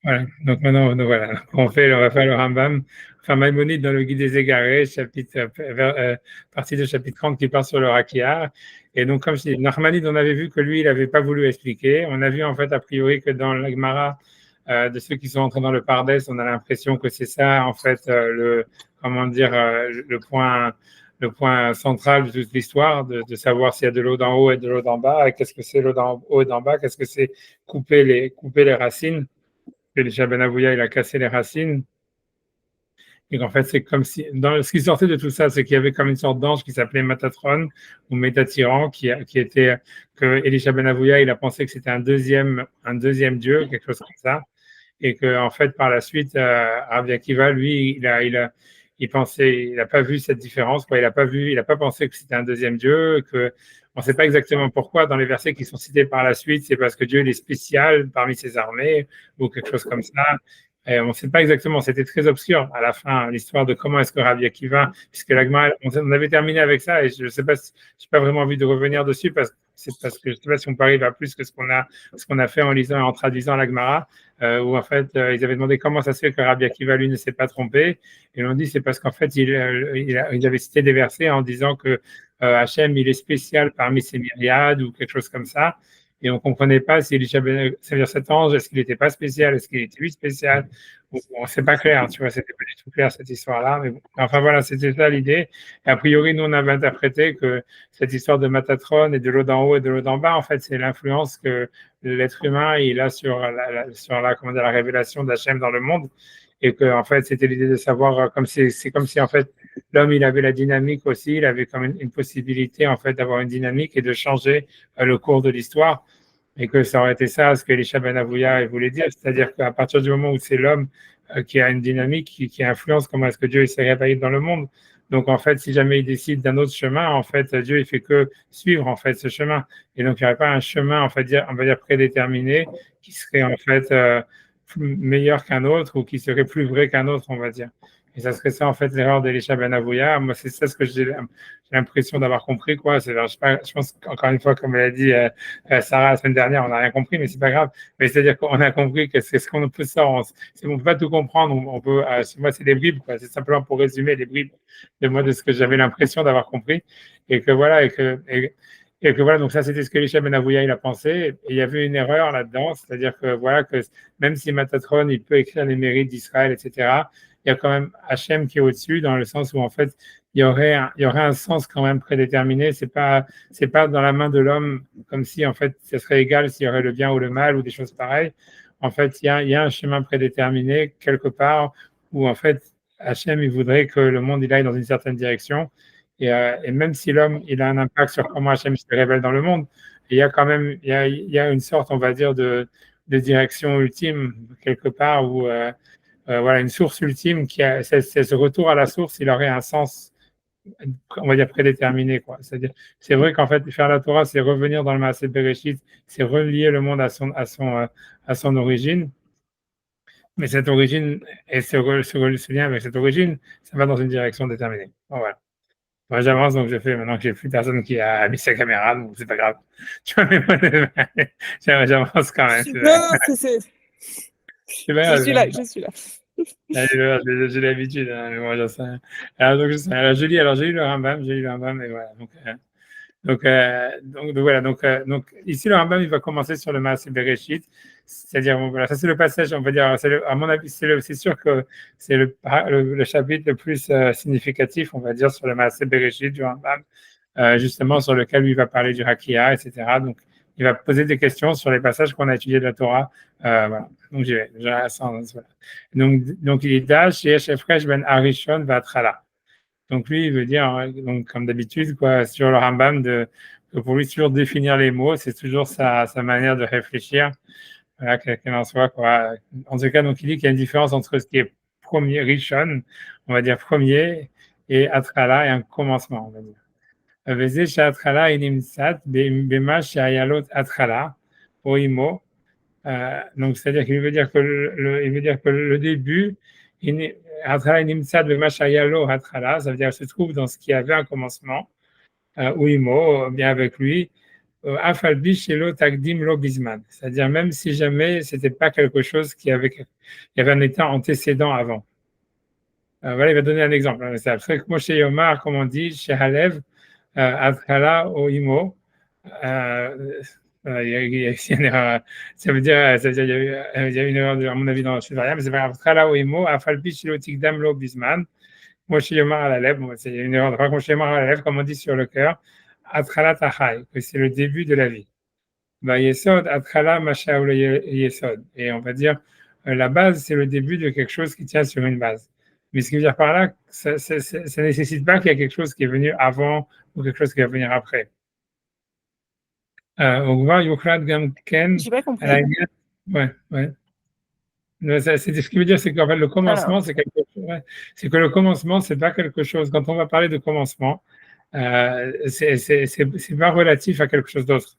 Voilà. Donc maintenant, donc voilà, on va faire le Rambam, enfin Maïmonide dans le Guide des Égarés, partie de chapitre 30 qui part sur le Rakia. Et donc, comme je dis, Nachmanide, on avait vu que lui, il n'avait pas voulu expliquer. On a vu en fait a priori que dans la Gemara de ceux qui sont entrés dans le Pardes, on a l'impression que c'est ça en fait comment dire, le point central de toute l'histoire, de savoir s'il y a de l'eau d'en haut et de l'eau d'en bas, et qu'est-ce que c'est l'eau d'en haut et d'en bas, qu'est-ce que c'est couper les racines. Elisha Ben Avouya, il a cassé les racines. Et qu'en fait, c'est comme si, ce qui sortait de tout ça, c'est qu'il y avait comme une sorte d'ange qui s'appelait Matatron ou Métatyran, qui était, que Elisha Ben Avouya, il a pensé que c'était un deuxième Dieu, quelque chose comme ça. Et que, en fait, par la suite, Rabbi Akiva, lui, il pensait, il n'a pas vu cette différence, quoi. Il n'a pas pensé que c'était un deuxième Dieu, que, on ne sait pas exactement pourquoi dans les versets qui sont cités par la suite, c'est parce que Dieu il est spécial parmi ses armées ou quelque chose comme ça. Et on ne sait pas exactement, c'était très obscur à la fin, l'histoire de comment est-ce que Rabbi Akiva, puisque l'Agma, on avait terminé avec ça et je ne sais pas si, j'ai pas vraiment envie de revenir dessus parce que je ne sais pas si on peut arriver à plus que ce qu'on a fait en lisant et en traduisant l'Agmara, où en fait, ils avaient demandé comment ça se fait que Rabbi Akiva, lui, ne s'est pas trompé. Et l'on dit, c'est parce qu'en fait, il avait cité des versets en disant que Hachem, il est spécial parmi ses myriades ou quelque chose comme ça. Et on ne comprenait pas si Elisha Ben, c'est-à-dire cet ange, est-ce qu'il n'était pas spécial, est-ce qu'il était lui spécial. Bon, c'est pas clair, tu vois, c'était pas du tout clair cette histoire-là. Mais bon, enfin voilà, c'était ça l'idée. Et a priori, nous, on avait interprété que cette histoire de Matatron et de l'eau d'en haut et de l'eau d'en bas, en fait, c'est l'influence que l'être humain il a sur comment dire, la révélation d'Hachem dans le monde. Et que, en fait, c'était l'idée de savoir, c'est comme si, en fait, l'homme, il avait la dynamique aussi, il avait comme une possibilité, en fait, d'avoir une dynamique et de changer le cours de l'histoire et que ça aurait été ça ce que Elisha Ben Avouya voulait dire, c'est-à-dire qu'à partir du moment où c'est l'homme qui a une dynamique, qui influence comment est-ce que Dieu s'est réveillé dans le monde, donc en fait, si jamais il décide d'un autre chemin, en fait, Dieu il fait que suivre en fait ce chemin, et donc il n'y aurait pas un chemin, on va dire prédéterminé, qui serait en fait meilleur qu'un autre ou qui serait plus vrai qu'un autre, on va dire. Et ça serait ça, en fait, l'erreur d'Elisha Ben Avouya. Moi, c'est ça ce que j'ai l'impression d'avoir compris, quoi. Je pense qu'encore une fois, comme elle a dit Sarah la semaine dernière, on n'a rien compris, mais c'est pas grave. Mais c'est-à-dire qu'on a compris que c'est ce qu'on peut sortir. On ne peut pas tout comprendre. On peut, moi, c'est des bribes, quoi. C'est simplement pour résumer les bribes de ce que j'avais l'impression d'avoir compris. Et que voilà, et que voilà, donc ça, c'était ce que Elisha Ben Avouya, il a pensé. Et il y avait une erreur là-dedans, c'est-à-dire que voilà, que même si Matatron, il peut écrire les mérites d'Israël, etc., il y a quand même Hachem qui est au-dessus, dans le sens où, en fait, il y aurait un sens quand même prédéterminé. C'est pas dans la main de l'homme, comme si, en fait, ce serait égal s'il y aurait le bien ou le mal ou des choses pareilles. En fait, il y a un chemin prédéterminé quelque part où, en fait, Hachem, il voudrait que le monde, il aille dans une certaine direction. Et même si l'homme, il a un impact sur comment Hachem se révèle dans le monde, il y a quand même, il y a une sorte, on va dire, de direction ultime quelque part où, voilà, une source ultime c'est ce retour à la source, il aurait un sens, on va dire prédéterminé, quoi. C'est-à-dire, c'est vrai qu'en fait, faire la Torah, c'est revenir dans le Maaseh Bereshit, c'est relier le monde à son origine. Mais cette origine et ce lien avec cette origine, ça va dans une direction déterminée. Bon, voilà. Moi, j'avance, donc je fais maintenant que j'ai plus personne qui a mis sa caméra, donc c'est pas grave. Tu vois, mais j'avance quand même. Non, non, C'est pas je suis là, grave. je suis là. J'ai l'habitude, hein, mais moi, j'en sais rien. Alors, j'ai lu le Rambam, et voilà. Voilà. Donc, ici, le Rambam, il va commencer sur le Maaseh Bereshit. C'est-à-dire, bon, voilà, ça, c'est le passage, on va dire, à mon avis, c'est sûr que c'est le chapitre le plus significatif, on va dire, sur le Maaseh Bereshit du Rambam, justement, sur lequel lui va parler du Hakia, etc. Donc, il va poser des questions sur les passages qu'on a étudiés de la Torah. Voilà. Donc, voilà. Donc, il est Dash, Yesh Efresh ben Arishon Vatrala. Donc lui, il veut dire, donc comme d'habitude, quoi, sur le Rambam, que pour lui, toujours définir les mots, c'est toujours sa manière de réfléchir, voilà, quel en soit, quoi. En tout cas, donc il dit qu'il y a une différence entre ce qui est premier, Rishon, on va dire premier, et Atrala, et un commencement, on va dire. Veze she'atrala inimsat bema she'ayalot atrala, oimo. Donc, c'est-à-dire qu'il veut dire que il veut dire que le début, Atrala inimsat bema she'ayalo atrala, ça veut dire qu'il se trouve dans ce qui avait un commencement, oimo, bien avec lui, Afalbi shelo takdim lo bisman. C'est-à-dire même si jamais c'était pas quelque chose il y avait un état antécédent avant. Voilà, il va donner un exemple. C'est après que Moshe Yomar, comme on dit, chez Halev, Adkala o Imo. Il y a ici une erreur. Il y a une erreur, à mon avis, dans le variable. C'est pas Adkala o Imo, Afalbi shelo tikdam lo bisman. Moshe Yomar à la lèvre, c'est une erreur. Donc, Moshe Yomar à la lèvre, comme on dit sur le cœur, Adkala Tachai, que c'est le début de la vie. Bah, Yesod, Atkhala, Mashaoul Yesod. Et on va dire, la base, c'est le début de quelque chose qui tient sur une base. Mais ce qui veut dire par là, ça ne nécessite pas qu'il y ait quelque chose qui est venu avant ou quelque chose qui va venir après. Ogvar, Yukhrad, Gamken, J'ai pas compris. ouais, ouais. C'est ce qui veut dire, c'est qu'en fait, le commencement, c'est quelque chose. Ouais. C'est que le commencement, c'est pas quelque chose. Quand on va parler de commencement, c'est pas relatif à quelque chose d'autre.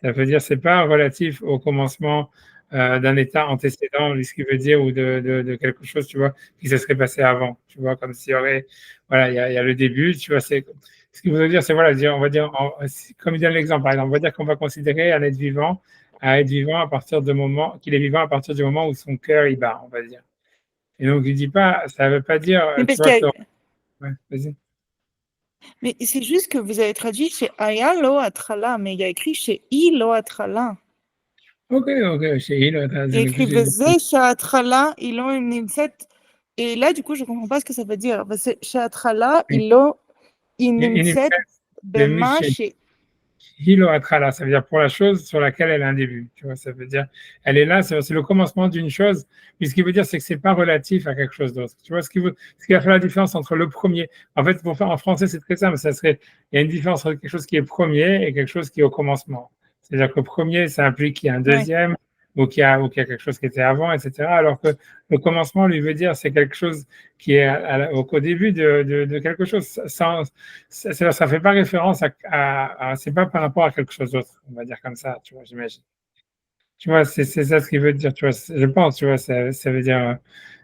Ça veut dire c'est pas relatif au commencement d'un état antécédent, ce qui veut dire ou de quelque chose, tu vois, qui se serait passé avant, tu vois, comme s'il y aurait, voilà, il y a le début, tu vois, c'est ce qui veut dire, c'est voilà, on va dire, comme il donne l'exemple, par exemple, on va dire qu'on va considérer un être vivant à être vivant à partir du moment qu'il est vivant à partir du moment où son cœur il bat, on va dire. Et donc il dit pas, ça veut pas dire, Mais, tu parce vois, que, ouais, vas-y. mais c'est juste que vous avez traduit chez Aya lo atrala, mais il y a écrit chez I lo atrala. Ok, chez il, Il y a écrit Veze chez atrala, il lo nimset. Et là, du coup, je comprends pas ce que ça veut dire. Chez atrala, il lo nimset bema chez. Hilo Atrala, ça veut dire pour la chose sur laquelle elle a un début. Tu vois, ça veut dire, elle est là, c'est le commencement d'une chose, mais ce qui veut dire, c'est que c'est pas relatif à quelque chose d'autre. Tu vois, ce qui va faire la différence entre le premier. En fait, pour faire en français, c'est très simple. Il y a une différence entre quelque chose qui est premier et quelque chose qui est au commencement. C'est-à-dire que le premier, ça implique qu'il y a un deuxième, ou qu'il y a quelque chose qui était avant, etc. Alors que le commencement, lui veut dire, c'est quelque chose qui est au début de quelque chose. Ça fait pas référence c'est pas par rapport à quelque chose d'autre, on va dire comme ça, tu vois, j'imagine. Tu vois, c'est ça ce qu'il veut dire, tu vois, je pense, tu vois, ça veut dire,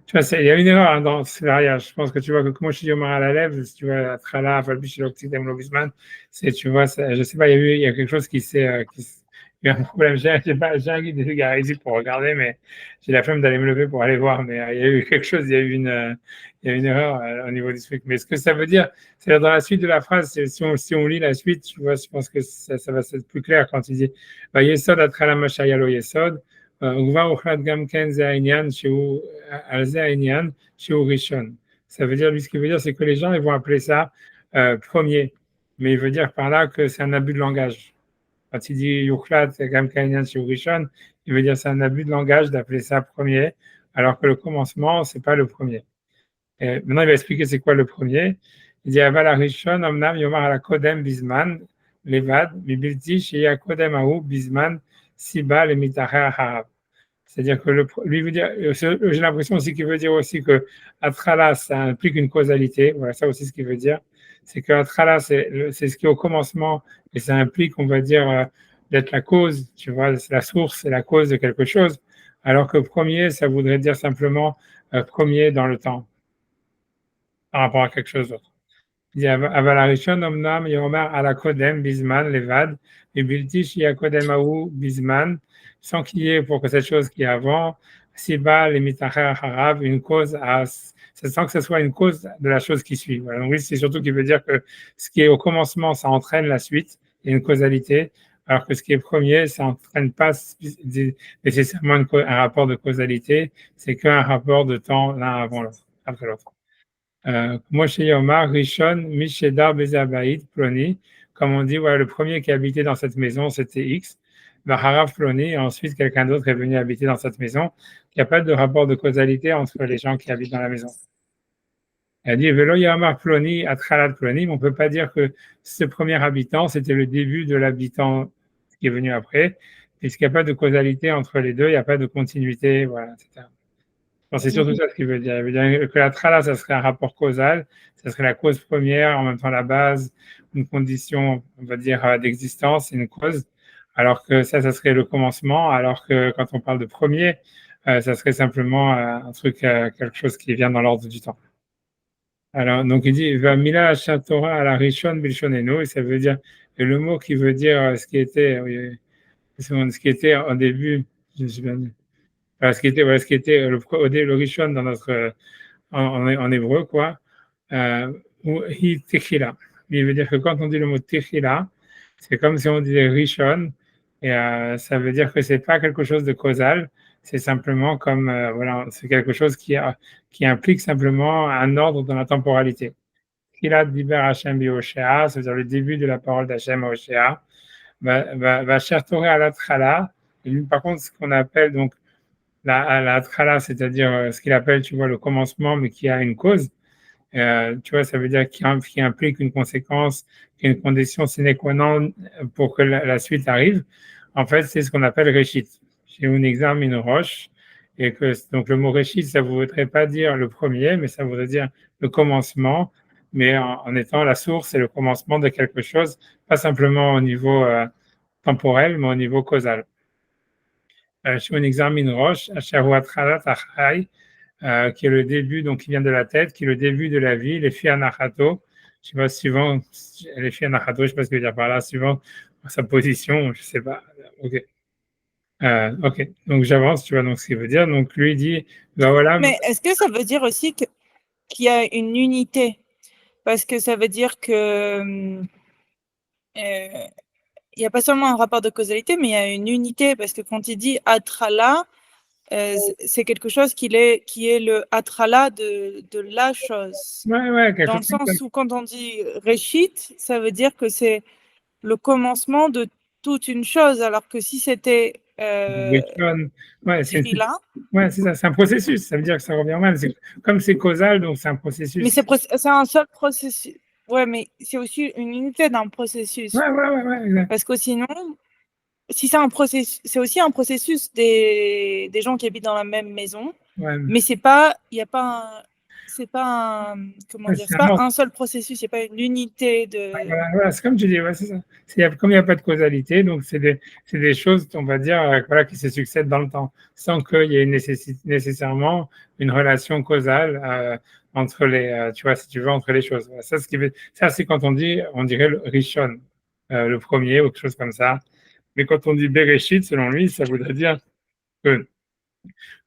tu vois, il y a une erreur hein, dans ce variage. Je pense que tu vois que comme je dis au à la lèvre, si tu vois, Trala, Falbish, Loctidem, Lobisman, tu vois, je sais pas, il y a quelque chose il y a un problème. J'ai un guide des gars ici pour regarder, mais j'ai la flemme d'aller me lever pour aller voir. Mais il y a eu quelque chose, il y a une erreur au niveau du truc. Mais ce que ça veut dire, c'est dans la suite de la phrase, si on lit la suite, tu vois, je pense que ça va être plus clair quand il dit Yesod Atrala Mashaya lo Yesod, וכבר הוחלט גם כן זה העניין על זה העניין שהוא ראשון. Ça veut dire, lui, ce qu'il veut dire, c'est que les gens, ils vont appeler ça premier. Mais il veut dire par là que c'est un abus de langage. Quand il dit Yukhlat, Gam Kainyan Rishon, il veut dire c'est un abus de langage d'appeler ça premier, alors que le commencement, c'est pas le premier. Et maintenant, il va expliquer c'est quoi le premier. Il dit Aval Rishon, Omnam Yomar ala Kodem Bisman, Levad, Mibilti, Shia Kodem Aou, Bisman, Siba, le Mitacher Harab. C'est-à-dire que lui veut dire, j'ai l'impression aussi qu'il veut dire aussi que Atrala, ça implique une causalité. Voilà, ça aussi ce qu'il veut dire. C'est que Atrala, c'est ce qui est au commencement et ça implique, on va dire, d'être la cause, tu vois, c'est la source, c'est la cause de quelque chose. Alors que premier, ça voudrait dire simplement premier dans le temps, par rapport à quelque chose d'autre. אבל הראשון אמנם יאמר על הקודם בזמן לבד, מבלתי שיהיה הקודם ההוא בזמן, sans qu'il y ait pour que cette chose qui est avant, סיבה למתאחר אחריו, une cause sans que ce soit une cause de la chose qui suit. Voilà. Donc oui, c'est surtout qui veut dire que ce qui est au commencement, ça entraîne la suite, il y a une causalité, alors que ce qui est premier, ça n'entraîne pas nécessairement un rapport de causalité, c'est qu'un rapport de temps l'un avant l'autre, après l'autre. Moshe Yomar, Rishon, Mishedar, Bezabaïd, Ploni. Comme on dit, voilà, le premier qui habitait dans cette maison, c'était X. Baharav Ploni, et ensuite quelqu'un d'autre est venu habiter dans cette maison. Il n'y a pas de rapport de causalité entre les gens qui habitent dans la maison. Elle dit, Velo Yomar Ploni, Atralat Ploni, mais on ne peut pas dire que ce premier habitant, c'était le début de l'habitant qui est venu après, puisqu'il n'y a pas de causalité entre les deux, il n'y a pas de continuité, voilà, etc. C'est surtout ça ce qu'il veut dire. Il veut dire que la trala, ça serait un rapport causal, ça serait la cause première, en même temps la base, une condition, on va dire, d'existence, une cause, alors que ça serait le commencement, alors que quand on parle de premier, ça serait simplement un truc, quelque chose qui vient dans l'ordre du temps. Alors, donc il dit, va mila Torah à la rishon bilshonenu, et ça veut dire, et le mot qui veut dire ce qui était en début, je ne sais pas, ce qui était le rishon dans notre en hébreu, quoi, ou hi techila. Il veut dire que quand on dit le mot techila, c'est comme si on disait rishon, et ça veut dire que c'est pas quelque chose de causal, c'est simplement comme, voilà, c'est quelque chose qui implique simplement un ordre dans la temporalité. Techila diber Hashem bi-Hoshea, c'est-à-dire le début de la parole d'Hachem à Hoshea, va chertorer à l'atchala, et lui, par contre, ce qu'on appelle donc la trala, c'est-à-dire ce qu'il appelle, tu vois, le commencement, mais qui a une cause. Tu vois, ça veut dire qu'il implique une conséquence, une condition sine qua non pour que la suite arrive. En fait, c'est ce qu'on appelle réchit. J'ai un exemple, une roche, et que donc le mot réchit, ça ne voudrait pas dire le premier, mais ça voudrait dire le commencement, mais en étant la source et le commencement de quelque chose, pas simplement au niveau temporel, mais au niveau causal. Shimon examine Roche, Asharuat Khalat Achai, qui est le début, donc qui vient de la tête, qui est le début de la vie, les filles anachato, je sais pas, suivant, les filles anachato, je sais pas ce que je veux dire par là, suivant sa position, je sais pas. Ok. Ok, donc j'avance, tu vois, donc ce qu'il veut dire. Donc lui dit, ben voilà. Mais est-ce que ça veut dire aussi qu'il y a une unité? Parce que ça veut dire que il n'y a pas seulement un rapport de causalité, mais il y a une unité, parce que quand il dit atrala, c'est quelque chose qui est le atrala de la chose. Ouais, dans le sens où quand on dit réchit, ça veut dire que c'est le commencement de toute une chose, alors que si c'était ouais, c'est ça, c'est un processus, ça veut dire que ça revient mal. Comme c'est causal, donc c'est un processus. Mais c'est un seul processus. Ouais, mais c'est aussi une unité d'un processus. Ouais, exact. Parce que sinon, si c'est un processus, c'est aussi un processus des gens qui habitent dans la même maison, mais c'est pas, il n'y a pas c'est pas un, comment dire, c'est pas un seul processus, il n'y a pas une unité de. Voilà, c'est comme tu dis, ouais, c'est ça. Comme il n'y a pas de causalité, donc c'est des choses, on va dire, voilà, qui se succèdent dans le temps, sans qu'il y ait nécessairement une relation causale entre les, tu vois, si tu veux, entre les choses. Voilà, ça, c'est quand on dirait le Rishon, le premier, ou quelque chose comme ça. Mais quand on dit Bereshit, selon lui, ça voudrait dire que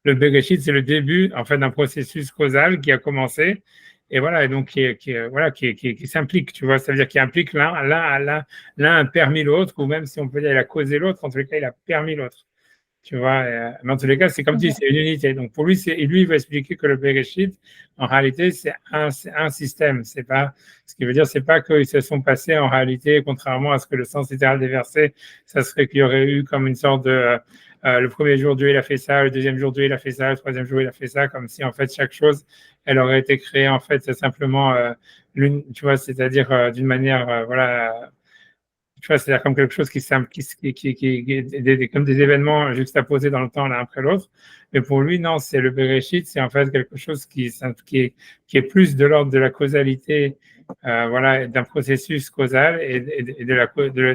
le Bereshit, c'est le début, en fait, d'un processus causal qui a commencé, et voilà, et donc qui s'implique, tu vois, ça veut dire qu'il implique l'un a permis l'autre, ou même si on peut dire il a causé l'autre, en tous les cas, il a permis l'autre. Tu vois, mais en tous les cas, c'est comme tu dis, c'est une unité. Donc pour lui, lui, il va expliquer que le Bereshit, en réalité, c'est un système. C'est pas, ce qui veut dire, c'est pas qu'ils se sont passés en réalité, contrairement à ce que le sens littéral des versets, ça serait qu'il y aurait eu comme une sorte de le premier jour, Dieu il a fait ça, le deuxième jour, Dieu il a fait ça, le troisième jour, il a fait ça, comme si en fait chaque chose, elle aurait été créée en fait simplement tu vois, c'est-à-dire d'une manière, voilà, tu vois, c'est-à-dire comme quelque chose comme des événements juxtaposés dans le temps l'un après l'autre. Mais pour lui, non, c'est le Bereshit, c'est en fait quelque chose qui est plus de l'ordre de la causalité, voilà, d'un processus causal et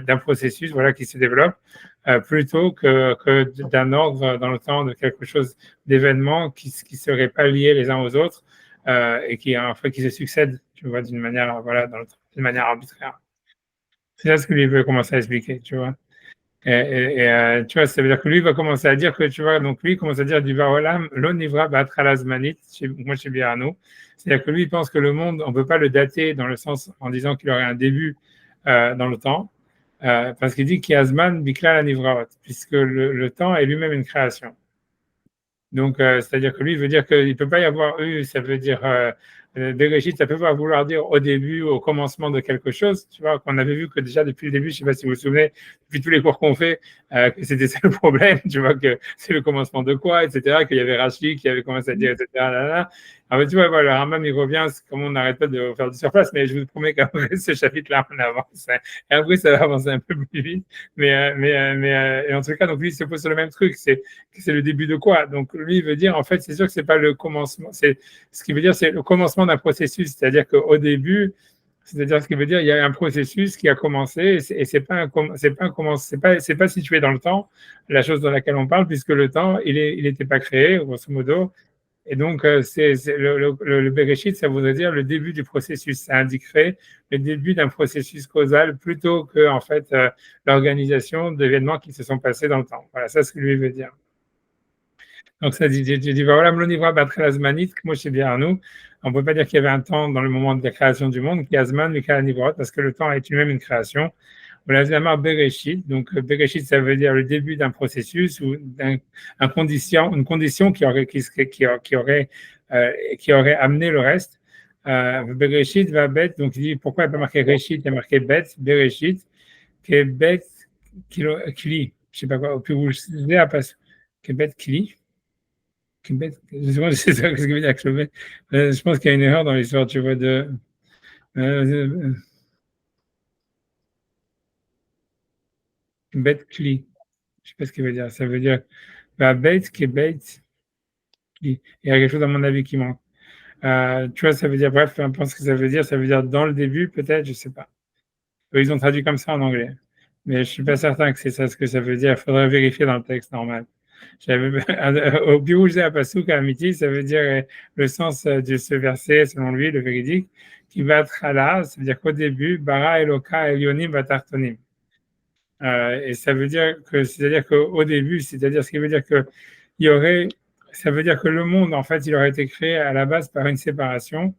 d'un processus, voilà, qui se développe plutôt que d'un ordre dans le temps de quelque chose d'événements qui seraient pas liés les uns aux autres et qui en fait qui se succèdent, tu vois, d'une manière, voilà, d'une manière arbitraire. C'est ça ce que lui veut commencer à expliquer, tu vois. Tu vois, ça veut dire que lui va commencer à dire que, tu vois, donc lui il commence à dire du Vaolam, l'onivra batral moi chez Birano. C'est-à-dire que lui il pense que le monde, on ne peut pas le dater dans le sens en disant qu'il aurait un début dans le temps, parce qu'il dit qu'Azman bikla la nivraot, puisque le temps est lui-même une création. Donc, c'est-à-dire que lui, il veut dire qu'il ne peut pas y avoir eu, ça veut dire Bereshit, ça peut pas vouloir dire au début, au commencement de quelque chose. Tu vois, qu'on avait vu que déjà depuis le début, je ne sais pas si vous vous souvenez, depuis tous les cours qu'on fait, que c'était ça le problème, tu vois, que c'est le commencement de quoi, etc., qu'il y avait Rashi qui avait commencé à dire, etc. Là. En fait, tu vois, voilà, Rambam, il revient, comme on n'arrête pas de faire du surplace, mais je vous promets qu'après ce chapitre-là, on avance. Et après, ça va avancer un peu plus vite. Et en tout cas, donc lui, il se pose sur le même truc, c'est le début de quoi. Donc lui, il veut dire, en fait, c'est sûr que c'est pas le commencement, ce qui veut dire, c'est le commencement d'un processus, c'est-à-dire qu'au début, c'est-à-dire ce qui veut dire, il y a un processus qui a commencé, et c'est pas situé dans le temps, la chose dans laquelle on parle, puisque le temps, il n'était pas créé, grosso modo, Et donc, le Bereshit, ça voudrait dire le début du processus. Ça indiquerait le début d'un processus causal plutôt que, en fait, l'organisation d'événements qui se sont passés dans le temps. Voilà, ça, c'est ce que lui veut dire. Donc, ça dit, voilà, Mlonivra Batra Zmanit, moi, je sais bien, nous, on ne peut pas dire qu'il y avait un temps dans le moment de la création du monde, qui a Zman, parce que le temps est lui-même une création. On l'a dit Bereshit. Donc, Bereshit, ça veut dire le début d'un processus ou une condition qui aurait amené le reste. Bereshit va bête. Donc, il dit pourquoi il n'y a pas marqué Reshit, il y a marqué bête, Bereshit, qui est bête, kili. Je ne sais pas quoi. Puis vous le savez, qui est bête, kili. Je sais pas ce que veut dire je pense qu'il y a une erreur dans l'histoire, tu vois, de. Bête cli. Je ne sais pas ce qu'il veut dire. Ça veut dire bête qui est bête. Il y a quelque chose, à mon avis, qui manque. Tu vois, ça veut dire, bref, peu importe ce que ça veut dire. Ça veut dire dans le début, peut-être, je ne sais pas. Eux, ils ont traduit comme ça en anglais. Mais je ne suis pas certain que c'est ça ce que ça veut dire. Il faudrait vérifier dans le texte normal. Au Birouge à Passouk à Amiti, ça veut dire le sens de ce verset, selon lui, le véridique, qui va être là, ça veut dire qu'au début, Bara Eloka Elionim Batartonim. Et ça veut dire que, c'est-à-dire qu'au début, c'est-à-dire ce qui veut dire que il y aurait, ça veut dire que le monde, en fait, il aurait été créé à la base par une séparation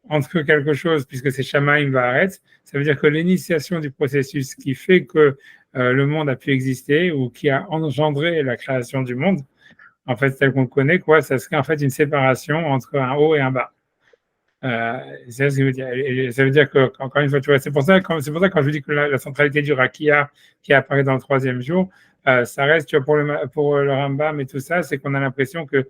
entre quelque chose, puisque c'est Shamaim Va'aretz, ça veut dire que l'initiation du processus qui fait que le monde a pu exister ou qui a engendré la création du monde, en fait, tel qu'on le connaît, quoi, ça serait en fait une séparation entre un haut et un bas. C'est ce que veut dire. Et ça veut dire que, encore une fois, tu vois, c'est pour ça quand je vous dis que la centralité du Rakia qui apparaît dans le troisième jour, ça reste, tu vois, pour le Rambam et tout ça, c'est qu'on a l'impression que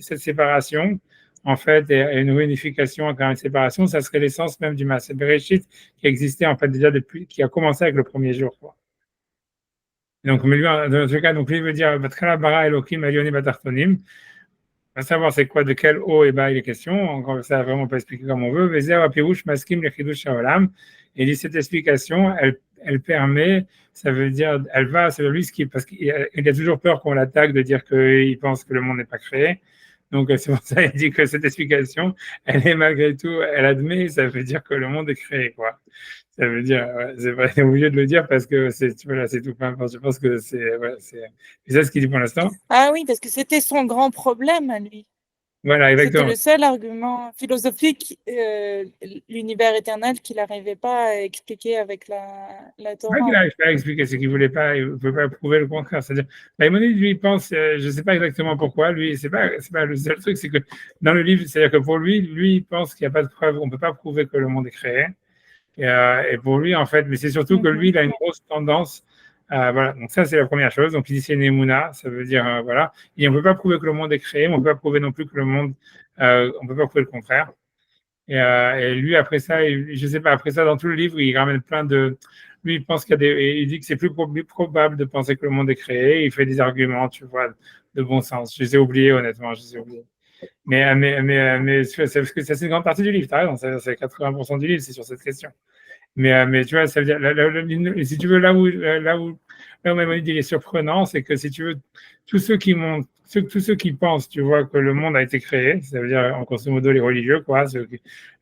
cette séparation, en fait, est une réunification à travers une séparation, ça serait l'essence même du Maaseh Bereshit qui existait, en fait, déjà depuis, qui a commencé avec le premier jour, quoi. Donc, mais lui, dans ce cas, donc lui veut dire, Batkala bara Elohim Elioni Batartonim. À savoir c'est quoi, de quel haut et bas il est question. Encore ça, vraiment, on peut expliquer comme on veut. Vezer apirouche maskim le chidush shaolam. Et dit cette explication, elle permet, ça veut dire, elle va, c'est lui ce qui, parce qu'il a toujours peur qu'on l'attaque de dire qu'il pense que le monde n'est pas créé. Donc, c'est pour ça qu'il dit que cette explication, elle est malgré tout, elle admet, ça veut dire que le monde est créé, quoi. Ça veut dire, c'est pas obligé de le dire parce que voilà, c'est tout. Je pense que c'est ça ce qu'il dit pour l'instant. Ah oui, parce que c'était son grand problème à lui. Voilà, exactement. C'était le seul argument philosophique, l'univers éternel, qu'il n'arrivait pas à expliquer avec la Torah. Il n'arrive pas à expliquer ce qu'il voulait pas, il ne peut pas prouver le contraire. C'est-à-dire, Maïmonide, lui, il pense, je ne sais pas exactement pourquoi, lui, c'est pas le seul truc, c'est que dans le livre, c'est-à-dire que pour lui, il pense qu'il n'y a pas de preuve, on ne peut pas prouver que le monde est créé. Et pour lui, en fait, mais c'est surtout que lui, il a une grosse tendance. Voilà, donc ça, c'est la première chose. Donc, il dit c'est Nemuna, ça veut dire, voilà. Et on ne peut pas prouver que le monde est créé, mais on ne peut pas prouver non plus que le monde, on ne peut pas prouver le contraire. Et lui, après ça, je ne sais pas, après ça, dans tout le livre, il ramène plein de. Lui, il pense il dit que c'est plus probable de penser que le monde est créé. Il fait des arguments, tu vois, de bon sens. Je les ai oubliés, honnêtement, je les ai oubliés. Mais c'est parce que ça, c'est une grande partie du livre, tu as raison, c'est 80% du livre, c'est sur cette question. Mais tu vois, ça veut dire, si tu veux, là où Maïmonide il est surprenant, c'est que si tu veux, tous ceux qui pensent, tu vois, que le monde a été créé, ça veut dire, en grosso modo, les religieux, quoi,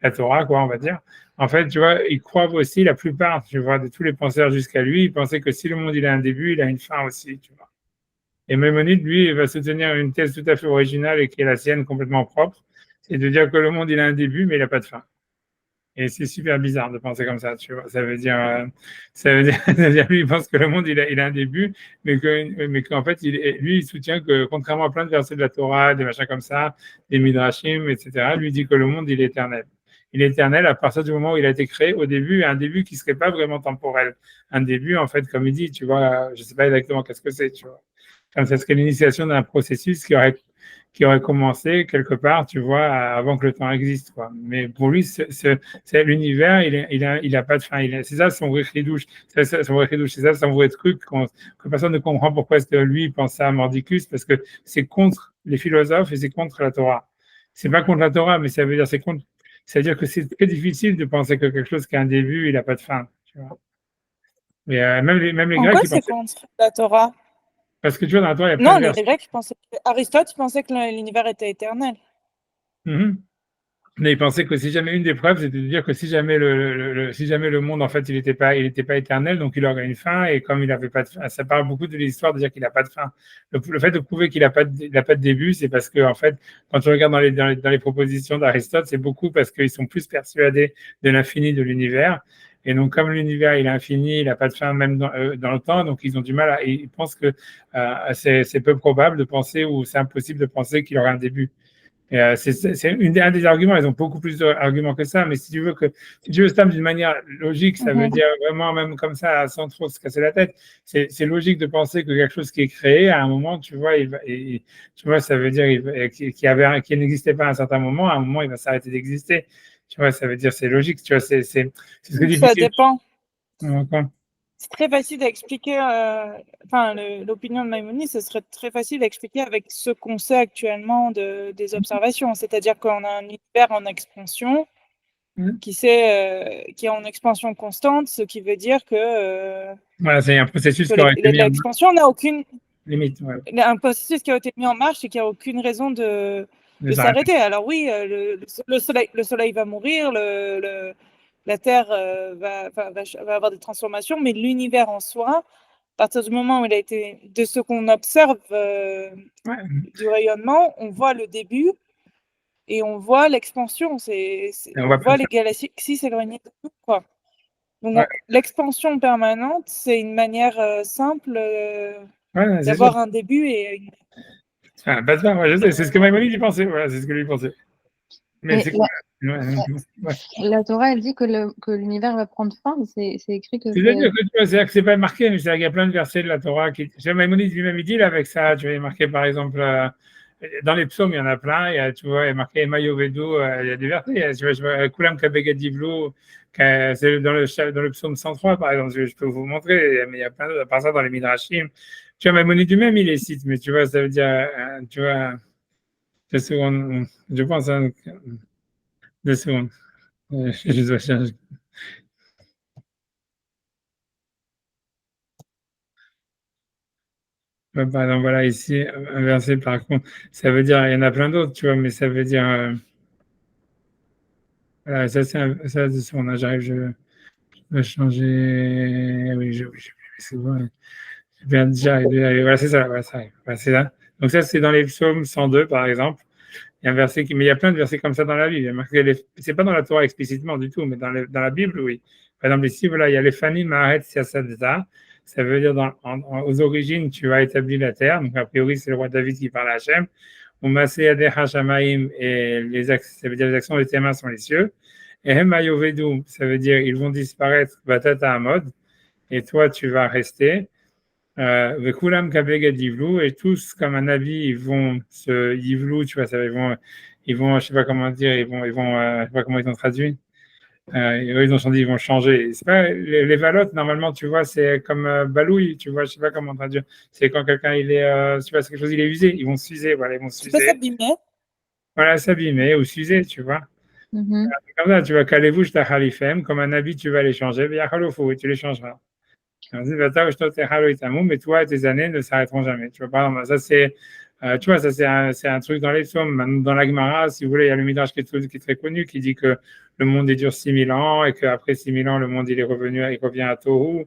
la Torah, quoi, on va dire. En fait, tu vois, ils croient aussi, la plupart, tu vois, de tous les penseurs jusqu'à lui, ils pensaient que si le monde, il a un début, il a une fin aussi, tu vois. Et Maïmonide, lui, il va soutenir une thèse tout à fait originale et qui est la sienne, complètement propre, c'est de dire que le monde, il a un début, mais il n'a pas de fin. Et c'est super bizarre de penser comme ça, tu vois. Ça veut dire lui, il pense que le monde, il a un début, mais qu'en fait, lui, il soutient que, contrairement à plein de versets de la Torah, des machins comme ça, des Midrashim, etc., lui dit que le monde, il est éternel. Il est éternel à partir du moment où il a été créé, au début, un début qui ne serait pas vraiment temporel. Un début, en fait, comme il dit, tu vois, je ne sais pas exactement qu'est-ce que c'est, tu vois. Comme ça serait l'initiation d'un processus qui aurait commencé quelque part, tu vois, avant que le temps existe, quoi. Mais pour lui, c'est l'univers, il a pas de fin. C'est ça son vrai chidouche. C'est ça son vrai truc que personne ne comprend pourquoi lui il pense ça à Mordicus, parce que c'est contre les philosophes et c'est contre la Torah. C'est pas contre la Torah, mais ça veut dire c'est-à-dire que c'est très difficile de penser que quelque chose qui a un début, il a pas de fin. Tu vois. Mais même les Grecs, c'est contre la Torah? Parce que tu vois, dans la Torah, il y a plein Non, de les versets. Grecs Aristote pensait que l'univers était éternel. Mhm. Mais il pensait que si jamais une des preuves, c'était de dire que si jamais si jamais le monde, en fait, il était pas éternel, donc il aurait une fin, et comme il n'avait pas de fin, ça parle beaucoup de l'histoire de dire qu'il n'a pas de fin. Le fait de prouver qu'il n'a pas de début, c'est parce que, en fait, quand tu regardes dans les propositions d'Aristote, c'est beaucoup parce qu'ils sont plus persuadés de l'infini de l'univers. Et donc, comme l'univers, il est infini, il n'a pas de fin, même dans le temps, donc ils ont du mal ils pensent que c'est peu probable de penser, ou c'est impossible de penser qu'il aurait un début. Et, c'est un des arguments. Ils ont beaucoup plus d'arguments que ça. Mais si tu veux Stam d'une manière logique, ça veut dire vraiment, même comme ça, sans trop se casser la tête, c'est logique de penser que quelque chose qui est créé, à un moment, tu vois, tu vois, ça veut dire qu'il n'existait pas à un certain moment, à un moment, il va s'arrêter d'exister. Tu vois, ça veut dire, c'est logique. Tu vois, c'est ce que difficile. Ça dépend. Quoi. C'est très facile d'expliquer, l'opinion de Maïmonide, ce serait très facile d'expliquer avec ce qu'on sait actuellement des observations. C'est-à-dire qu'on a un univers en expansion qui est en expansion constante, ce qui veut dire que, voilà, c'est un processus qui aurait été mis en marche. L'expansion n'a aucune Limite, ouais. Un processus qui a été mis en marche et qui n'a aucune raison de s'arrêter. Alors oui, le soleil va mourir, la Terre va avoir des transformations, mais l'univers en soi, à partir du moment où il a été, de ce qu'on observe du rayonnement, on voit le début et on voit l'expansion. On voit les galaxies s'éloigner de nous, quoi. Donc l'expansion permanente, c'est une manière simple d'avoir un début et une... C'est ce que Maïmonide pensait. Voilà, c'est ce que lui pensait. Mais c'est la Torah, elle dit que l'univers va prendre fin. C'est écrit que c'est-à-dire que c'est pas marqué, mais il y a plein de versets de la Torah qui. Maïmonide lui-même il dit là avec ça, tu vois, il est marqué par exemple dans les psaumes, il y en a plein. Tu vois, il est marqué Mayovedo, il y a des versets. Tu vois, je vois Kulam Kabegadivlu, c'est dans le psaume 103 par exemple. Je peux vous montrer, mais il y a plein d'autres. À part ça, dans les Midrashim, tu vois, Maïmonide lui-même il les cite, mais tu vois, ça veut dire, tu vois, 2 secondes, je pense. 2 secondes. Je dois chercher. Par exemple, voilà, ici, un verset, par contre, ça veut dire, il y en a plein d'autres, tu vois, mais ça veut dire, voilà, ça, ça, j'arrive, je vais changer, oui, c'est bon, je viens déjà arriver, voilà, c'est ça, voilà, ça arrive, voilà, c'est ça. Donc ça, c'est dans les psaumes 102, par exemple. Il y a un verset mais il y a plein de versets comme ça dans la Bible. C'est pas dans la Torah explicitement du tout, mais dans la Bible, oui. Par exemple, ici, voilà, il y a les Fanim Maaret Siasadza. Ça veut dire aux origines, tu as établi la terre. Donc, a priori, c'est le roi David qui parle à Hachem. Umaseyadeh Hashamaim, et ça veut dire les actions de tes mains sont les cieux. Et Hemayovedu, ça veut dire ils vont disparaître, Batata Amod, et toi, tu vas rester. Vekulam Kabega Divlou, et tous comme un avis, ils vont se Divlou, tu vois, ils vont, je sais pas comment dire, je sais pas comment ils ont traduit. Ils ont changé, ils vont changer. C'est pas les valotes, normalement, tu vois, c'est comme balouille, tu vois, je sais pas comment traduire. C'est quand quelqu'un il est, tu vois, c'est quelque chose, il est usé, ils vont s'user, voilà, ils vont s'user. C'est pas s'abîmer. Voilà, s'abîmer ou s'user, tu vois. Comme ça, tu vois, calez-vous, je t'achalifem, comme un habit, tu vas les changer, et tu les changeras. Mais toi et tes années ne s'arrêteront jamais. Tu vois, par exemple, ça c'est, tu vois, ça c'est un truc dans les psaumes. Dans la Gemara, si vous voulez, il y a le Midrash qui est très connu qui dit que le monde est dur 6000 ans et qu'après 6000 ans, le monde il revient à Tohu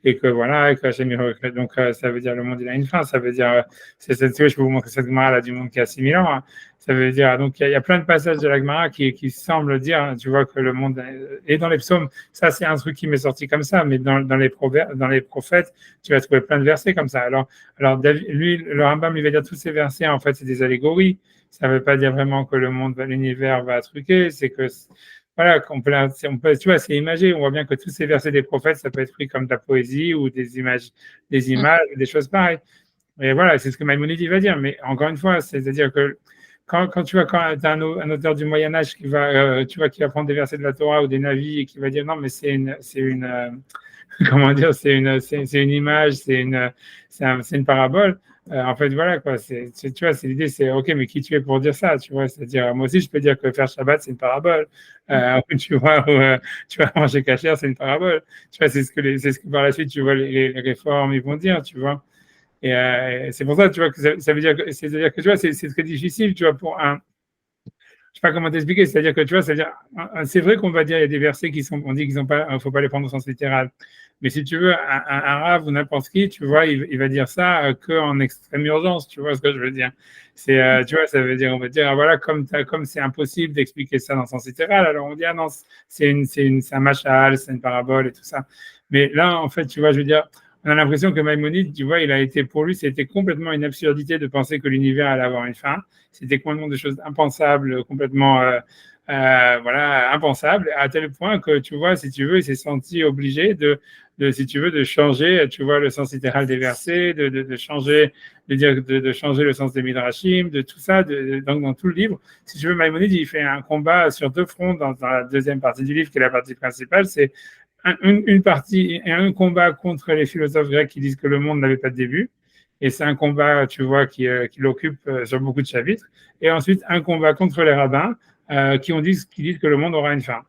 et que voilà, et que Hachem, donc ça veut dire le monde il a une fin. Ça veut dire, je peux vous montrer cette Gemara là du monde qui a 6000 ans. Hein. Ça veut dire, donc il y a plein de passages de la Gemara qui semblent dire, hein, tu vois, que le monde est dans les psaumes. Ça, c'est un truc qui m'est sorti comme ça, mais dans les prophètes, tu vas trouver plein de versets comme ça. Alors David, lui, le Rambam, il va dire tous ces versets, en fait, c'est des allégories. Ça ne veut pas dire vraiment que l'univers va truquer, c'est que, voilà, tu vois, c'est imagé. On voit bien que tous ces versets des prophètes, ça peut être pris comme de la poésie ou des images, des choses pareilles. Et voilà, c'est ce que Maïmonide va dire. Mais encore une fois, c'est-à-dire que quand tu as un auteur du Moyen Âge qui va, tu vois, qui va prendre des versets de la Torah ou des Navis et qui va dire non, mais c'est une comment dire, c'est une image, c'est une parabole. En fait, voilà quoi. Tu vois, c'est l'idée, c'est ok, mais qui tu es pour dire ça, tu vois? C'est-à-dire, moi aussi, je peux dire que faire Shabbat, c'est une parabole. Tu vois, tu vas manger kasher, c'est une parabole. Tu vois, c'est ce que par la suite, tu vois, les réformes, ils vont dire, tu vois. Et c'est pour ça, tu vois, que ça veut dire que, c'est-à-dire que, tu vois, c'est très difficile, tu vois, pour un, je sais pas comment t'expliquer, c'est-à-dire que, tu vois, c'est vrai qu'on va dire, il y a des versets on dit qu'ils ont pas, faut pas les prendre au sens littéral. Mais si tu veux, un arabe ou n'importe qui, tu vois, il va dire ça qu'en extrême urgence, tu vois ce que je veux dire. Tu vois, ça veut dire, on va dire, ah, voilà, comme c'est impossible d'expliquer ça dans le sens littéral, alors on dit, ah non, c'est un mashal, c'est une parabole et tout ça. Mais là, en fait, tu vois, je veux dire, on a l'impression que Maïmonide, tu vois, pour lui, c'était complètement une absurdité de penser que l'univers allait avoir une fin. C'était complètement des choses impensables, complètement, voilà, impensables, à tel point que, tu vois, si tu veux, il s'est senti obligé si tu veux, de changer, tu vois, le sens littéral des versets, de changer, de changer le sens des midrashim, de tout ça, donc dans tout le livre. Si tu veux, Maïmonide, il fait un combat sur deux fronts dans la deuxième partie du livre, qui est la partie principale, c'est une partie et un combat contre les philosophes grecs qui disent que le monde n'avait pas de début. Et c'est un combat, tu vois, qui l'occupe sur beaucoup de chapitres. Et ensuite, un combat contre les rabbins qui disent que le monde aura une fin.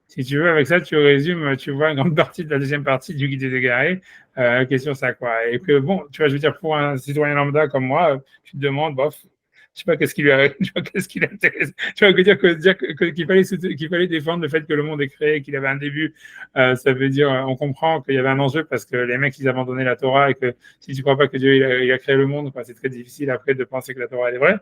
Si tu veux, avec ça, tu résumes, tu vois, une grande partie de la deuxième partie du Guide des égarés, qui est sur ça, quoi. Et que, bon, tu vois, je veux dire, pour un citoyen lambda comme moi, tu te demandes, bof, je sais pas qu'est-ce qui lui arrive, tu vois, qu'est-ce qui l'intéresse. Tu vois, qu'il fallait défendre le fait que le monde est créé, qu'il avait un début, ça veut dire, on comprend qu'il y avait un enjeu parce que les mecs, ils abandonnaient la Torah et que si tu crois pas que Dieu, il a créé le monde, c'est très difficile après de penser que la Torah est vraie.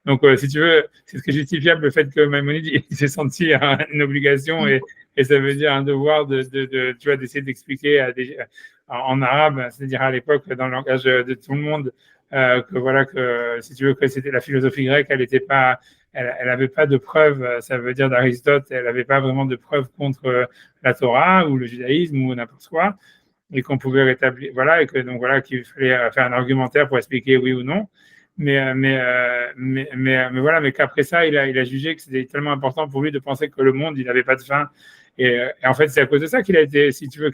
Donc, si tu veux, c'est très justifiable le fait que Maïmonide, il s'est senti une obligation et ça veut dire un devoir tu vois, d'essayer d'expliquer en arabe, c'est-à-dire à l'époque, dans le langage de tout le monde, que voilà, que si tu veux, que c'était la philosophie grecque, elle avait pas de preuves, ça veut dire d'Aristote, elle avait pas vraiment de preuves contre la Torah ou le judaïsme ou n'importe quoi, et qu'on pouvait rétablir, voilà, et que donc voilà, qu'il fallait faire un argumentaire pour expliquer oui ou non. Mais voilà, mais qu'après ça, il a jugé que c'était tellement important pour lui de penser que le monde, il n'avait pas de fin. Et en fait, c'est à cause de ça qu'il a été, si tu veux,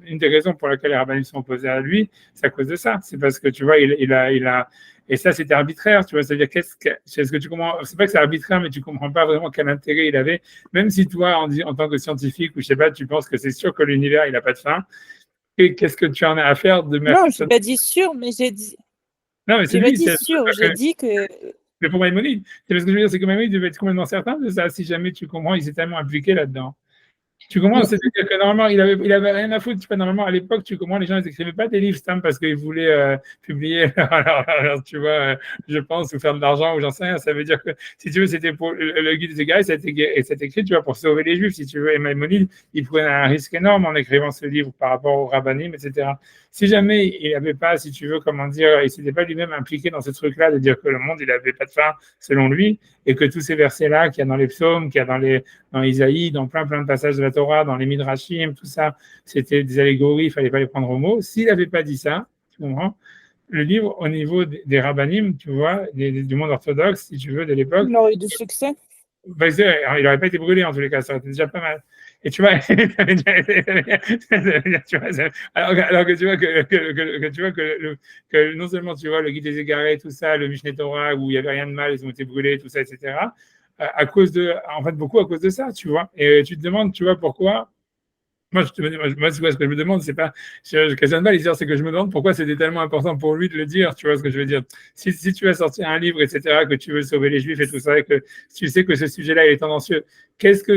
une des raisons pour lesquelles les rabbins sont opposés à lui, c'est à cause de ça. C'est parce que, tu vois, et ça, c'était arbitraire, tu vois, c'est-à-dire, est-ce que tu comprends, c'est pas que c'est arbitraire, mais tu comprends pas vraiment quel intérêt il avait, même si toi, en tant que scientifique, ou je sais pas, tu penses que c'est sûr que l'univers, il n'a pas de fin, et qu'est-ce que tu en as à faire de mettre. Non, je n'ai pas dit sûr, mais j'ai dit. Non, mais c'est lui, dit sûr, j'ai dit que. Mais pour Maïmonide, c'est parce que je veux dire, c'est que Maïmonide devait être complètement certain de ça, si jamais tu comprends, il s'est tellement impliqué là-dedans. Tu comprends? C'est-à-dire que normalement, il avait rien à foutre. Tu vois, normalement, à l'époque, tu comprends, les gens, ils écrivaient pas des livres stamp parce qu'ils voulaient publier, alors, tu vois, je pense, ou faire de l'argent, ou j'en sais rien. Ça veut dire que, si tu veux, c'était pour le guide des égarés, c'était écrit, tu vois, pour sauver les Juifs, si tu veux. Et Maïmonide, il prenait un risque énorme en écrivant ce livre par rapport au rabbinim, etc. Si jamais il n'avait pas, si tu veux, comment dire, il s'était pas lui-même impliqué dans ce truc-là de dire que le monde, il n'avait pas de fin, selon lui, et que tous ces versets-là, qu'il y a dans les psaumes, qu'il y a dans Isaïe, dans plein de passages de la Torah, dans les Midrashim, tout ça, c'était des allégories, il fallait pas les prendre au mot. S'il n'avait pas dit ça, tu comprends, le livre, au niveau des rabbinim, tu vois, du monde orthodoxe, si tu veux, de l'époque. Il aurait eu du succès. Ben, il n'aurait pas été brûlé, en tous les cas, ça aurait été déjà pas mal. Et tu vois, tu vois alors que tu vois que non seulement tu vois le guide des égarés, tout ça, le Mishneh Torah, où il n'y avait rien de mal, ils ont été brûlés, tout ça, etc. En fait, beaucoup à cause de ça, tu vois. Et tu te demandes, tu vois, pourquoi. Moi, ce que je me demande, c'est pas, je questionne pas les dire, c'est que je me demande pourquoi c'était tellement important pour lui de le dire, tu vois ce que je veux dire. Si tu vas sortir un livre, etc., que tu veux sauver les Juifs et tout ça, et que tu sais que ce sujet-là, il est tendancieux, qu'est-ce que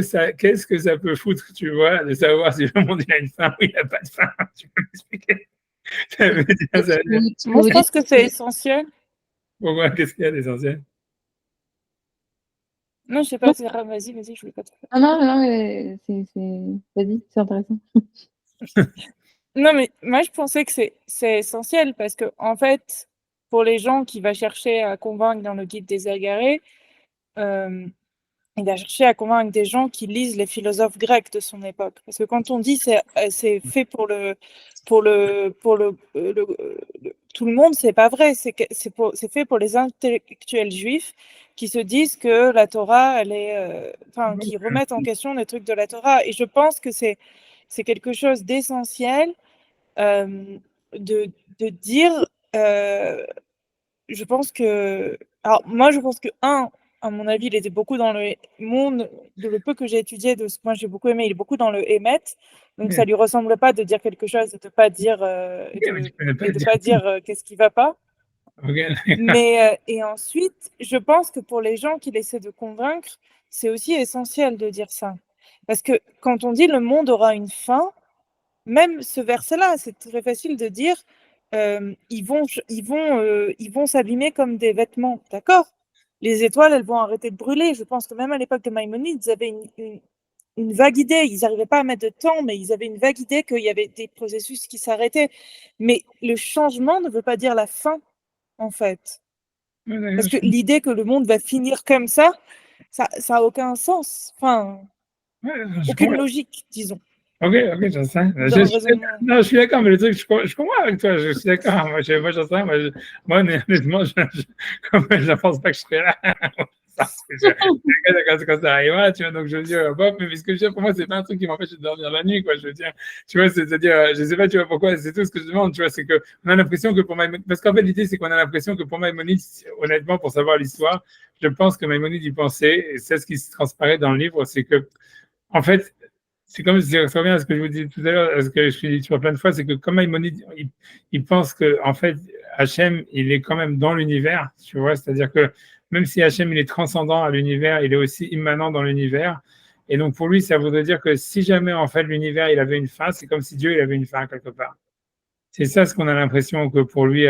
ça peut foutre, tu vois, de savoir si le monde, il a une fin ou il n'a pas de fin, tu peux m'expliquer? Moi, je pense que c'est essentiel. Pourquoi? Qu'est-ce qu'il y a d'essentiel? Non, je sais pas, vas-y, je voulais pas te faire. Ah non, mais vas-y, c'est intéressant. Non, mais moi, je pensais que c'est essentiel parce que, en fait, pour les gens qui va chercher à convaincre dans le guide des égarés, il va chercher à convaincre des gens qui lisent les philosophes grecs de son époque. Parce que quand on dit c'est fait pour tout le monde, c'est pas vrai. C'est fait pour les intellectuels juifs qui se disent que la Torah, elle est, qui remettent en question les trucs de la Torah. Et je pense que c'est quelque chose d'essentiel de dire. Je pense que, alors moi, je pense que à mon avis, il était beaucoup dans le monde, de le peu que j'ai étudié, de ce que moi j'ai beaucoup aimé, il est beaucoup dans le émet. Donc ça lui ressemble pas de dire quelque chose et de pas dire qu'est-ce qui va pas. Mais et ensuite, je pense que pour les gens qu'il essaie de convaincre, c'est aussi essentiel de dire ça. Parce que quand on dit le monde aura une fin, même ce verset-là, c'est très facile de dire ils vont s'abîmer comme des vêtements, d'accord? Les étoiles, elles vont arrêter de brûler. Je pense que même à l'époque de Maïmonide, ils avaient une vague idée. Ils n'arrivaient pas à mettre de temps, mais ils avaient une vague idée qu'il y avait des processus qui s'arrêtaient. Mais le changement ne veut pas dire la fin, en fait. Parce que l'idée que le monde va finir comme ça n'a aucun sens. Enfin, aucune logique, disons. Ok, je sais. Je suis d'accord, mais le truc, je comprends avec toi, je suis d'accord. Moi, j'en sais rien. Moi, honnêtement, je ne pense pas que je serais là. Quand ça arrivera, tu vois, donc je veux dire, bon, mais ce que je veux dire, pour moi, c'est pas un truc qui m'empêche de dormir la nuit, quoi, je veux dire, tu vois, c'est-à-dire, je sais pas, tu vois, pourquoi, c'est tout ce que je demande, tu vois, c'est qu'on a l'impression que pour Maïmonide, parce qu'en fait, l'idée, c'est qu'on a l'impression que pour Maïmonide, honnêtement, pour savoir l'histoire, je pense que Maïmonide y pensait, et c'est ce qui se transparaît dans le livre, c'est que, en fait, c'est comme ça revient à ce que je vous dis tout à l'heure, à ce que je suis dit plein de fois, c'est que comme Maïmonide, il pense que en fait Hachem, il est quand même dans l'univers, tu vois, c'est-à-dire que même si Hachem il est transcendant à l'univers, il est aussi immanent dans l'univers, et donc pour lui, ça voudrait dire que si jamais en fait l'univers il avait une fin, c'est comme si Dieu il avait une fin quelque part. C'est ça ce qu'on a l'impression que pour lui.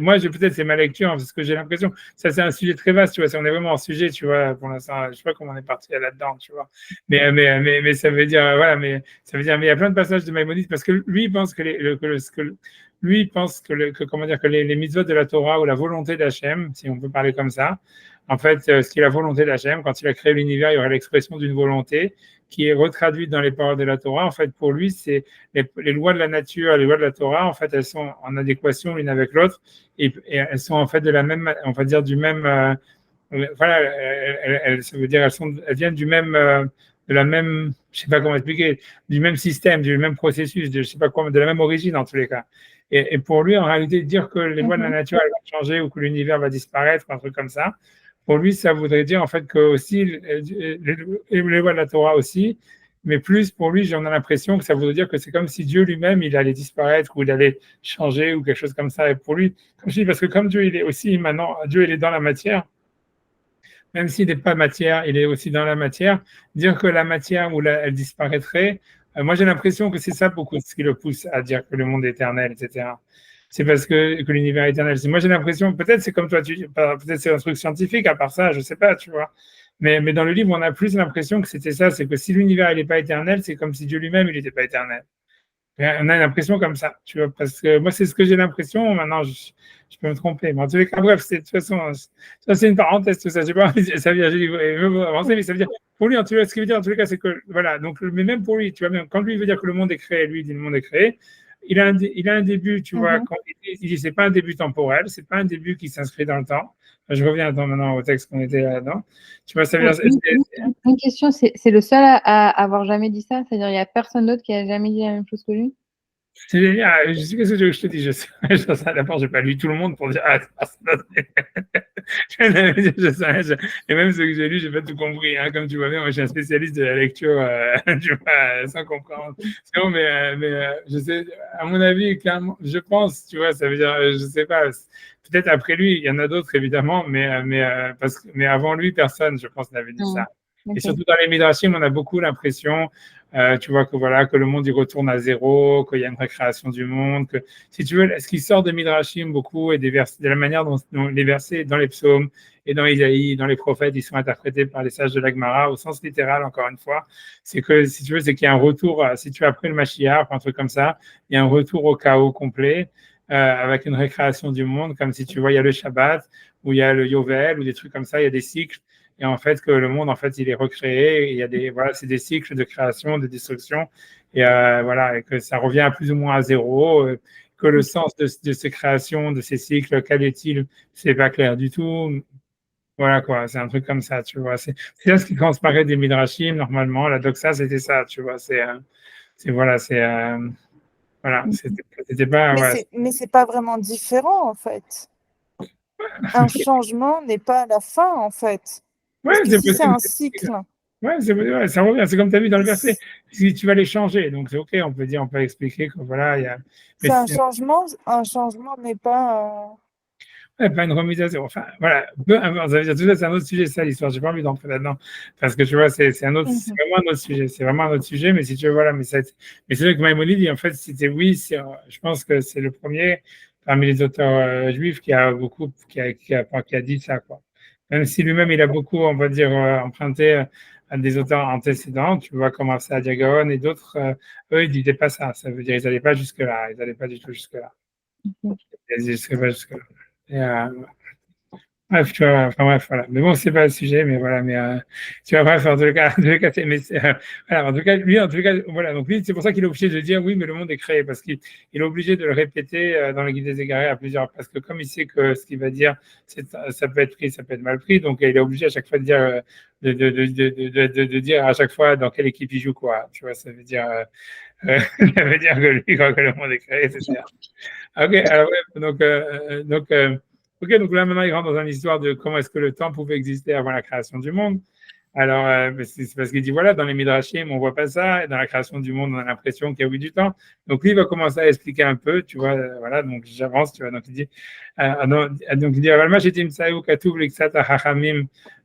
Moi, peut-être c'est ma lecture, parce que j'ai l'impression. Ça, c'est un sujet très vaste, tu vois. Si on est vraiment en sujet, tu vois, pour l'instant, je sais pas comment on est parti là-dedans, tu vois. Mais ça veut dire, voilà, mais ça veut dire, mais il y a plein de passages de Maïmonide parce que lui il pense comment dire, que les mitzvot de la Torah ou la volonté d'Hachem, si on peut parler comme ça, en fait, ce qui est la volonté d'Hachem, quand il a créé l'univers, il y aurait l'expression d'une volonté qui est retraduite dans les paroles de la Torah. En fait, pour lui, c'est les lois de la nature, les lois de la Torah, en fait, elles sont en adéquation l'une avec l'autre et elles sont en fait de la même, on va dire du même, voilà, ça veut dire elles viennent du même, de la même, je sais pas comment expliquer, du même système, du même processus, je sais pas quoi, de la même origine en tous les cas. Et pour lui, en réalité, dire que les lois de la nature elles vont changer ou que l'univers va disparaître, un truc comme ça, pour lui, ça voudrait dire en fait que aussi les lois de la Torah aussi, mais plus pour lui, j'en ai l'impression que ça voudrait dire que c'est comme si Dieu lui-même, il allait disparaître ou il allait changer ou quelque chose comme ça. Et pour lui, comme je dis, parce que comme Dieu, il est aussi immanent, Dieu, il est dans la matière, même s'il n'est pas matière, il est aussi dans la matière. Dire que la matière, elle disparaîtrait, moi j'ai l'impression que c'est ça beaucoup ce qui le pousse à dire que le monde est éternel, etc. C'est parce que l'univers est éternel. Moi, j'ai l'impression, peut-être c'est comme toi, peut-être c'est un truc scientifique, à part ça, je sais pas, tu vois. Mais dans le livre, on a plus l'impression que c'était ça, c'est que si l'univers n'est pas éternel, c'est comme si Dieu lui-même, il n'était pas éternel. On a l'impression comme ça, tu vois, parce que moi, c'est ce que j'ai l'impression. Maintenant, je peux me tromper. Mais en tous les cas, bref, de toute façon, ça, c'est une parenthèse, tout ça. Je sais pas, ça veut dire, avancer, mais ça veut dire, pour lui, en tout cas, ce qu'il veut dire, en tous les cas, c'est que, voilà, donc, mais même pour lui, tu vois, même quand lui veut dire que le monde est créé, lui, il dit le monde est créé, il a un début, tu vois, quand il dit, c'est pas un début temporel, c'est pas un début qui s'inscrit dans le temps. Je reviens maintenant au texte qu'on était là-dedans. Tu vois, ça veut dire. Une question, c'est le seul à avoir jamais dit ça? C'est-à-dire, il n'y a personne d'autre qui a jamais dit la même chose que lui? C'est génial. Je sais ce que je te dis. Je sais. D'abord, j'ai pas lu tout le monde pour dire je sais. Et même ce que j'ai lu, j'ai pas tout compris. Hein. Comme tu vois bien, moi, je suis un spécialiste de la lecture, tu vois, sans comprendre. Non, mais je sais. À mon avis, clairement, je pense, tu vois, ça veut dire, je sais pas. Peut-être après lui, il y en a d'autres évidemment, mais avant lui, personne, je pense, n'avait dit ça. Et surtout dans les Midrashim, on a beaucoup l'impression, tu vois, que voilà, que le monde il retourne à zéro, qu'il y a une récréation du monde, que si tu veux, ce qui sort de Midrashim beaucoup et de la manière dont les versets dans les psaumes et dans Isaïe, dans les prophètes, ils sont interprétés par les sages de la Gemara au sens littéral, encore une fois, c'est que si tu veux, c'est qu'il y a un retour, si tu as après le Mashiach, un truc comme ça, il y a un retour au chaos complet. Avec une récréation du monde, comme si tu vois, il y a le Shabbat, ou il y a le Yovel, ou des trucs comme ça, il y a des cycles, et en fait que le monde, en fait, il est recréé, et il y a voilà, c'est des cycles de création, de destruction, et voilà, et que ça revient à plus ou moins à zéro, que le sens de ces créations, de ces cycles, quel est-il, c'est pas clair du tout. Voilà quoi, c'est un truc comme ça, tu vois. C'est ça ce qui transparaît des Midrashim, normalement, la doxa, c'était ça, tu vois, voilà, c'était pas. Mais c'est pas vraiment différent, en fait. Un changement n'est pas la fin, en fait. Parce que si c'est un cycle. Ouais, ça revient. C'est comme tu as vu dans le verset. Si tu vas les changer, donc c'est OK, on peut expliquer que voilà, il y a. C'est un changement n'est pas. Pas une remise à zéro. Enfin, voilà. Ça veut dire, tout ça, c'est un autre sujet, ça, l'histoire. J'ai pas envie d'entrer là-dedans. Parce que tu vois, c'est vraiment un autre sujet. C'est vraiment un autre sujet, mais si tu veux, voilà. Mais c'est vrai que Maïmonide, en fait, je pense que c'est le premier parmi les auteurs juifs qui a dit ça, quoi. Même si lui-même, il a beaucoup, on va dire, emprunté à des auteurs antécédents. Tu vois, comme Saadia Gaon et d'autres, eux, ils disaient pas ça. Ça veut dire, ils n'allaient pas jusque-là. Ils n'allaient pas du tout jusque-là. Ils n'allaient pas jusque-là. Et, bref, tu vois, enfin bref, voilà. Mais bon, c'est pas le sujet, mais voilà, tu vois, bref, voilà, en tout cas, lui, en tout cas, voilà, donc lui, c'est pour ça qu'il est obligé de dire oui, mais le monde est créé, parce qu'il est obligé de le répéter dans le guide des égarés à plusieurs, parce que comme il sait que ce qu'il va dire, ça peut être pris, ça peut être mal pris, donc il est obligé à chaque fois de dire, de dire à chaque fois dans quelle équipe il joue quoi, tu vois, ça veut dire, ça veut dire que lui, quand le monde est créé, etc. Ok, alors ouais, ok, donc là maintenant il rentre dans une histoire de comment est-ce que le temps pouvait exister avant la création du monde. Alors, c'est parce qu'il dit voilà, dans les Midrashim, on voit pas ça, et dans la création du monde, on a l'impression qu'il y a eu du temps. Donc lui il va commencer à expliquer un peu, tu vois, voilà, donc j'avance, tu vois, donc il dit, donc il dit,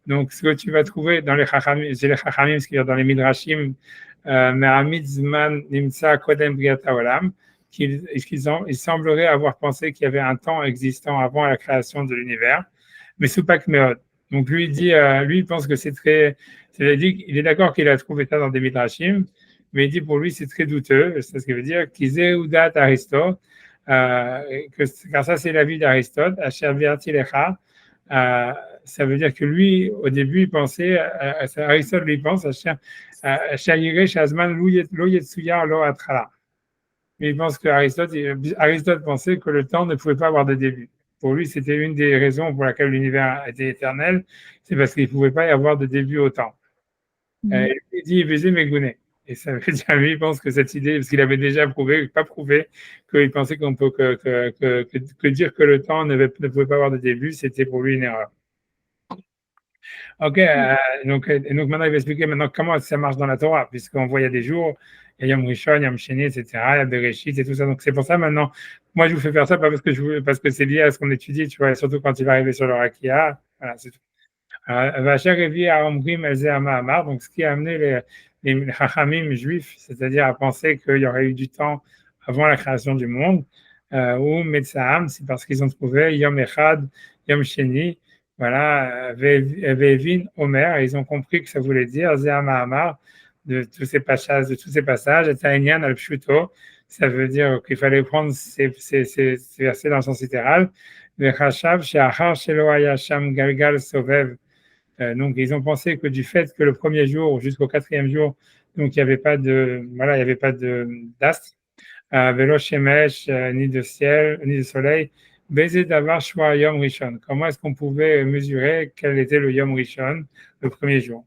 donc ce que tu vas trouver dans les Chachamim, c'est les Chachamim, ce qui est dans les Midrashim, Nimsa Kodem Briata Olam, il semblerait avoir pensé qu'il y avait un temps existant avant la création de l'univers, mais sous Pakmeod. Donc lui, il pense que c'est très. C'est-à-dire qu'il est d'accord qu'il a trouvé ça dans des Midrashim, mais il dit pour lui c'est très douteux. C'est ce qui veut dire qu'Izeudat Aristote, car ça c'est l'avis d'Aristote, Asher ça veut dire que lui, au début, il pensait, Aristote lui pense, Asher Shazman Lo Yetsuya Lo Atrala. Mais il pense Aristote pensait que le temps ne pouvait pas avoir de début. Pour lui, c'était une des raisons pour laquelle l'univers était éternel, c'est parce qu'il ne pouvait pas y avoir de début au temps. Il dit Baiser Megouné. Et ça veut dire, lui, il pense que cette idée, parce qu'il avait déjà pas prouvé, qu'il pensait qu'on peut que dire que le temps ne pouvait pas avoir de début, c'était pour lui une erreur. Ok, donc maintenant il va expliquer comment ça marche dans la Torah, puisqu'on voit il y a des jours, il y a Yom Rishon, Yom Sheni, etc., il y a Bereshit et tout ça. Donc c'est pour ça maintenant, moi je vous fais faire ça pas parce que c'est lié à ce qu'on étudie, tu vois, surtout quand il va arriver sur le Rakia. Voilà, c'est tout. Donc ce qui a amené les Chachamim juifs, c'est-à-dire à penser qu'il y aurait eu du temps avant la création du monde, ou Metsaam, c'est parce qu'ils ont trouvé Yom Echad, Yom Sheni. Voilà, Vevin Omer, ils ont compris que ça voulait dire Zéama Amar de tous ces passages, et Taïnian al-Pshuto, ça veut dire qu'il fallait prendre ces versets dans le sens littéral. Vechachav she'achar shelo haya sham galgal sovev. Donc ils ont pensé que du fait que le premier jour jusqu'au quatrième jour, donc il n'y avait pas d'astre, Velo Shemesh, ni de ciel, ni de soleil. Baiser d'avoir Shua Yom Rishon. Comment est-ce qu'on pouvait mesurer quel était le Yom Rishon, le premier jour?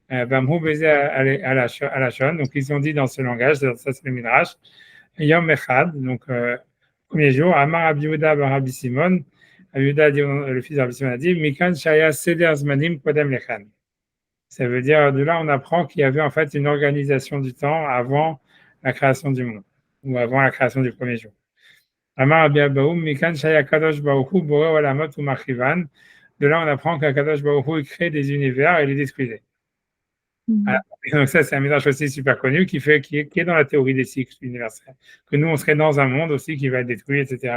Bamhu Baiser à la Shon. Donc ils ont dit dans ce langage, ça c'est le Midrash, Yom Echad, donc premier jour, Amar Abiuda Barabi Simon. Abiuda, le fils d'Abi Simon, a dit Mikan Shaya Seder Zmanim Kodem Lechan. Ça veut dire, de là on apprend qu'il y avait en fait une organisation du temps avant la création du monde, ou avant la création du premier jour. De là, on apprend qu'Akadosh Baruch Hu crée des univers et les détruisait. Donc ça, c'est un mélange aussi super connu qui est dans la théorie des cycles universels. Que nous, on serait dans un monde aussi qui va être détruit, etc.,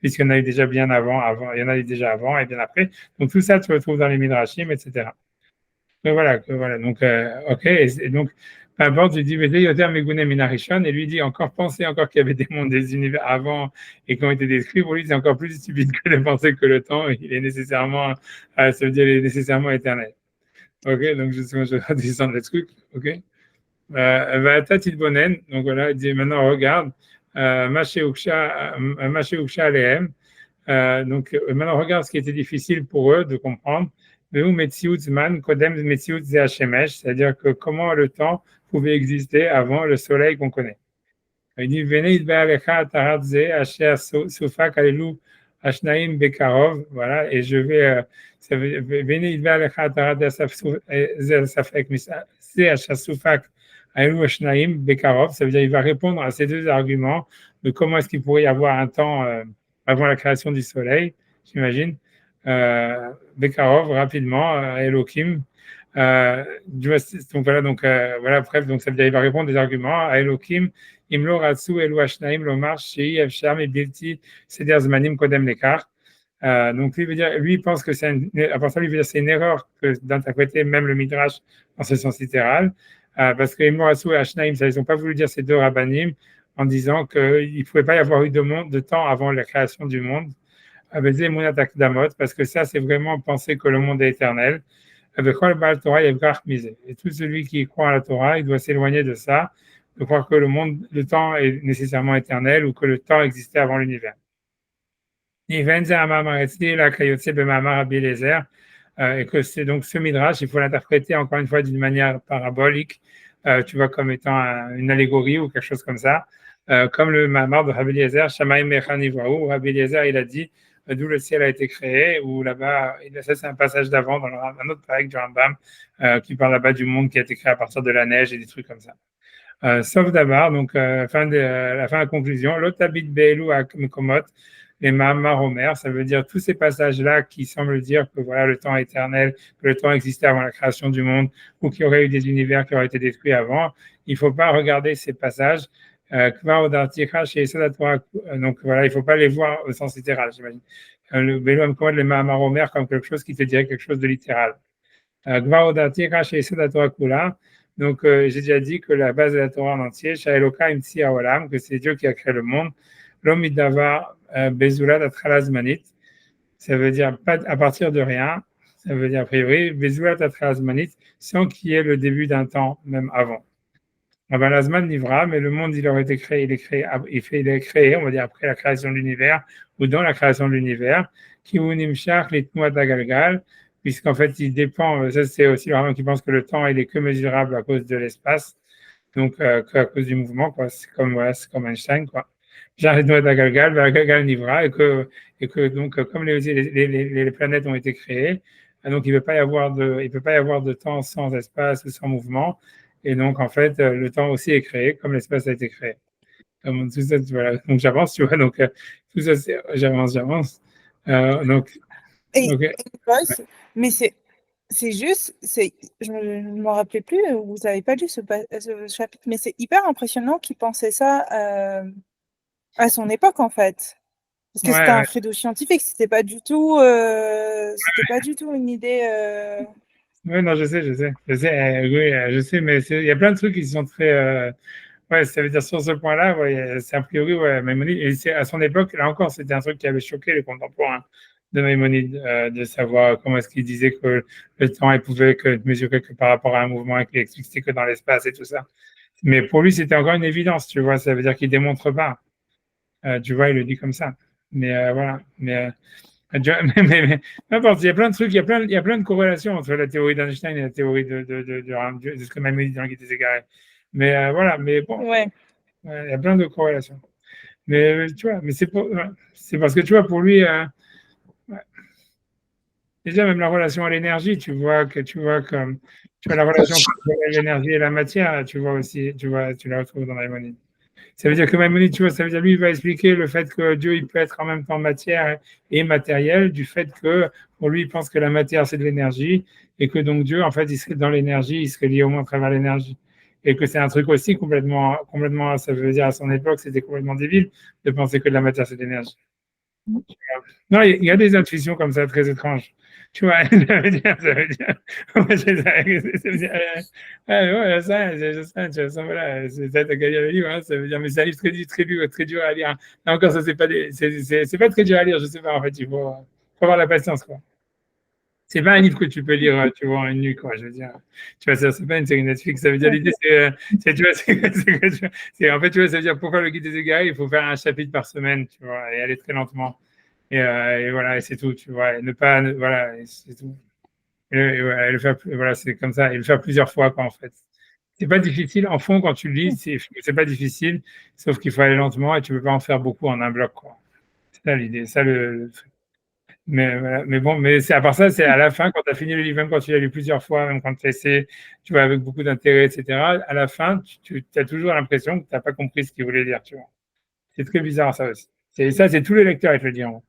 puisqu'il y en a eu déjà bien avant, il y en a eu déjà avant et bien après. Donc tout ça, tu retrouves dans les Midrashim, etc. Mais voilà. Donc, ok. Et donc, peu importe, je dis, et lui dit penser qu'il y avait des mondes, des univers avant et qui ont été décrits. Pour lui, c'est encore plus stupide que de penser que le temps, il est nécessairement, ça veut dire, il est nécessairement éternel. Ok, donc je descends le truc. Ok. Bonen. Donc voilà, il dit maintenant, regarde, Maché Uksha Alehem. Donc maintenant, regarde ce qui était difficile pour eux de comprendre. C'est-à-dire que comment le temps pouvait exister avant le soleil qu'on connaît. Il dit Ashnaim Bekarov, voilà, et je vais, ça veut, Veni Idva Lecha Atarat Safek, c'est Ashasufak Aelu Ashnaim Bekarov, ça veut dire il va répondre à ces deux arguments de comment est-ce qu'il pourrait y avoir un temps avant la création du soleil, j'imagine. Bekarov, rapidement, Elohim. Donc voilà, voilà, bref, donc ça veut dire il va répondre des arguments à Elohim. Imlo Ratsu Elu Ashnaim Lomar Shei Efsham et Bilti Seder Zmanim Kodem Lekar. Donc lui il pense que c'est à part ça, lui veut dire c'est une erreur que d'interpréter même le Midrash dans ce sens littéral, parce que Imlo Ratsu et Ashnaim, ils n'ont pas voulu dire ces deux rabbanim en disant qu'il ne pouvait pas y avoir eu de temps avant la création du monde. Parce que ça, c'est vraiment penser que le monde est éternel. Et tout celui qui croit à la Torah, il doit s'éloigner de ça, de croire que le temps est nécessairement éternel ou que le temps existait avant l'univers. Et que c'est donc ce midrash, il faut l'interpréter encore une fois d'une manière parabolique, tu vois, comme étant une allégorie ou quelque chose comme ça, comme le Mahamar de Rabbi Eliezer, Shamaim Mechan Nivraou, Rabbi Eliezer, il a dit d'où le ciel a été créé, ou là-bas, ça c'est un passage d'avant dans un autre paragraphe du Rambam qui parle là-bas du monde qui a été créé à partir de la neige et des trucs comme ça. Sauf d'abord, donc la fin de la conclusion, l'otabit be'elu mekomot, les Mahamar Omer, ça veut dire tous ces passages-là qui semblent dire que voilà le temps est éternel, que le temps existait avant la création du monde, ou qu'il y aurait eu des univers qui auraient été détruits avant. Il ne faut pas regarder ces passages. Donc voilà, il ne faut pas les voir au sens littéral, j'imagine. Le Belo Amkomad, les Mahamar Omer, comme quelque chose qui te dirait quelque chose de littéral. Donc, j'ai déjà dit que la base de la Torah en entier, que c'est Dieu qui a créé le monde. L'Omidava Bezula d'Atralazmanit, ça veut dire pas à partir de rien, ça veut dire a priori, Bezula d'Atralazmanit, sans qu'il y ait le début d'un temps, même avant. Abalazman Nivra, mais le monde, il aurait été créé, il est créé, on va dire après la création de l'univers, ou dans la création de l'univers, Kiunimshach Litmuat Agalgal, puisqu'en fait, il dépend, ça c'est aussi le Rambam qui pense que le temps, il est que mesurable à cause de l'espace, donc à cause du mouvement, quoi. C'est comme Einstein, quoi. J'arrête à Galgal, Galgal Nivra, et que donc, comme les planètes ont été créées, donc il ne peut pas y avoir de temps sans espace ou sans mouvement, et donc en fait, le temps aussi est créé, comme l'espace a été créé. Comme tout ça, voilà. Donc j'avance, tu vois, donc tout ça, j'avance. Donc, mais c'est juste, je ne me rappelais plus, vous n'avez pas lu ce chapitre, mais c'est hyper impressionnant qu'il pensait ça à son époque, en fait. Parce que c'était un credo scientifique, c'était pas du tout une idée. Oui, non, je sais, je sais, mais il y a plein de trucs qui sont très. Ça veut dire sur ce point-là, c'est a priori, Maïmonide, et c'est à son époque, là encore, c'était un truc qui avait choqué les contemporains de Maïmonide, de savoir comment est-ce qu'il disait que le temps, il pouvait que mesurer que par rapport à un mouvement et qu'il expliquait que dans l'espace et tout ça. Mais pour lui, c'était encore une évidence, tu vois, ça veut dire qu'il démontre pas. Tu vois, il le dit comme ça. Mais voilà. Mais n'importe, il y a plein de trucs, il y a plein de corrélations entre la théorie d'Einstein et la théorie de ce que Maïmonide dit dans le Guide des égarés. Mais voilà, mais bon, il y a plein de corrélations. Mais tu vois, mais c'est parce que tu vois, pour lui, déjà même la relation à l'énergie, tu vois la relation entre l'énergie et la matière, tu vois aussi, tu la retrouves dans Maïmonide. Ça veut dire que Maïmonide, tu vois, ça veut dire lui, il va expliquer le fait que Dieu, il peut être en même temps matière et matériel, du fait que pour lui, il pense que la matière, c'est de l'énergie, et que donc Dieu, en fait, il serait dans l'énergie, il serait lié au monde à travers l'énergie. Et que c'est un truc aussi complètement, ça veut dire à son époque, c'était complètement débile de penser que de la matière, c'est de l'énergie. Non, il y a des intuitions comme ça, très étranges. Tu vois, ça veut dire, ça veut dire, voilà, c'est ça, voilà, c'est ça, t'as qu'à lire le livre, hein, ça veut dire, mais c'est un livre très dur à lire. Là encore, ça, c'est pas très dur à lire, je sais pas, en fait, il faut avoir la patience, quoi. C'est pas un livre que tu peux lire, tu vois, en une nuit, quoi, je veux dire. Tu vois, c'est pas une série Netflix, ça veut dire, l'idée, tu vois, en fait, tu vois, ça veut dire, pour faire le guide des égarés, il faut faire un chapitre par semaine, tu vois, et aller très lentement. Et voilà, et c'est tout, tu vois, et voilà, et c'est tout. Et le faire, voilà, c'est comme ça, et le faire plusieurs fois, quoi, en fait. C'est pas difficile, en fond, quand tu le lis, c'est pas difficile, sauf qu'il faut aller lentement et tu peux pas en faire beaucoup en un bloc, quoi. ça l'idée, ça le truc. Mais voilà, mais bon, mais c'est à part ça, c'est à la fin, quand tu as fini le livre, même quand tu l'as lu plusieurs fois, même quand tu essaies, tu vois, avec beaucoup d'intérêt, etc., à la fin, tu as toujours l'impression que tu n'as pas compris ce qu'il voulait dire, tu vois. C'est très bizarre, ça aussi. Ça, c'est tous les lecteurs, ils te le diront.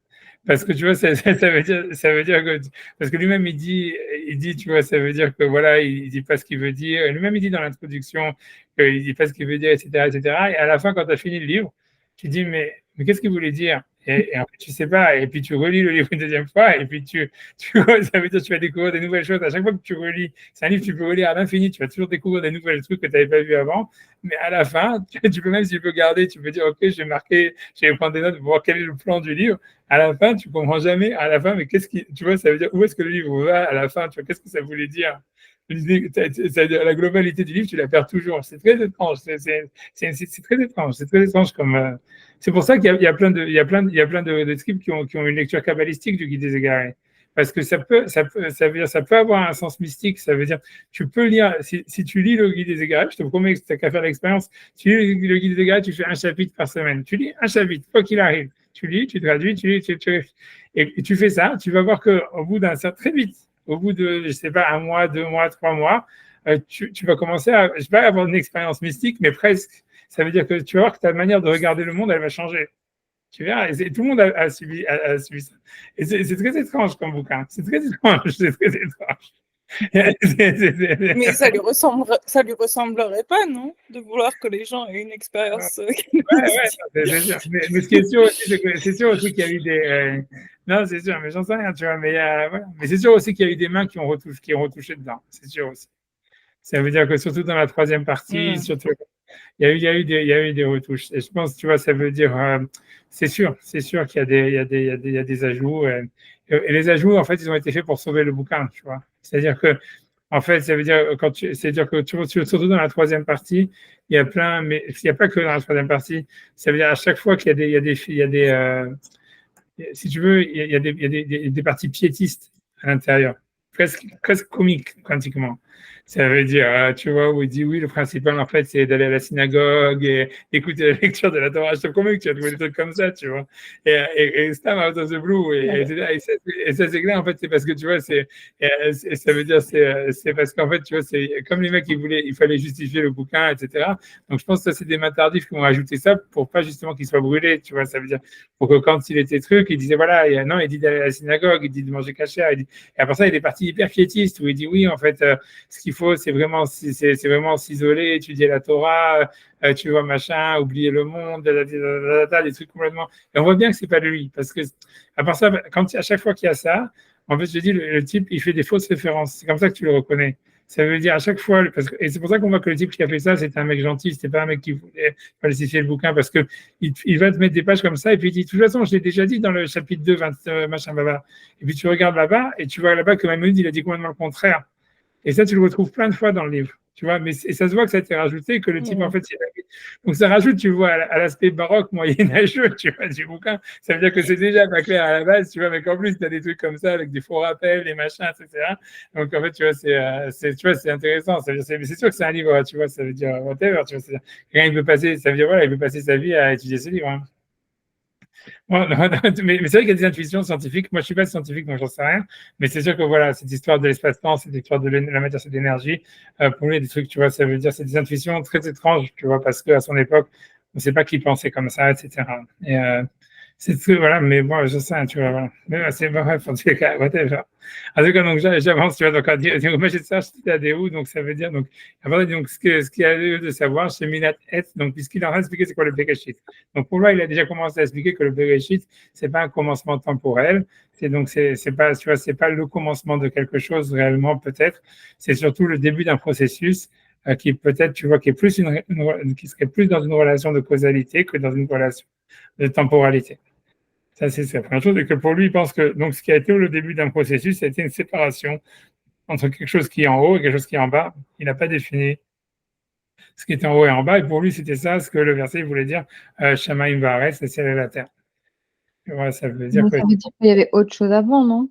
Parce que tu vois, ça veut dire que, parce que lui-même, il dit, tu vois, ça veut dire que voilà, il dit pas ce qu'il veut dire. Et lui-même, il dit dans l'introduction qu'il dit pas ce qu'il veut dire, etc., etc. Et à la fin, quand tu as fini le livre, tu dis, mais qu'est-ce qu'il voulait dire? Et en fait, tu sais pas. Et puis, tu relis le livre une deuxième fois. Et puis, ça veut dire que tu vas découvrir des nouvelles choses. À chaque fois que tu relis, c'est un livre que tu peux relire à l'infini. Tu vas toujours découvrir des nouvelles trucs que tu n'avais pas vu avant. Mais à la fin, tu peux même, si tu peux garder, tu peux dire, OK, je vais prendre des notes pour voir quel est le plan du livre. À la fin, tu comprends jamais. À la fin, mais tu vois, ça veut dire, où est-ce que le livre va à la fin? Tu vois, qu'est-ce que ça voulait dire? La globalité du livre, tu la perds toujours. C'est très étrange. C'est très étrange. C'est très étrange comme. C'est pour ça qu'il y a plein de scripts qui ont une lecture kabbalistique du Guide des Égarés. Parce que ça veut dire, ça peut avoir un sens mystique. Ça veut dire, tu peux lire, si tu lis le Guide des Égarés, je te promets que tu n'as qu'à faire l'expérience. Tu lis le Guide des Égarés, tu fais un chapitre par semaine. Tu lis un chapitre, quoi qu'il arrive. Tu lis, tu traduis, tu lis, et tu fais ça, tu vas voir qu'au bout très vite, au bout de, je sais pas, 1 mois, 2 mois, 3 mois, tu vas commencer à, je sais pas, avoir une expérience mystique, mais presque. Ça veut dire que tu vas voir que ta manière de regarder le monde, elle va changer. Tu verras, et tout le monde a subi ça. Et c'est très étrange comme bouquin. C'est très étrange, c'est très étrange. Mais ça lui ressemblerait pas, non? De vouloir que les gens aient une expérience. C'est sûr. Mais ce qui est sûr aussi, c'est sûr aussi qu'il y a eu des. Non, c'est sûr, mais j'en sais rien, tu vois. Mais, voilà. Mais c'est sûr aussi qu'il y a eu des mains qui ont retouché dedans. C'est sûr aussi. Ça veut dire que surtout dans la troisième partie, surtout, il y a eu des retouches. Et je pense, tu vois, ça veut dire, c'est sûr qu'il y a des ajouts. Et les ajouts, en fait, ils ont été faits pour sauver le bouquin, tu vois. C'est-à-dire que, en fait, ça veut dire c'est-à-dire que surtout dans la troisième partie, il y a plein, mais il n'y a pas que dans la troisième partie. Ça veut dire à chaque fois qu'il y a des, si tu veux, il y a des parties piétistes à l'intérieur, presque comiques, pratiquement. Ça veut dire, tu vois, où il dit oui, le principal, en fait, c'est d'aller à la synagogue et écouter la lecture de la Torah. Je te promets que tu as trouvé des trucs comme ça, tu vois. Et Stam out of the blue. Et ça, c'est clair, en fait, c'est parce que, tu vois, ça veut dire, c'est parce qu'en fait, tu vois, c'est comme les mecs, il fallait justifier le bouquin, etc. Donc, je pense que ça, c'est des mains tardifs qui ont ajouté ça pour pas justement qu'il soit brûlé, tu vois. Ça veut dire, pour que quand il était truc, il disait, voilà, il dit d'aller à la synagogue, il dit de manger cachère. Et après ça, il y a des parties hyper piétistes où il dit, oui, en fait, ce qu'il faut, c'est vraiment s'isoler, étudier la Torah, tu vois, machin, oublier le monde, des trucs complètement. Et on voit bien que c'est pas lui, parce que à part ça, à chaque fois qu'il y a ça, en fait, je dis, le type, il fait des fausses références. C'est comme ça que tu le reconnais. Ça veut dire à chaque fois, et c'est pour ça qu'on voit que le type qui a fait ça, c'était un mec gentil, c'était pas un mec qui voulait falsifier le bouquin, parce que il va te mettre des pages comme ça, et puis il dit, de toute façon, je l'ai déjà dit dans le chapitre 2, 20, machin, baba. Et puis tu regardes là-bas, et tu vois là-bas que Maïmonide, il a dit complètement le contraire. Et ça, tu le retrouves plein de fois dans le livre, tu vois, et ça se voit que ça a été rajouté, que le type, en fait, donc ça rajoute, tu vois, à l'aspect baroque, moyenâgeux, tu vois, du bouquin. Ça veut dire que c'est déjà pas clair à la base, tu vois, mais qu'en plus, tu as des trucs comme ça, avec des faux rappels, des machins, etc. Donc, en fait, tu vois, c'est intéressant. C'est sûr que c'est un livre, tu vois, ça veut dire whatever, tu vois. Quelqu'un, il peut passer, ça veut dire, voilà, il peut passer sa vie à étudier ce livre, hein. Mais c'est vrai qu'il y a des intuitions scientifiques. Moi, je ne suis pas scientifique, donc j'en sais rien. Mais c'est sûr que voilà, cette histoire de l'espace-temps, cette histoire de la matière, c'est de l'énergie. Pour lui, des trucs, tu vois, ça veut dire, c'est des intuitions très étranges, tu vois, parce qu'à son époque, on ne sait pas qui pensait comme ça, etc. Et c'est tout, voilà, mais bon, je sais, tu vois, voilà. Mais c'est bref, en tout cas, whatever. En tout cas, donc j'avance, tu vois, donc moi j'ai ça, j'étais à des où, donc ça veut dire, donc, après, donc ce qu'il y a lieu de savoir, c'est Minat Et, donc, puisqu'il est en train d'expliquer c'est quoi le Bereshit. Donc, pour lui, il a déjà commencé à expliquer que le Bereshit, c'est pas un commencement temporel, c'est pas, tu vois, c'est pas le commencement de quelque chose réellement, peut-être, c'est surtout le début d'un processus qui peut-être, tu vois, qui serait plus dans une relation de causalité que dans une relation de temporalité. Ça, c'est la première chose, et que pour lui, il pense que donc, ce qui a été le début d'un processus, ça a été une séparation entre quelque chose qui est en haut et quelque chose qui est en bas. Il n'a pas défini ce qui était en haut et en bas, et pour lui, c'était ça, ce que le verset voulait dire, Shamaim va'aretz, le ciel et la terre. Et voilà, ça veut dire qu'il y avait autre chose avant, non?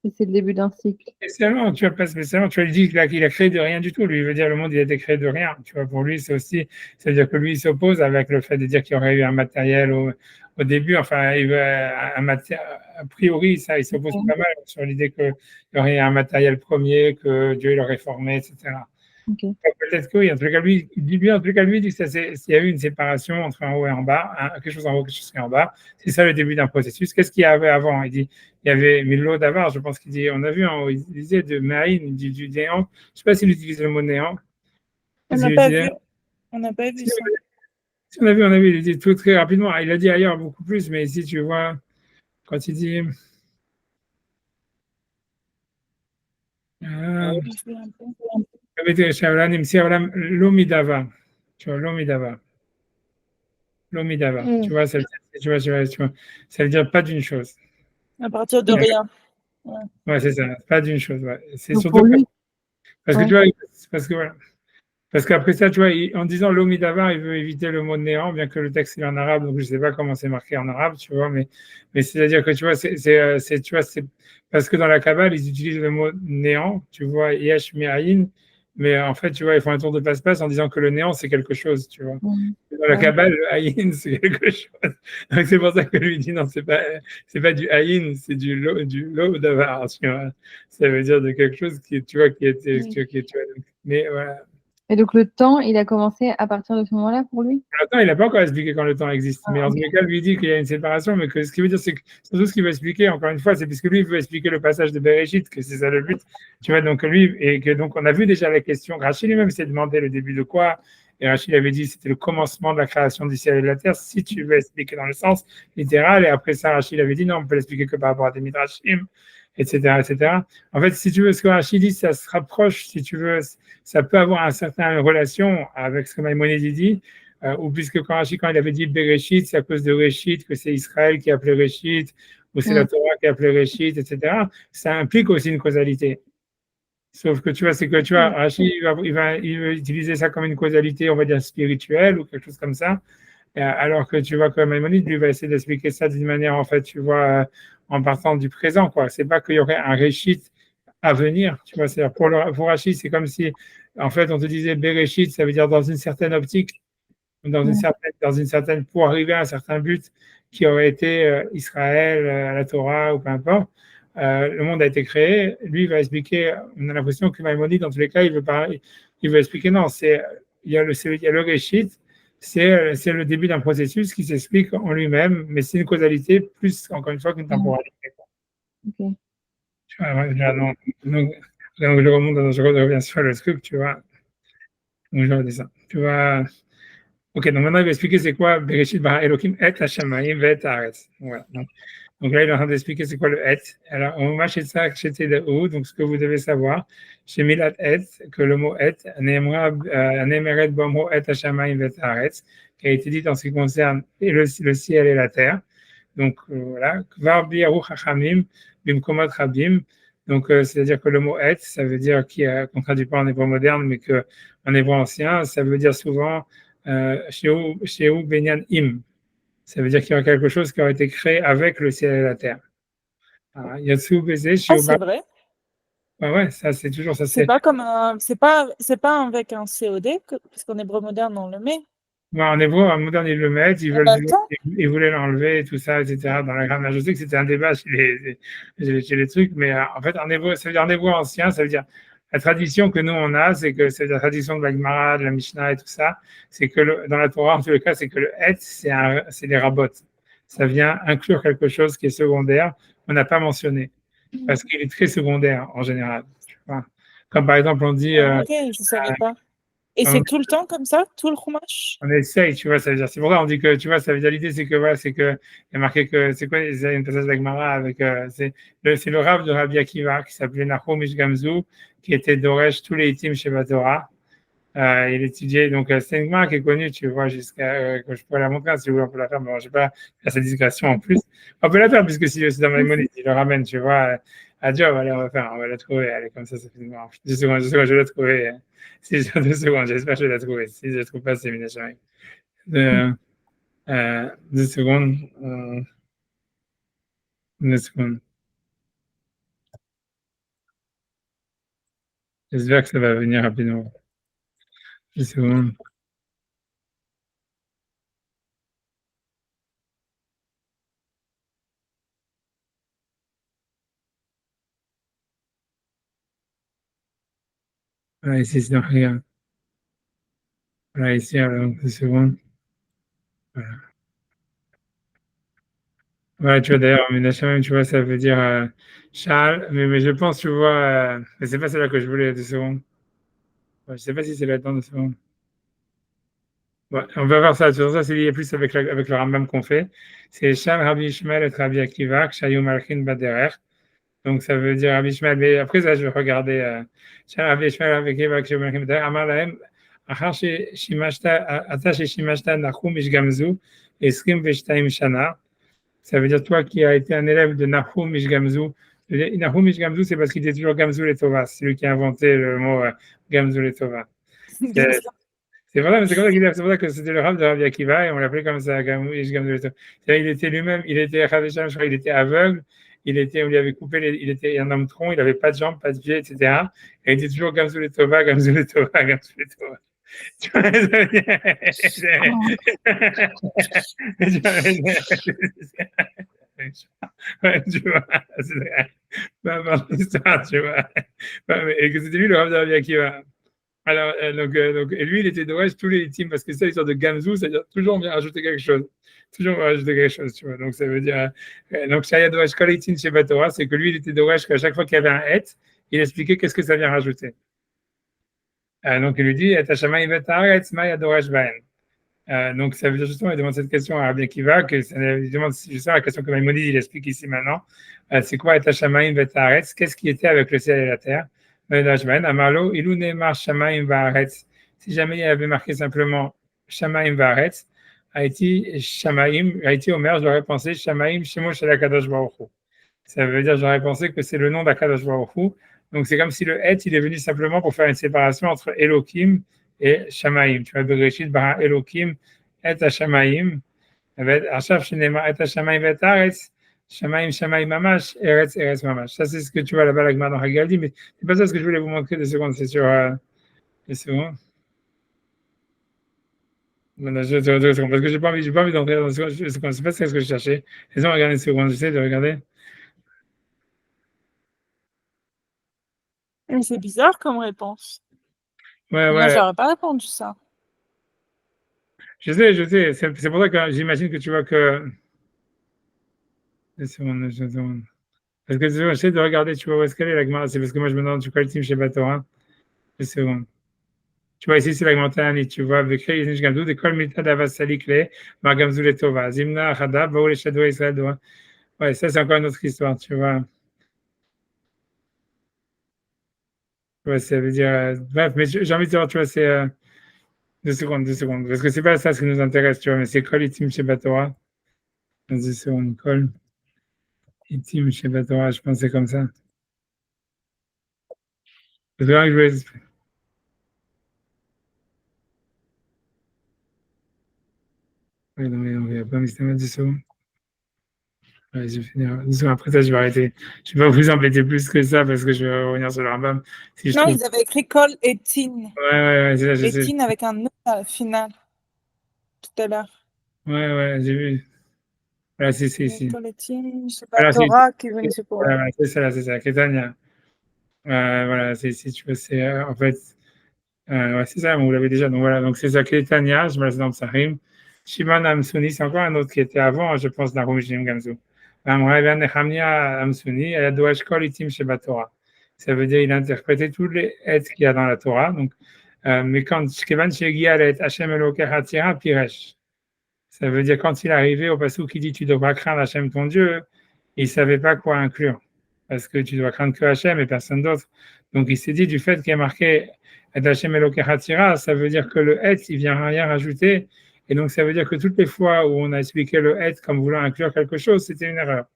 Et c'est le début d'un cycle. Spécialement, tu vois, pas spécialement, tu vois, il dit qu'il a créé de rien du tout. Lui, il veut dire le monde, il a été créé de rien. Tu vois, pour lui, c'est aussi, ça veut dire que lui, il s'oppose avec le fait de dire qu'il y aurait eu un matériel au début. Enfin, il veut a priori, ça, il s'oppose pas mal sur l'idée qu'il y aurait un matériel premier, que Dieu l'aurait formé, etc. Okay. Peut-être que oui, en tout cas, lui, en tout cas, lui, il dit qu'il y a eu une séparation entre en haut et en bas, quelque chose en haut, quelque chose en bas. C'est ça le début d'un processus. Qu'est-ce qu'il y avait avant? Il dit, il y avait Milo d'Avar, je pense qu'il dit, on a vu, il disait de Maïn, il dit du néant. Je ne sais pas s'il utilise le mot néant. On n'a pas vu. On n'a pas vu ça. Si on a vu, il dit tout très rapidement. Il a dit ailleurs beaucoup plus, mais ici, tu vois, quand il dit. L'omidava. Tu vois, l'omidava. L'omidava. Tu vois, ça veut dire pas d'une chose. À partir de rien. Ouais, c'est ça, pas d'une chose. Ouais. C'est Donc surtout lui, parce que tu vois, voilà. Parce qu'après ça, tu vois, en disant l'omidavar, il veut éviter le mot néant, bien que le texte est en arabe, donc je ne sais pas comment c'est marqué en arabe, tu vois, mais c'est-à-dire que tu vois, tu vois, c'est parce que dans la Kabbale, ils utilisent le mot néant, tu vois, yesh me'ayin, mais en fait, tu vois, ils font un tour de passe-passe en disant que le néant, c'est quelque chose, tu vois. Dans la Kabbale, le ayin, c'est quelque chose. Donc c'est pour ça que lui dit non, c'est pas du ayin, c'est du lo davar, tu vois. Ça veut dire de quelque chose qui, tu vois, qui était, tu vois, mais voilà. Et donc le temps, il a commencé à partir de ce moment-là pour lui? Le temps, il n'a pas encore expliqué quand le temps existe. Mais en tout cas, lui dit qu'il y a une séparation, mais que ce qu'il veut dire, c'est que surtout ce qu'il veut expliquer, encore une fois, c'est puisque lui, il veut expliquer le passage de Bereshit, que c'est ça le but. Tu vois, donc lui, et que donc on a vu déjà la question. Rachid lui-même s'est demandé le début de quoi. Et Rachid avait dit c'était le commencement de la création du ciel et de la terre, si tu veux expliquer dans le sens littéral. Et après ça, Rachid avait dit non, on peut l'expliquer que par rapport à des midrashim, etc., etc. En fait, si tu veux, ce que Rachid dit, ça se rapproche, si tu veux, ça peut avoir une certaine relation avec ce que Maïmonide dit. Ou puisque quand il avait dit Bereshit, c'est à cause de Réchit que c'est Israël qui a appelé Réchit, ou c'est la Torah qui a appelé Réchit, etc. Ça implique aussi une causalité. Sauf que tu vois, c'est que tu vois, Rachid, il va utiliser ça comme une causalité, on va dire spirituelle ou quelque chose comme ça. Alors que tu vois que Maïmonide, lui, va essayer d'expliquer ça d'une manière, en fait, tu vois, en partant du présent, quoi. C'est pas qu'il y aurait un Réchit à venir, tu vois. C'est-à-dire pour Rachid, c'est comme si, en fait, on te disait Bereshit, ça veut dire dans une certaine optique, dans une certaine, pour arriver à un certain but qui aurait été Israël, la Torah ou peu importe. Le monde a été créé. Lui, il va expliquer. On a l'impression que Maïmonide, dans tous les cas, il veut expliquer non. Il y a le Réchit, c'est le début d'un processus qui s'explique en lui-même, mais c'est une causalité plus, encore une fois, qu'une temporalité. Okay. Tu vois, donc, je reviens sur le truc, tu vois. Donc, je redis ça. Tu vois. Ok, donc maintenant il va expliquer c'est quoi Bereshit bara Elohim et Hashamayim vet haaretz. Voilà. Donc là, il est en train d'expliquer c'est quoi le et. Alors, on va chez ça, donc ce que vous devez savoir, chez Milat et, que le mot et, Nemeret Bomho et Hashamayim vet haaretz, qui a été dit en ce qui concerne le ciel et la terre. Donc voilà, Kvar bi'aru chachamim bimkomot rabim. Donc c'est-à-dire que le mot et, ça veut dire qu'on ne traduit pas en hébreu moderne, mais qu'en hébreu ancien, ça veut dire souvent Sheu Benyan Im. Ça veut dire qu'il y a quelque chose qui a été créé avec le ciel et la terre. Yatsu Beze, Ah, c'est vrai? Ouais, ça c'est toujours ça. C'est pas comme c'est pas avec un COD, parce qu'en hébreu moderne on le met. En hébreu, en moderne, ils le mettent, ils voulaient l'enlever et tout ça, etc. Dans la grammaire. Je sais que c'était un débat chez les trucs, mais en fait, en hébreu, ça veut dire en hébreu ancien, ça veut dire la tradition que nous on a, c'est que c'est la tradition de la Gemara, de la Mishnah et tout ça, c'est que dans la Torah, en tout cas, c'est que le et, c'est les rabots. Ça vient inclure quelque chose qui est secondaire, qu'on n'a pas mentionné, parce qu'il est très secondaire en général. Comme par exemple, on dit. Ok, je ne savais pas. Et c'est tout le temps comme ça, tout le chumash? On essaye, tu vois, ça veut dire, c'est pour ça on dit que, tu vois, ça veut dire l'idée, c'est que, voilà, c'est que, il y a marqué que, c'est quoi, il y a une passage d'Agmara avec, c'est le Rav de Rabbi Akiva, qui s'appelait Nahum Ishgamzu, qui était Doresh tous les items chez Batora. Il étudiait, donc, c'est une Gemara qui est connue, tu vois, jusqu'à, que je pourrais la montrer, si vous voulez, on peut la faire, mais bon, je sais pas, faire cette discrétion en plus. On peut la faire, puisque si c'est dans Maïmonide, il le ramène, tu vois, à Job, allez, on va la trouver, allez, comme ça fait une marre. 2 secondes, je vais la trouver. Si j'ai 2 secondes, j'espère que je vais la trouver. Si je ne la trouve pas, c'est une échec. 2 secondes. 2 secondes. J'espère que ça va venir rapidement. 10 secondes. Voilà, ici, c'est rien. Voilà, ici, alors, 10 secondes. Voilà. Voilà, tu vois, d'ailleurs, Menachem, tu vois, ça veut dire Charles, mais je pense, tu vois, mais c'est pas celle-là que je voulais, 2 secondes. Ouais, je sais pas si c'est là-dedans, 2 secondes. Ouais, on va voir ça. Ça, c'est lié plus avec, avec le Rambam qu'on fait. C'est Charles, Rabbi Ishmael et Rabbi Akiva, Shayu Malchin Baderer. Donc, ça veut dire Rabbi Ishmael. Mais après ça, je vais regarder. Charles, Rabbi Ishmael, Rabbi Akiva, Shayu Malchin Baderer. Amar Lahem, Achar Shimashta, Ata Shimashta Nachum Ishgamzu, Esrim Veshtaim Shana. Ça veut dire toi qui as été un élève de Nahum Ishgamzu. Nahum Ishgamzu, c'est parce qu'il était toujours Gamzu Letova. C'est lui qui a inventé le mot Gamzu Letova. C'est vrai, mais c'est comme ça qu'il c'est pour ça que c'était le rab de Rabbi Akiva et on l'appelait comme ça, il était lui-même, il était je crois, il était aveugle, on lui avait coupé, il était un homme tronc, il n'avait pas de jambes, pas de pieds, etc. Et il était toujours Gamzu Letova, Gamzu Letova, Gamzu Letova. Tu vois, tu vois, c'est vrai. Tu vois. Et que c'était lui le rab de Rabbi Akiva. Alors, donc, et lui, il était dommage tous les teams parce que ça, l'histoire de Gamzu, c'est-à-dire toujours bien rajouter quelque chose. Toujours rajouter quelque chose, tu vois. Donc, ça veut dire. Donc, Shaya Doresh Kolitin chez Batora, c'est que lui, il était dommage qu'à chaque fois qu'il y avait un et, il expliquait qu'est-ce que ça vient rajouter. Donc, il lui dit Et Hashamayim v'ta'aretz, Maya Doresh Baen. Donc, ça veut dire justement, il demande cette question à Rabbi Akiva, il demande justement la question que Maïmonide, il explique ici maintenant. C'est quoi Et Hashamayim v'ta'aretz? Qu'est-ce qui était avec le ciel et la terre? Amarlo, Ilou Neymar Shamaim Vaaretz. Si jamais il avait marqué simplement Shamaim Vaaretz, Haïti Shamaim, Haïti Omer, j'aurais pensé Shamaim Shemo Shalakadosh Baruch Hu. Ça veut dire, j'aurais pensé que c'est le nom d'Akadosh Baruch Hu. Donc c'est comme si le Et, il est venu simplement pour faire une séparation entre Elohim et Shamaim. Tu vois, Bereshit bara Elohim et Shamaim. Achav Shinema et Shamaim Vetaretz. Shamaim, Shamaim Mamash, Eretz, Eretz Mamash. Ça, c'est ce que tu vois là-bas, la Gemara dans Hagaldi, mais c'est pas ça ce que je voulais vous montrer 2 secondes, c'est sur. 2 secondes. Voilà, 2 secondes, parce que j'ai pas envie d'entrer dans 2 secondes, c'est pas ce que je cherchais. Laissez-moi regarder 1 seconde, j'essaie de regarder. C'est bizarre comme réponse. Ouais, Moi, j'aurais pas répondu ça. Je sais, c'est pour ça que j'imagine que tu vois que. 2 secondes, 2 secondes. Parce que j'essaie de regarder, tu vois où est-ce qu'elle est la Gemara, c'est parce que moi je me demande, tu vois le team chez Batora. 2 secondes. Tu vois, ici, c'est la tu vois, avec Yish Gamdou, de Kol Milta Davasali Kle, Margamzou Letova, Zimna, Hada, Baou les Shadow Israël doit. Ouais, ça, c'est encore une autre histoire, tu vois. Ouais, ça veut dire. Bref, mais j'ai envie de dire, tu vois, c'est. 2 secondes, 2 secondes. Parce que c'est pas ça ce qui nous intéresse, tu vois, mais c'est Kol Itim chez Batora. 2 secondes, Kol Itim chez Batora, je pensais comme ça. C'est vrai que je voulais. Oui, non, mais il n'y a pas mis 10 secondes. Ouais, je vais finir. Après ça, je vais arrêter. Je ne vais pas vous embêter plus que ça parce que je vais revenir sur le Rambam. Si non, ils avaient écrit Kol et Tin. Ouais, c'est ça, je sais. Et Tin avec un E à la finale, tout à l'heure. Ouais, j'ai vu. Voilà, c'est ici. Kol et Tin, je sais pas, voilà, Torah qui venait se pour. Voilà, c'est ça. Ketania. Voilà, c'est ici, tu vois, c'est en fait. Ouais, c'est ça, vous l'avez déjà. Donc voilà, donc c'est ça, Ketania, je me laisse dans le Sahim. Shimon Amsuni, c'est encore un autre qui était avant, je pense, Nahum Jim Gamzu. Ça veut dire il a interprété tous les êtres qu'il y a dans la Torah. Donc, mais quand Piresh, ça veut dire quand il est arrivé au passage qui dit tu devras craindre Hachem ton Dieu, il ne savait pas quoi inclure. Parce que tu dois craindre que Hachem et personne d'autre. Donc il s'est dit du fait qu'il y a marqué Hachem Elokeratira, ça veut dire que le et, il vient rien rajouter. Et donc ça veut dire que toutes les fois où on a expliqué le et comme voulant inclure quelque chose, c'était une erreur.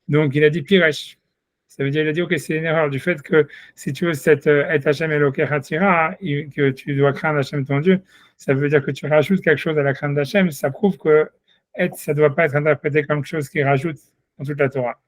Donc il a dit Piresh. Ça veut dire, il a dit, ok, c'est une erreur du fait que si tu veux cette et Hachem Elokeratira, que tu dois craindre Hachem ton Dieu, ça veut dire que tu rajoutes quelque chose à la crainte d'Hachem, ça prouve que et, ça ne doit pas être interprété comme quelque chose qui rajoute dans toute la Torah.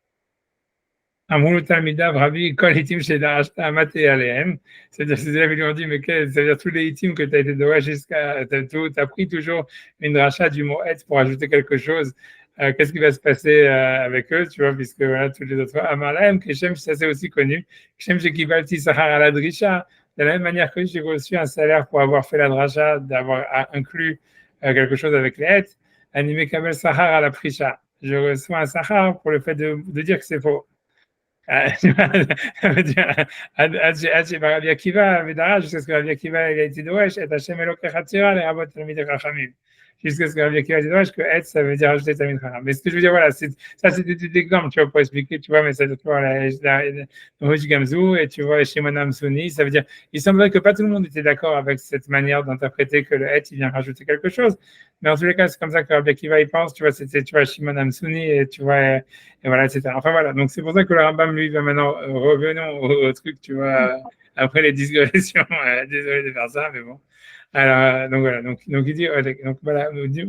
C'est-à-dire, ses élèves lui ont dit, mais c'est-à-dire tous les itim que tu as été doré jusqu'à, tu as pris toujours une dracha du mot et pour ajouter quelque chose. Qu'est-ce qui va se passer avec eux, tu vois, puisque voilà, tous les autres. Amalaem, Keshem, ça c'est aussi connu. Keshem, Shekibalti Sahar à la Drisha. De la même manière que j'ai reçu un salaire pour avoir fait la dracha, d'avoir inclus quelque chose avec les hêtes, animé Kabel Sahar à la Prisha. Je reçois un Sahar pour le fait de dire que c'est faux. עד שרבי עקיבא ודרש, jusqu'à ce que Rabbi Akiva il a été דורש, את השם אלוקי חצירה לרבות תלמידי חכמים. Jusqu'à ce que Rabbi Akiva dise que être, ça veut dire ajouter Talmid Chacham. Mais ce que je veux dire, voilà, ça c'est des exemples, tu vois, pour expliquer, tu vois, mais ça, tu vois, le Rosh Gamzou et tu vois, Shimon Amsouni, ça veut dire, il semblerait que pas tout le monde était d'accord avec cette manière d'interpréter que le être, il vient rajouter quelque chose. Mais en tous les cas, c'est comme ça que Rabbi Akiva, il pense, tu vois, c'était, tu vois, Shimon Amsouni et tu vois, et voilà, etc. Enfin voilà, donc c'est pour ça que le Rambam, lui, va maintenant, revenons au truc, tu vois, après les digressions, désolé de faire ça, mais bon. Alors, donc voilà, donc il dit, donc voilà, donc il dit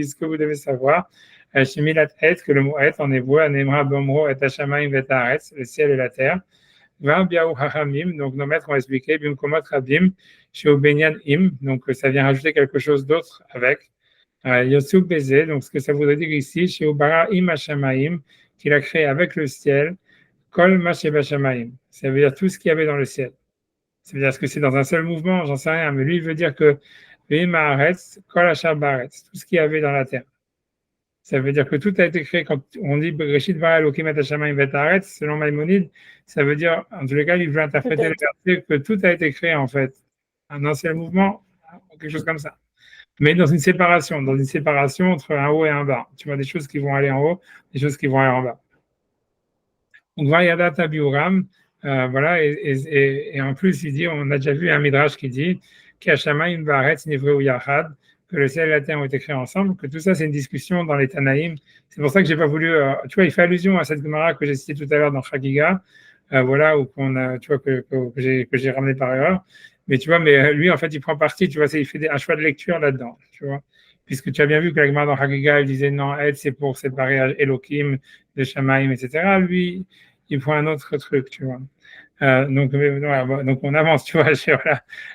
ce que vous devez savoir, Shemilat et, que le mot et en hébreu, Anemra Bomro et Hashamayim Vetaretz, le ciel et la terre, Vam Biaou Hachamim, donc nos maîtres ont expliqué, Bimkomot Rabim, Sheu Benyan Im, donc ça vient rajouter quelque chose d'autre avec, Yosu Bezé, donc ce que ça voudrait dire ici, Sheu Bara Im Hashamayim, qu'il a créé avec le ciel, Kol Masheba Hashamayim, ça veut dire tout ce qu'il y avait dans le ciel. Ça veut dire que c'est dans un seul mouvement, j'en sais rien, mais lui, il veut dire que tout ce qu'il y avait dans la terre. Ça veut dire que tout a été créé quand on dit Bereshit bara Elokim et hashamayim vet haaretz, selon Maïmonide, ça veut dire, en tous les cas, il veut interpréter le verset que tout a été créé en fait, un seul mouvement, quelque chose comme ça. Mais dans une séparation entre un haut et un bas. Tu vois, des choses qui vont aller en haut, des choses qui vont aller en bas. Donc, Vayada Tabiuram, voilà, et en plus, il dit, on a déjà vu un midrash qui dit qu'Hashamayim Va'aretz Nivreu Yachad, que le ciel et la terre ont été créés ensemble, que tout ça, c'est une discussion dans les Tanaïm. C'est pour ça que j'ai pas voulu, tu vois, il fait allusion à cette Gemara que j'ai citée tout à l'heure dans Chagiga, voilà, où qu'on a, tu vois, que j'ai ramené par erreur. Mais tu vois, mais lui, en fait, il prend parti, tu vois, il fait un choix de lecture là-dedans, tu vois. Puisque tu as bien vu que la Gemara dans Chagiga, il disait non, Ed, c'est pour séparer Elohim de Shamaïm, etc. Lui, il prend un autre truc, tu vois. Donc on avance, tu vois.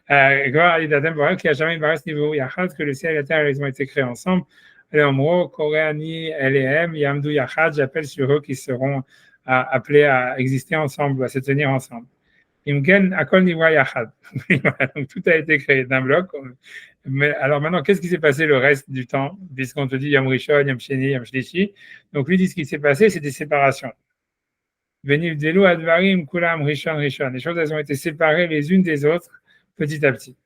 Voilà. Qui a jamais embarrassé niveau Yachad, que le ciel et la terre, ils ont été créés ensemble. Léomro, Koréani, LM, Yamdou Yachad, j'appelle sur eux qui seront appelés à exister ensemble, à se tenir ensemble. Imken, Akol Niwa Yachad. Donc tout a été créé d'un bloc. Mais alors maintenant, qu'est-ce qui s'est passé le reste du temps, puisqu'on te dit Yom Rishon, Yom Sheni, Yom Shlishi. Donc lui dit ce qui s'est passé, c'est des séparations. Les choses, elles ont été séparées les unes des autres petit à petit.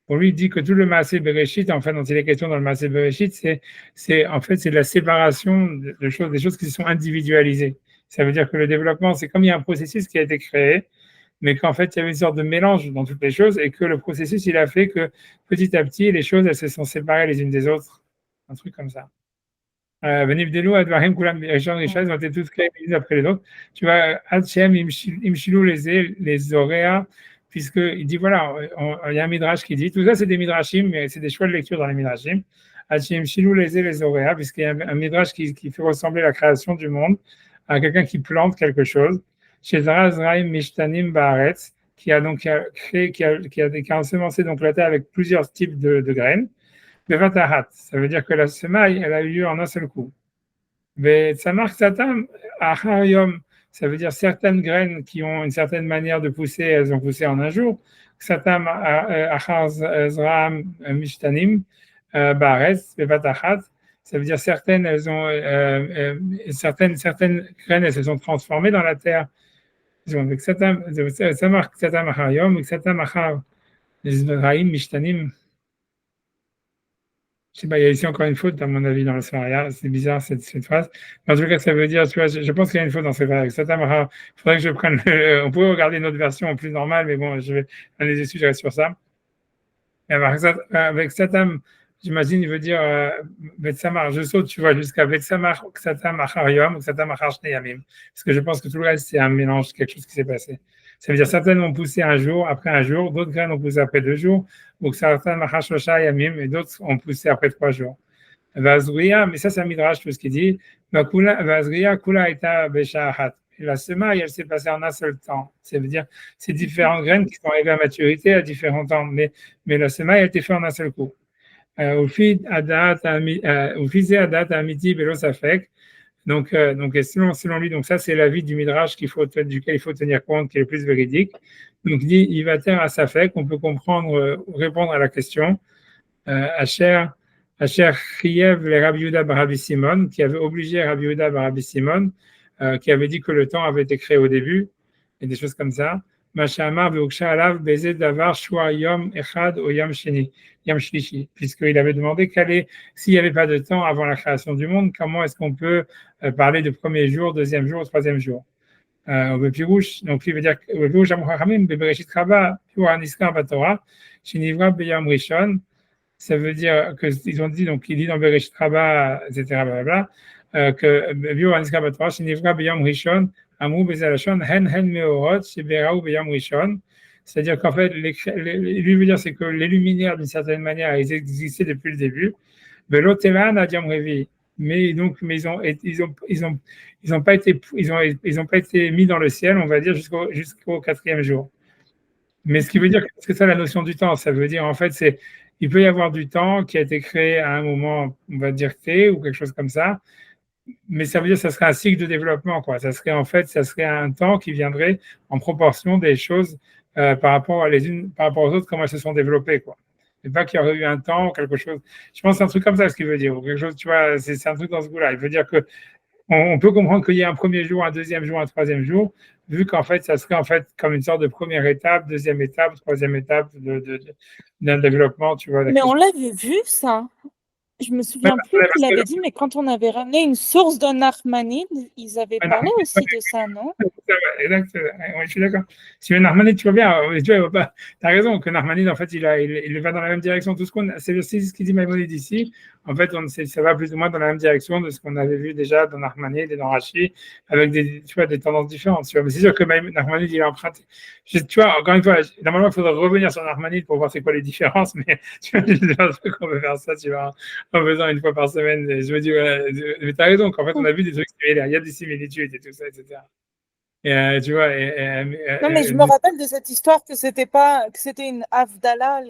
Pour lui, il dit que tout le Maaseh Bereshit, en fait, dont il est question dans le Maaseh Bereshit, c'est de la séparation de choses, des choses qui sont individualisées. Ça veut dire que le développement, c'est comme il y a un processus qui a été créé, mais qu'en fait, il y avait une sorte de mélange dans toutes les choses et que le processus, il a fait que petit à petit, les choses, elles se sont séparées les unes des autres. Un truc comme ça. Benivdelu Advarim Kulam Rishon Rishon ont été toutes créées les unes après les autres. Tu vois, Hachem Imshilou les Oréa, puisqu'il dit voilà, il y a un midrash qui dit, tout ça c'est des midrashim, mais c'est des choix de lecture dans les midrashim. Hachem Imshilou les Oréa, puisqu'il y a un midrash qui fait ressembler la création du monde à quelqu'un qui plante quelque chose. Chez Zarazraim Mishtanim Baaretz, qui a créé, qui a ensemencé donc la terre avec plusieurs types de graines. Bevatahat, ça veut dire que la semaille, elle a eu lieu en un seul coup. Vetsamar Ksatam Acharium, ça veut dire certaines graines qui ont une certaine manière de pousser, elles ont poussé en un jour. Ksatam Achar Zraam Mishtanim Baretz Bevatahat, ça veut dire certaines, elles ont certaines graines, elles se sont transformées dans la terre. Donc Vetsamar Ksatam Acharium, Ksatam Achar Zraim Mishtanim. Je sais pas, il y a ici encore une faute, à mon avis, dans le Samaria. C'est bizarre, cette phrase. Mais en tout cas, ça veut dire, tu vois, je pense qu'il y a une faute dans cette phrase. Il faudrait que je prenne on pourrait regarder une autre version plus normale, mais bon, je vais aller dessus, je reste sur ça. Et avec Satam, j'imagine, il veut dire Betsamar, je saute, tu vois, jusqu'à Betsamar, Satam, Acharium, Satam, Achar Shneyamim. Parce que je pense que tout le reste, c'est un mélange, quelque chose qui s'est passé. Ça veut dire certaines ont poussé un jour, après un jour, d'autres graines ont poussé après 2 jours, ou certaines Achar Shloshah Yamim, et d'autres ont poussé après 3 jours. Vazria, mais ça c'est un midrash tout ce qu'il dit. Vazria kula eta beshahat. La semaille, elle s'est passée en un seul temps. Ça veut dire, c'est différentes graines qui sont arrivées à maturité à différents temps, mais la semaille, elle était faite en un seul coup. Donc, selon lui, donc ça c'est l'avis du midrash duquel il faut tenir compte, qui est le plus véridique. Donc il dit, il va taire à Safek, on peut répondre à la question. Asher Chiev le Rabbi Yehuda bar Rabbi Simon, qui avait obligé Rabbi Yehuda bar Rabbi Simon, qui avait dit que le temps avait été créé au début, et des choses comme ça. Mashamar ve'uksha alav beze davar shua yom echad ou yom shlishi, puisqu'il avait demandé s'il n'y avait pas de temps avant la création du monde, comment est-ce qu'on peut parler de premier jour, deuxième jour, troisième jour. Au Pirouche, donc il veut dire au Pirouche Amrachamim bebereshit chava pour aniskar batorah shenivra beyam rishon. Ça veut dire qu'ils ont dit, donc il dit dans Bereshit Rabba, etc., blablabla, que Bio Aniska Batorah, Shinivra Beyam Rishon, Amrou Bezalashon, Hen Meorot, Sheberaou Beyam Rishon. C'est-à-dire qu'en fait, lui veut dire c'est que les luminaires, d'une certaine manière, ils existaient depuis le début. Velotelan Adiam Revi. Mais ils ont pas été mis dans le ciel, on va dire, jusqu'au quatrième jour. Mais ce qui veut dire que c'est ça la notion du temps. Ça veut dire, en fait, il peut y avoir du temps qui a été créé à un moment, on va dire T ou quelque chose comme ça, mais ça veut dire que ça serait un cycle de développement, quoi. Ça serait un temps qui viendrait en proportion des choses par rapport aux autres, comment elles se sont développées, quoi. Et pas qu'il y aurait eu un temps ou quelque chose. Je pense que c'est un truc comme ça ce qu'il veut dire, ou quelque chose, tu vois, c'est un truc dans ce goût-là. Il veut dire que on peut comprendre qu'il y a un premier jour, un deuxième jour, un troisième jour, vu qu'en fait, ça serait en fait comme une sorte de première étape, deuxième étape, troisième étape d'un développement, tu vois. Mais on l'avait vu, ça. Je me souviens plus qu'il avait dit, mais quand on avait ramené une source de Nachmanide, ils avaient parlé aussi de ça, non? Exactement. Je suis d'accord. Si le Nachmanide, tu vois bien, tu as raison, que Nachmanide, en fait, il va dans la même direction. C'est ce qu'il dit Maïmonide ici. En fait, ça va plus ou moins dans la même direction de ce qu'on avait vu déjà dans Nachmanide et dans Rashi, avec des tendances différentes. Tu vois. Mais c'est sûr que Nachmanide, il a emprunté. Tu vois, encore une fois, normalement, il faudrait revenir sur Nachmanide pour voir c'est quoi les différences, mais tu vois, je pense qu'on peut faire ça, tu vois, en faisant une fois par semaine. Je me dis, mais tu as raison, qu'en fait, on a vu des trucs similaires, il y a des similitudes et tout ça, etc. Et tu vois. Non, mais je me rappelle de cette histoire que c'était une Avdala.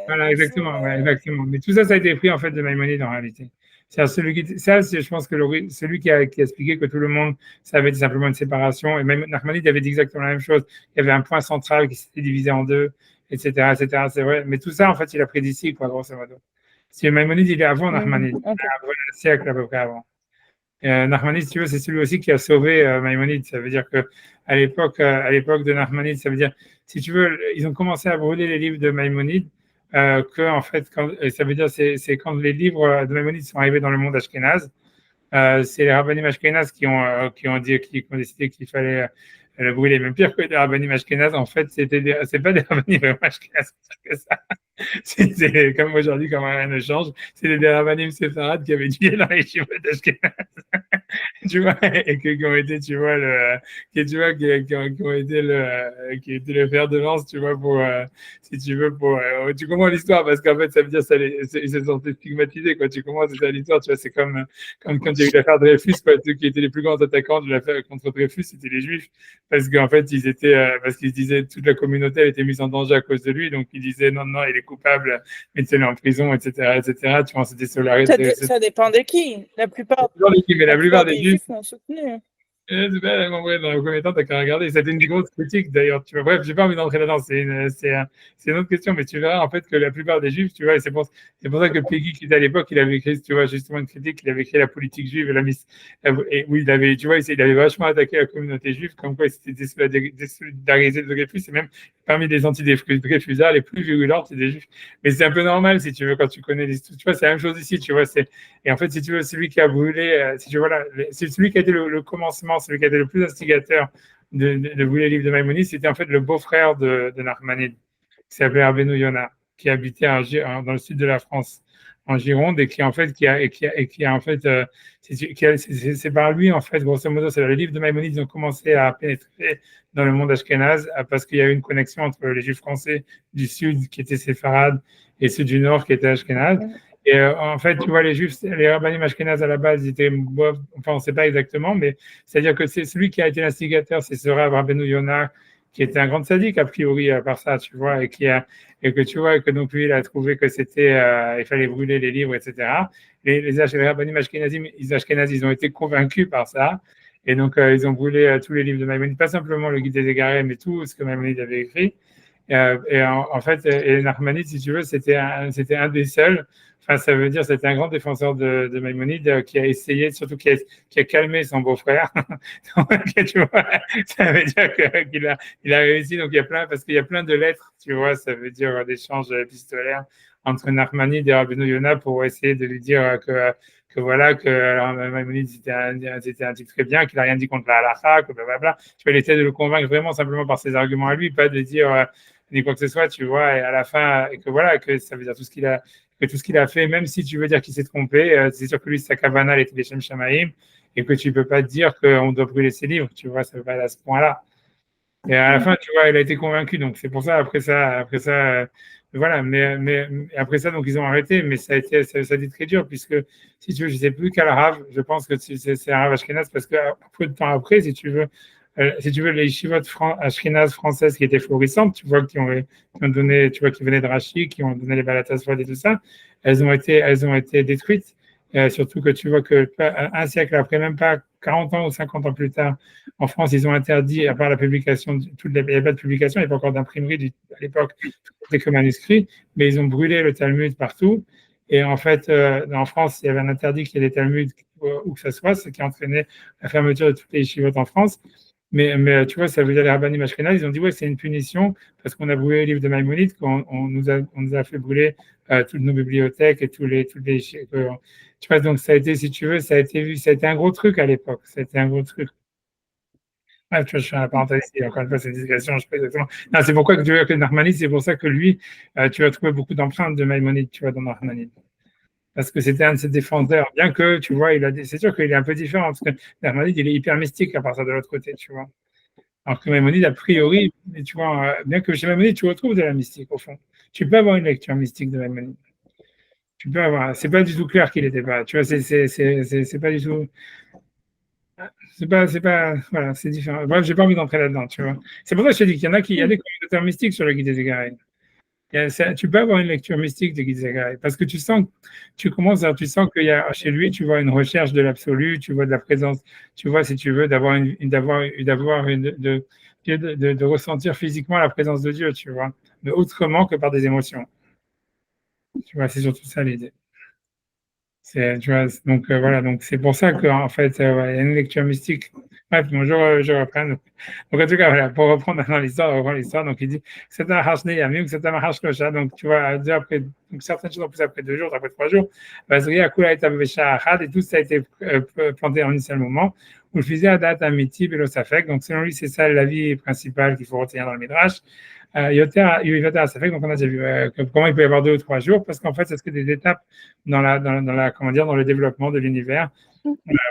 Voilà, exactement, ouais, exactement. Mais tout ça, ça a été pris en fait de Maïmonide en réalité. C'est je pense que celui qui a expliqué que tout le monde savait simplement une séparation. Et même Nachmanide avait dit exactement la même chose. Il y avait un point central qui s'était divisé en deux, etc., etc. C'est vrai. Mais tout ça, en fait, il a pris d'ici, quoi, grosso modo. Si Maïmonide, il est avant Nachmanide, un siècle à peu près avant. Nachmanide, si tu veux, c'est celui aussi qui a sauvé Maïmonide. Ça veut dire qu'à l'époque de Nachmanide, ça veut dire, si tu veux, ils ont commencé à brûler les livres de Maïmonide, en fait, ça veut dire c'est quand les livres de Maïmonide sont arrivés dans le monde ashkénaze. C'est les rabbanim ashkénazes qui ont décidé qu'il fallait le brûler. Même pire que les rabbanim ashkénazes, en fait, c'est pas des rabbanim vraiment ashkénazes que ça. C'est comme aujourd'hui, comme rien ne change, c'est des rabbanim séfarades qui avaient étudié dans les chivot d'ashkénazes. Tu vois, et qui ont été, tu vois, qui ont été le fer de lance, tu vois, pour, si tu veux, tu comprends l'histoire, parce qu'en fait, ça veut dire, ils se sont stigmatisés, quoi. Tu comprends, c'est ça l'histoire, tu vois, c'est comme quand il y a eu l'affaire Dreyfus, quoi, ceux qui étaient les plus grands attaquants de l'affaire contre Dreyfus, c'était les Juifs, parce qu'en fait, parce qu'ils disaient, toute la communauté a été mise en danger à cause de lui, donc ils disaient, non, il est coupable, mettez-le en prison, etc., etc., tu vois, c'était ça dépend de qui, la plupart des Juifs ont soutenu. Dans le premier temps, tu n'as qu'à regarder. C'était une grosse critique d'ailleurs. Tu vois. Bref, je n'ai pas envie d'entrer là-dedans. C'est une autre question, mais tu verras en fait que la plupart des Juifs, tu vois, c'est pour ça que Peggy, qui était à l'époque, il avait écrit, tu vois, justement une critique, il avait écrit la politique juive et où il avait, tu vois, il avait vachement attaqué la communauté juive, comme quoi il s'était désolidarisé de Dreyfus, et même parmi les anti-Dreyfusards les plus virulents, c'est des Juifs. Mais c'est un peu normal, si tu veux, quand tu connais l'histoire. Tu vois, c'est la même chose ici, tu vois. Et en fait, si tu veux, celui qui a brûlé, c'est celui qui a été le commencement, celui qui a été le plus instigateur de brûler le livre de Maïmonide, c'était en fait le beau-frère de Nachmanide, qui s'appelait Rabbeinu Yonah, qui habitait dans le sud de la France, en Gironde, et qui en fait, c'est par lui, en fait, grosso modo, c'est le livre de Maïmonide, ils ont commencé à pénétrer dans le monde ashkénaze, parce qu'il y a eu une connexion entre les Juifs français du sud, qui étaient séfarades, et ceux du nord, qui étaient ashkénazes. Et en fait, tu vois, les Juifs, les Rabbanim Ashkénazes à la base, ils étaient, enfin, on ne sait pas exactement, mais c'est-à-dire que c'est celui qui a été l'instigateur, c'est ce Rav Rabbeinu Yonah, qui était un grand sadique, a priori, à part ça, tu vois, et que tu vois, que donc lui, il a trouvé que c'était, il fallait brûler les livres, etc. Les Rabbanim Ashkénazim, ils ont été convaincus par ça. Et donc, ils ont brûlé tous les livres de Maïmonide, pas simplement le Guide des Égarés, mais tout ce que Maïmonide avait écrit. Et en fait, et Nachmanides, si tu veux, c'était un des seuls. Enfin, ça veut dire c'était un grand défenseur de Maïmonide qui a essayé, surtout qui a calmé son beau-frère. Donc, tu vois, ça veut dire qu'il a réussi. Donc, il y a plein, parce qu'il y a plein de lettres, tu vois, ça veut dire d'échanges épistolaires entre Nachmanides et Rabbeinu Yonah pour essayer de lui dire que voilà, que alors, Maïmonide c'était un type très bien, qu'il n'a rien dit contre la halakha, que blablabla. Tu vois, il essaie de le convaincre vraiment simplement par ses arguments à lui, pas de dire ni quoi que ce soit, tu vois, et à la fin, et que voilà, que ça veut dire tout ce qu'il a fait, même si tu veux dire qu'il s'est trompé, c'est sûr que lui, sa kavana, elle était les Shem Shamaïm, et que tu peux pas te dire qu'on doit brûler ses livres, tu vois, ça va pas aller à ce point-là. Et à la fin, tu vois, il a été convaincu, donc c'est pour ça, après ça, voilà, mais après ça, donc ils ont arrêté, mais ça a été très dur, puisque si tu veux, je sais plus quel Rav, je pense que c'est un Rav Ashkenaz, parce que peu de temps après, si tu veux, les yeshivot ashkénazes françaises qui étaient florissantes, tu vois, qui ont donné, tu vois, qui venaient de Rachi, qui ont donné les balatas et tout ça, elles ont été détruites. Surtout que tu vois que un siècle après, même pas 40 ans ou 50 ans plus tard, en France, ils ont interdit, à part la publication, il n'y avait pas de publication, il n'y avait pas encore d'imprimerie à l'époque, tout était que manuscrit, mais ils ont brûlé le Talmud partout. Et en fait, en France, il y avait un interdit qu'il y ait des Talmuds où que ce soit, ce qui entraînait la fermeture de toutes les yeshivot en France. Mais tu vois, ça veut dire les Rabbanim Ashkénazes, ils ont dit ouais, c'est une punition parce qu'on a brûlé les livres de Maïmonide, qu'on nous a fait brûler toutes nos bibliothèques et toutes les tu vois, donc ça a été, si tu veux, ça a été un gros truc à l'époque. Ça a été un gros truc. Ah, tu vois, je fais un parenthèse ici, encore une fois, c'est une discussion, je sais pas exactement. Non, c'est pourquoi que tu vois que Nachmanides, c'est pour ça que lui, tu vas trouver beaucoup d'empreintes de Maïmonide, tu vois, dans Nachmanides. Parce que c'était un de ses défenseurs, bien que, tu vois, c'est sûr qu'il est un peu différent, parce que Nachmanides, il est hyper mystique à partir de l'autre côté, tu vois. Alors que Maïmonide, a priori, tu vois, bien que chez Maïmonide, tu retrouves de la mystique, au fond. Tu peux avoir une lecture mystique de Maïmonide. Tu peux avoir. C'est pas du tout clair qu'il n'était pas. Tu vois, c'est pas du tout. Voilà, c'est différent. Bref, j'ai pas envie d'entrer là-dedans, tu vois. C'est pour ça que je te dis qu'il y en a il y a des commentateurs mystiques sur le Guide des Égarés. Tu peux avoir une lecture mystique de Guide des Égarés parce que tu sens qu'il y a chez lui, tu vois une recherche de l'absolu, tu vois de la présence, tu vois, si tu veux, de ressentir physiquement la présence de Dieu, tu vois, mais autrement que par des émotions. Tu vois, c'est surtout ça l'idée. Tu vois, donc voilà, donc c'est pour ça qu'en fait, ouais, il y a une lecture mystique. Bref, bon, je reprends. Donc en tout cas, voilà, pour reprendre maintenant l'histoire, donc il dit c'est un hachné yamim, c'est un hachlocha. Donc tu vois, après, donc certaines choses en plus après 2 jours, après 3 jours, Bazria Kula et Tabesha et tout ça a été planté en un seul moment. Où le faisait à date amiti, Belosafek. Donc selon lui, c'est ça la vie principale qu'il faut retenir dans le Midrash. Donc on a déjà vu comment il peut y avoir 2 ou 3 jours, parce qu'en fait, c'est des étapes dans le développement de l'univers.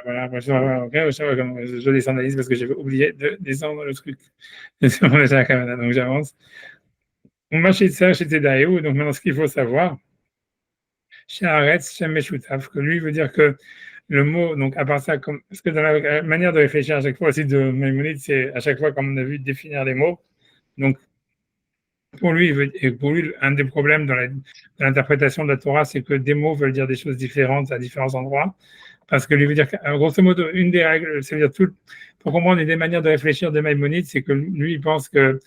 Voilà, je descends la liste parce que j'avais oublié de descendre le truc. Donc j'avance. On marche de ça chez Tedaïou, donc maintenant ce qu'il faut savoir, chez Aretz, chez Meshutaf, que lui veut dire que le mot, donc à part ça, parce que dans la manière de réfléchir à chaque fois aussi de Maïmonide, c'est à chaque fois, comme on a vu, définir les mots. Donc pour lui, un des problèmes dans l'interprétation de la Torah, c'est que des mots veulent dire des choses différentes à différents endroits. Parce que lui veut dire, grosso modo, une des règles, ça veut dire pour comprendre une des manières de réfléchir de Maïmonide, c'est que lui, il pense que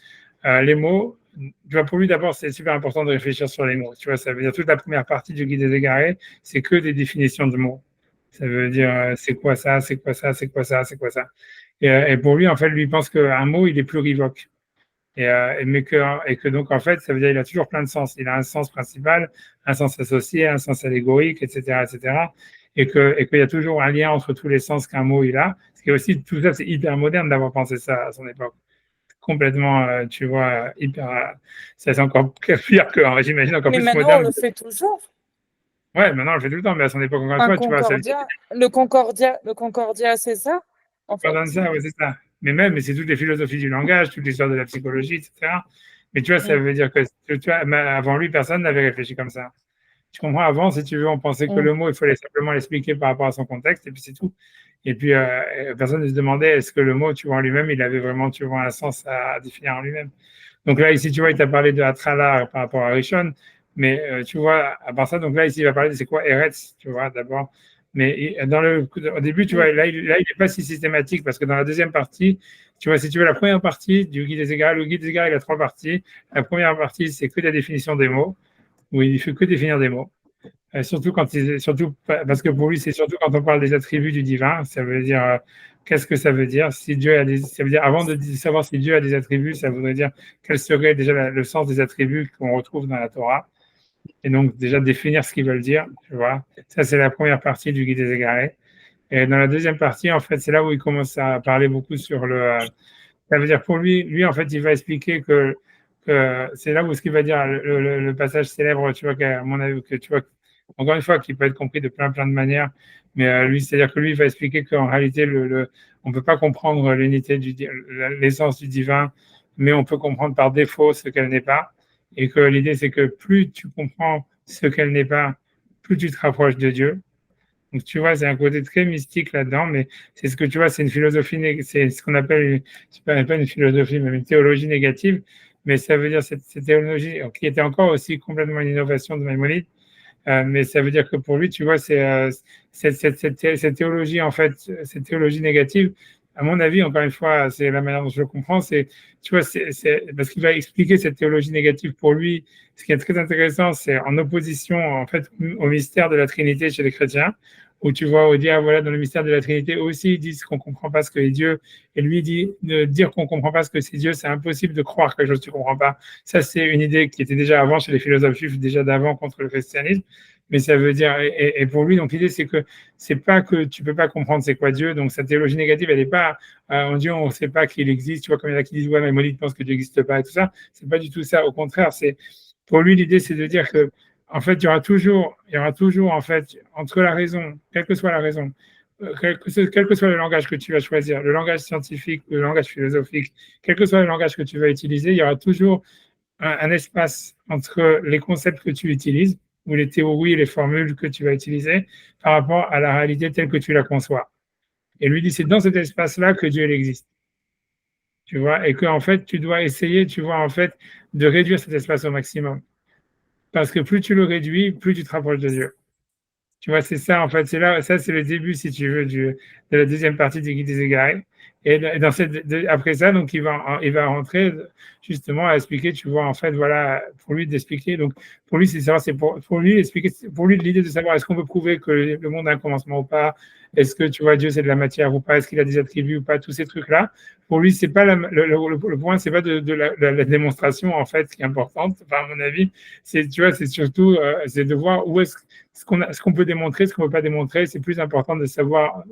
les mots, tu vois, pour lui d'abord, c'est super important de réfléchir sur les mots. Tu vois, ça veut dire toute la première partie du Guide des Égarés, c'est que des définitions de mots. Ça veut dire c'est quoi ça, c'est quoi ça, c'est quoi ça, c'est quoi ça. Et pour lui, en fait, lui pense qu'un mot, il est plurivoque. Et que donc, en fait, ça veut dire qu'il a toujours plein de sens. Il a un sens principal, un sens associé, un sens allégorique, etc., etc. Et qu'il y a toujours un lien entre tous les sens qu'un mot il a. Ce qui est aussi, tout ça, c'est hyper moderne d'avoir pensé ça à son époque. Complètement, tu vois, hyper. Ça, c'est encore pire que, j'imagine, encore plus moderne. Mais maintenant, on le fait toujours. Ouais, maintenant, on le fait tout le temps, mais à son époque, encore une fois, tu vois. Le Concordia, c'est ça, en fait. Ça, ouais, c'est ça. Mais c'est toutes les philosophies du langage, toute l'histoire de la psychologie, etc. Mais tu vois, ça veut dire que, tu vois, avant lui, personne n'avait réfléchi comme ça. Tu comprends, avant, si tu veux, on pensait que le mot, il fallait simplement l'expliquer par rapport à son contexte, et puis c'est tout. Et puis, personne ne se demandait est-ce que le mot, tu vois, en lui-même, il avait vraiment, tu vois, un sens à définir en lui-même. Donc là, ici, tu vois, il t'a parlé de Atrala par rapport à Rishon, mais tu vois, à part ça, donc là, ici, il va parler de c'est quoi Eretz, tu vois, d'abord. Mais au début, tu vois, là, il n'est pas si systématique, parce que dans la deuxième partie, tu vois, si tu veux, la première partie du guide des égards, le guide des égards, il a 3 parties. La première partie, c'est que la définition des mots, où il ne fait que définir des mots. Surtout parce que pour lui, c'est surtout quand on parle des attributs du divin, ça veut dire qu'est-ce que ça veut dire si Dieu ça veut dire avant de savoir si Dieu a des attributs, ça voudrait dire quel serait déjà le sens des attributs qu'on retrouve dans la Torah, et donc déjà définir ce qu'ils veulent dire, tu vois. Ça, c'est la première partie du guide des égarés. Et dans la deuxième partie, en fait, c'est là où il commence à parler beaucoup sur ça veut dire pour lui, en fait, il va expliquer que c'est là où ce qu'il va dire le passage célèbre, tu vois, qu'à mon avis, que tu vois, encore une fois, qui peut être compris de plein de manières, mais lui, c'est-à-dire que lui, il va expliquer qu'en réalité, on ne peut pas comprendre l'unité, l'essence du divin, mais on peut comprendre par défaut ce qu'elle n'est pas, et que l'idée, c'est que plus tu comprends ce qu'elle n'est pas, plus tu te rapproches de Dieu. Donc, tu vois, c'est un côté très mystique là-dedans, mais c'est ce que tu vois, c'est une philosophie, c'est ce qu'on appelle, pas une philosophie, mais une théologie négative, mais ça veut dire cette théologie qui était encore aussi complètement une innovation de Maïmonide, mais ça veut dire que pour lui, tu vois, cette théologie, en fait, cette théologie négative, à mon avis, encore une fois, c'est la manière dont je le comprends, tu vois, parce qu'il va expliquer cette théologie négative pour lui. Ce qui est très intéressant, c'est en opposition, en fait, au mystère de la Trinité chez les chrétiens, où tu vois, voilà, dans le mystère de la Trinité aussi, ils disent qu'on ne comprend pas ce que est Dieu, et lui dit de dire qu'on ne comprend pas ce que c'est Dieu, c'est impossible de croire quelque chose que tu ne comprends pas. Ça, c'est une idée qui était déjà avant chez les philosophes juifs, déjà d'avant contre le christianisme, mais ça veut dire, et pour lui, donc l'idée, c'est que c'est pas que tu peux pas comprendre c'est quoi Dieu, donc cette théologie négative, elle n'est pas en Dieu, on ne sait pas qu'il existe, tu vois, comme il y en a qui disent, ouais, mais Maïmonide pense que Dieu n'existe pas et tout ça, c'est pas du tout ça, au contraire, pour lui, l'idée, c'est de dire que en fait, il y aura toujours, en fait, entre la raison, quelle que soit la raison, quel que soit le langage que tu vas choisir, le langage scientifique, le langage philosophique, quel que soit le langage que tu vas utiliser, il y aura toujours un espace entre les concepts que tu utilises, ou les théories, les formules que tu vas utiliser, par rapport à la réalité telle que tu la conçois. Et lui dit, c'est dans cet espace-là que Dieu existe. Tu vois, et que en fait, tu dois essayer, tu vois, en fait, de réduire cet espace au maximum. Parce que plus tu le réduis, plus tu te rapproches de Dieu. Tu vois, c'est ça, en fait, c'est là, ça, c'est le début, si tu veux, de la deuxième partie du Guide des égarés. Et après ça, donc, il va rentrer justement à expliquer, tu vois, en fait, voilà, pour lui d'expliquer. Donc, pour lui, c'est savoir, c'est pour lui expliquer, pour lui, l'idée de savoir est-ce qu'on peut prouver que le monde a un commencement ou pas, est-ce que, tu vois, Dieu, c'est de la matière ou pas, est-ce qu'il a des attributs ou pas, tous ces trucs-là. Pour lui, c'est pas le point, c'est pas de la démonstration, en fait, qui est importante, enfin, à mon avis. Tu vois, c'est surtout, c'est de voir où est-ce qu'on peut démontrer, ce qu'on ne peut pas démontrer. C'est plus important de savoir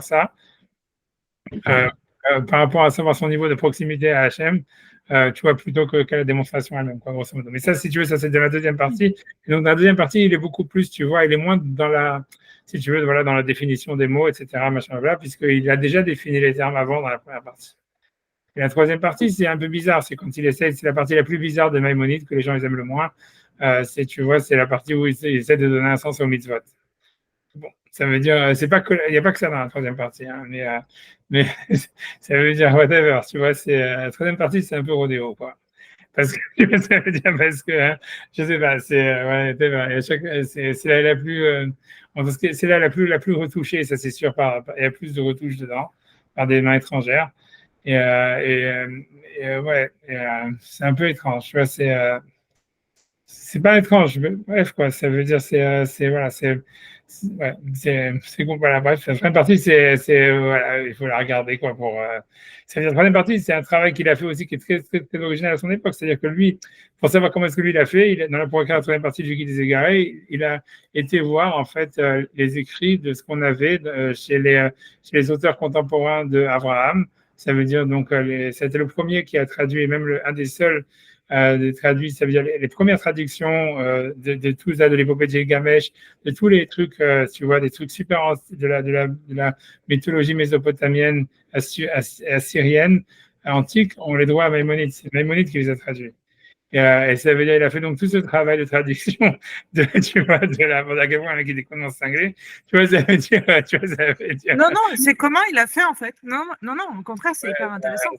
ça. Par rapport à savoir son niveau de proximité à HM, tu vois, plutôt qu'à la démonstration elle-même, quoi, grosso modo. Mais ça, si tu veux, ça, c'est de la deuxième partie. Et donc, dans la deuxième partie, il est beaucoup plus, tu vois, il est moins si tu veux, voilà, dans la définition des mots, etc., machin, voilà, puisqu'il a déjà défini les termes avant dans la première partie. Et la troisième partie, c'est un peu bizarre. C'est quand c'est la partie la plus bizarre de Maïmonide, que les gens ils aiment le moins. Tu vois, c'est la partie où il essaie de donner un sens au mitzvot. Bon, ça veut dire, il n'y a pas que ça dans la troisième partie, hein, mais ça veut dire whatever, tu vois, la troisième partie, c'est un peu rodéo, quoi. Parce que, ça veut dire, parce que, hein, je sais pas, c'est la plus, c'est la plus retouchée, ça c'est sûr, il y a plus de retouches dedans, par des mains étrangères, ouais, c'est un peu étrange, tu vois, c'est pas étrange, mais bref, quoi, ça veut dire, voilà, voilà, bref, la troisième partie, voilà, il faut la regarder, quoi, la troisième partie, c'est un travail qu'il a fait aussi qui est très, très, très original à son époque, c'est-à-dire que lui, pour savoir comment est-ce que lui l'a fait, pour écrire la troisième partie du Guide des égarés, il a été voir, en fait, les écrits de ce qu'on avait chez les auteurs contemporains d'Abraham. Ça veut dire, donc, c'était le premier qui a traduit, et même un des seuls traduit, ça veut dire les premières traductions de tout ça, de l'épopée de Gilgamesh, de tous les trucs, tu vois, des trucs super de la mythologie mésopotamienne, assyrienne, antique, on les doit à Maïmonide. C'est Maïmonide qui les a traduits. Et ça veut dire, il a fait donc tout ce travail de traduction tu vois, de la Gabon qui commence cinglé. Tu vois, ça veut dire, Non, non, c'est comment il a fait en fait. Non, non, non, au contraire, c'est hyper intéressant.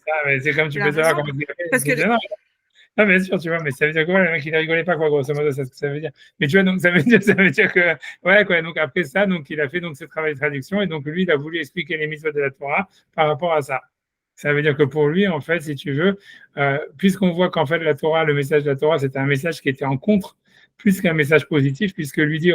C'est comme tu peux savoir comment il a fait. Parce que non, bien sûr, tu vois, mais ça veut dire que le mec, il ne rigolait pas, quoi, grosso modo, c'est ce que ça veut dire. Mais tu vois, donc, ça veut dire que, ouais, quoi, donc après ça, donc, il a fait donc ce travail de traduction, et donc, lui, il a voulu expliquer les mitzvot de la Torah par rapport à ça. Ça veut dire que pour lui, en fait, si tu veux, puisqu'on voit qu'en fait, la Torah, le message de la Torah, c'était un message qui était en contre, plus qu'un message positif, puisque lui dit,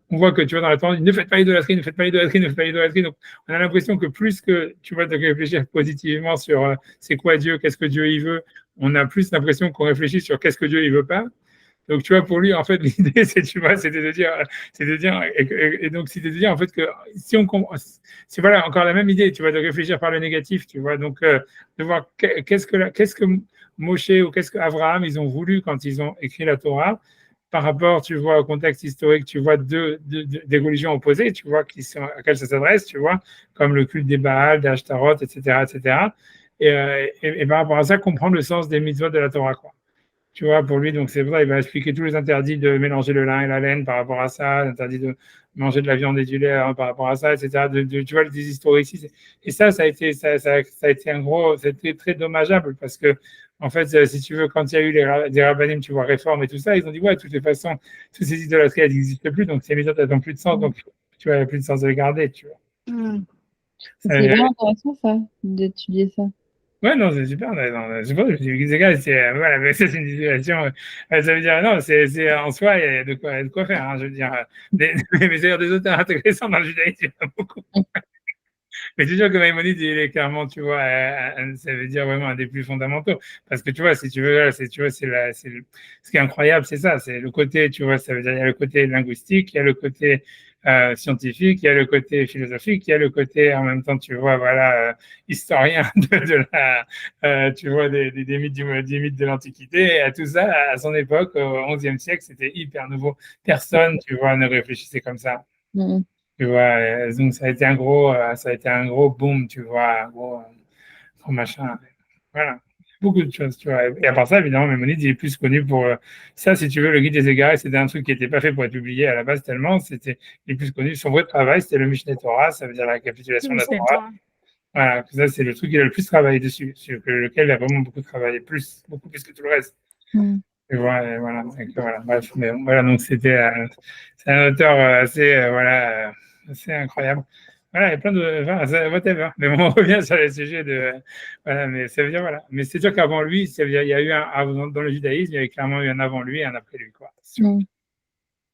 on voit que tu vois dans la Torah, ne faites pas l'idolâtrie, ne faites pas l'idolâtrie, ne faites pas l'idolâtrie. Donc, on a l'impression que plus que tu vas te réfléchir positivement sur c'est quoi Dieu, qu'est-ce que Dieu il veut, on a plus l'impression qu'on réfléchit sur qu'est-ce que Dieu il veut pas. Donc, tu vois, pour lui, en fait, l'idée, c'était de dire, et donc, c'était de dire, en fait, que si on comprend, c'est voilà, encore la même idée, tu vois, de réfléchir par le négatif, tu vois, donc, de voir qu'est-ce que Moshe ou qu'est-ce que Abraham, ils ont voulu quand ils ont écrit la Torah, par rapport, tu vois, au contexte historique, tu vois, des religions opposées, tu vois, à laquelle ça s'adresse, tu vois, comme le culte des Baals, des Ashtaroth, etc., etc. Et par rapport à ça, comprendre le sens des mitzvot de la Torah, quoi. Tu vois, pour lui, donc c'est vrai, il va expliquer tous les interdits de mélanger le lin et la laine par rapport à ça, l'interdit de manger de la viande et du lait par rapport à ça, etc. Tu vois, des historiques ici. Et ça a été un gros, c'était très dommageable parce que, en fait, si tu veux, quand il y a eu des rabbinim, tu vois, réformes et tout ça, ils ont dit, ouais, de toutes les façons, toutes ces idolâtries, elles n'existent plus, donc ces méthodes, elles n'ont plus de sens, donc, tu vois, il n'y a plus de sens de les garder, tu vois. C'est vraiment intéressant, ça, d'étudier ça. Ouais, non, c'est super. Non, je pense que c'est voilà, mais ça, c'est une situation. Ça veut dire, non, c'est en soi, il y a de quoi faire. Hein, je veux dire, mais c'est des auteurs intéressants dans le judaïsme, il y en a beaucoup. Mais c'est sûr que Maïmonide, il est clairement, tu vois, ça veut dire vraiment un des plus fondamentaux. Parce que tu vois, si tu veux, tu vois, ce qui est incroyable, c'est ça, c'est le côté, tu vois, ça veut dire, il y a le côté linguistique, il y a le côté scientifique, il y a le côté philosophique, il y a le côté, en même temps, tu vois, voilà, historien tu vois, des mythes des mythes de l'Antiquité. Et à tout ça, à son époque, au XIe siècle, c'était hyper nouveau. Personne, tu vois, ne réfléchissait comme ça. Tu vois, donc ça a été un gros boom, tu vois, un gros machin. Voilà, beaucoup de choses, tu vois. Et à part ça, évidemment, Maïmonide, il est plus connu pour ça, si tu veux, le guide des égarés, c'était un truc qui n'était pas fait pour être publié à la base tellement, il est plus connu. Son vrai travail, c'était le Mishneh Torah, ça veut dire la capitulation de la Torah. Voilà, ça, c'est le truc qu'il a le plus travaillé dessus, sur lequel il a vraiment beaucoup travaillé, beaucoup plus que tout le reste. Et voilà, donc, voilà, bref, mais voilà, donc c'est un auteur assez incroyable. Voilà, il y a plein de, enfin, whatever. Mais on revient sur les sujets de, voilà, mais ça veut dire, voilà. Mais c'est sûr qu'avant lui, ça veut dire, il y a eu dans le judaïsme, il y avait clairement eu un avant lui et un après lui, quoi.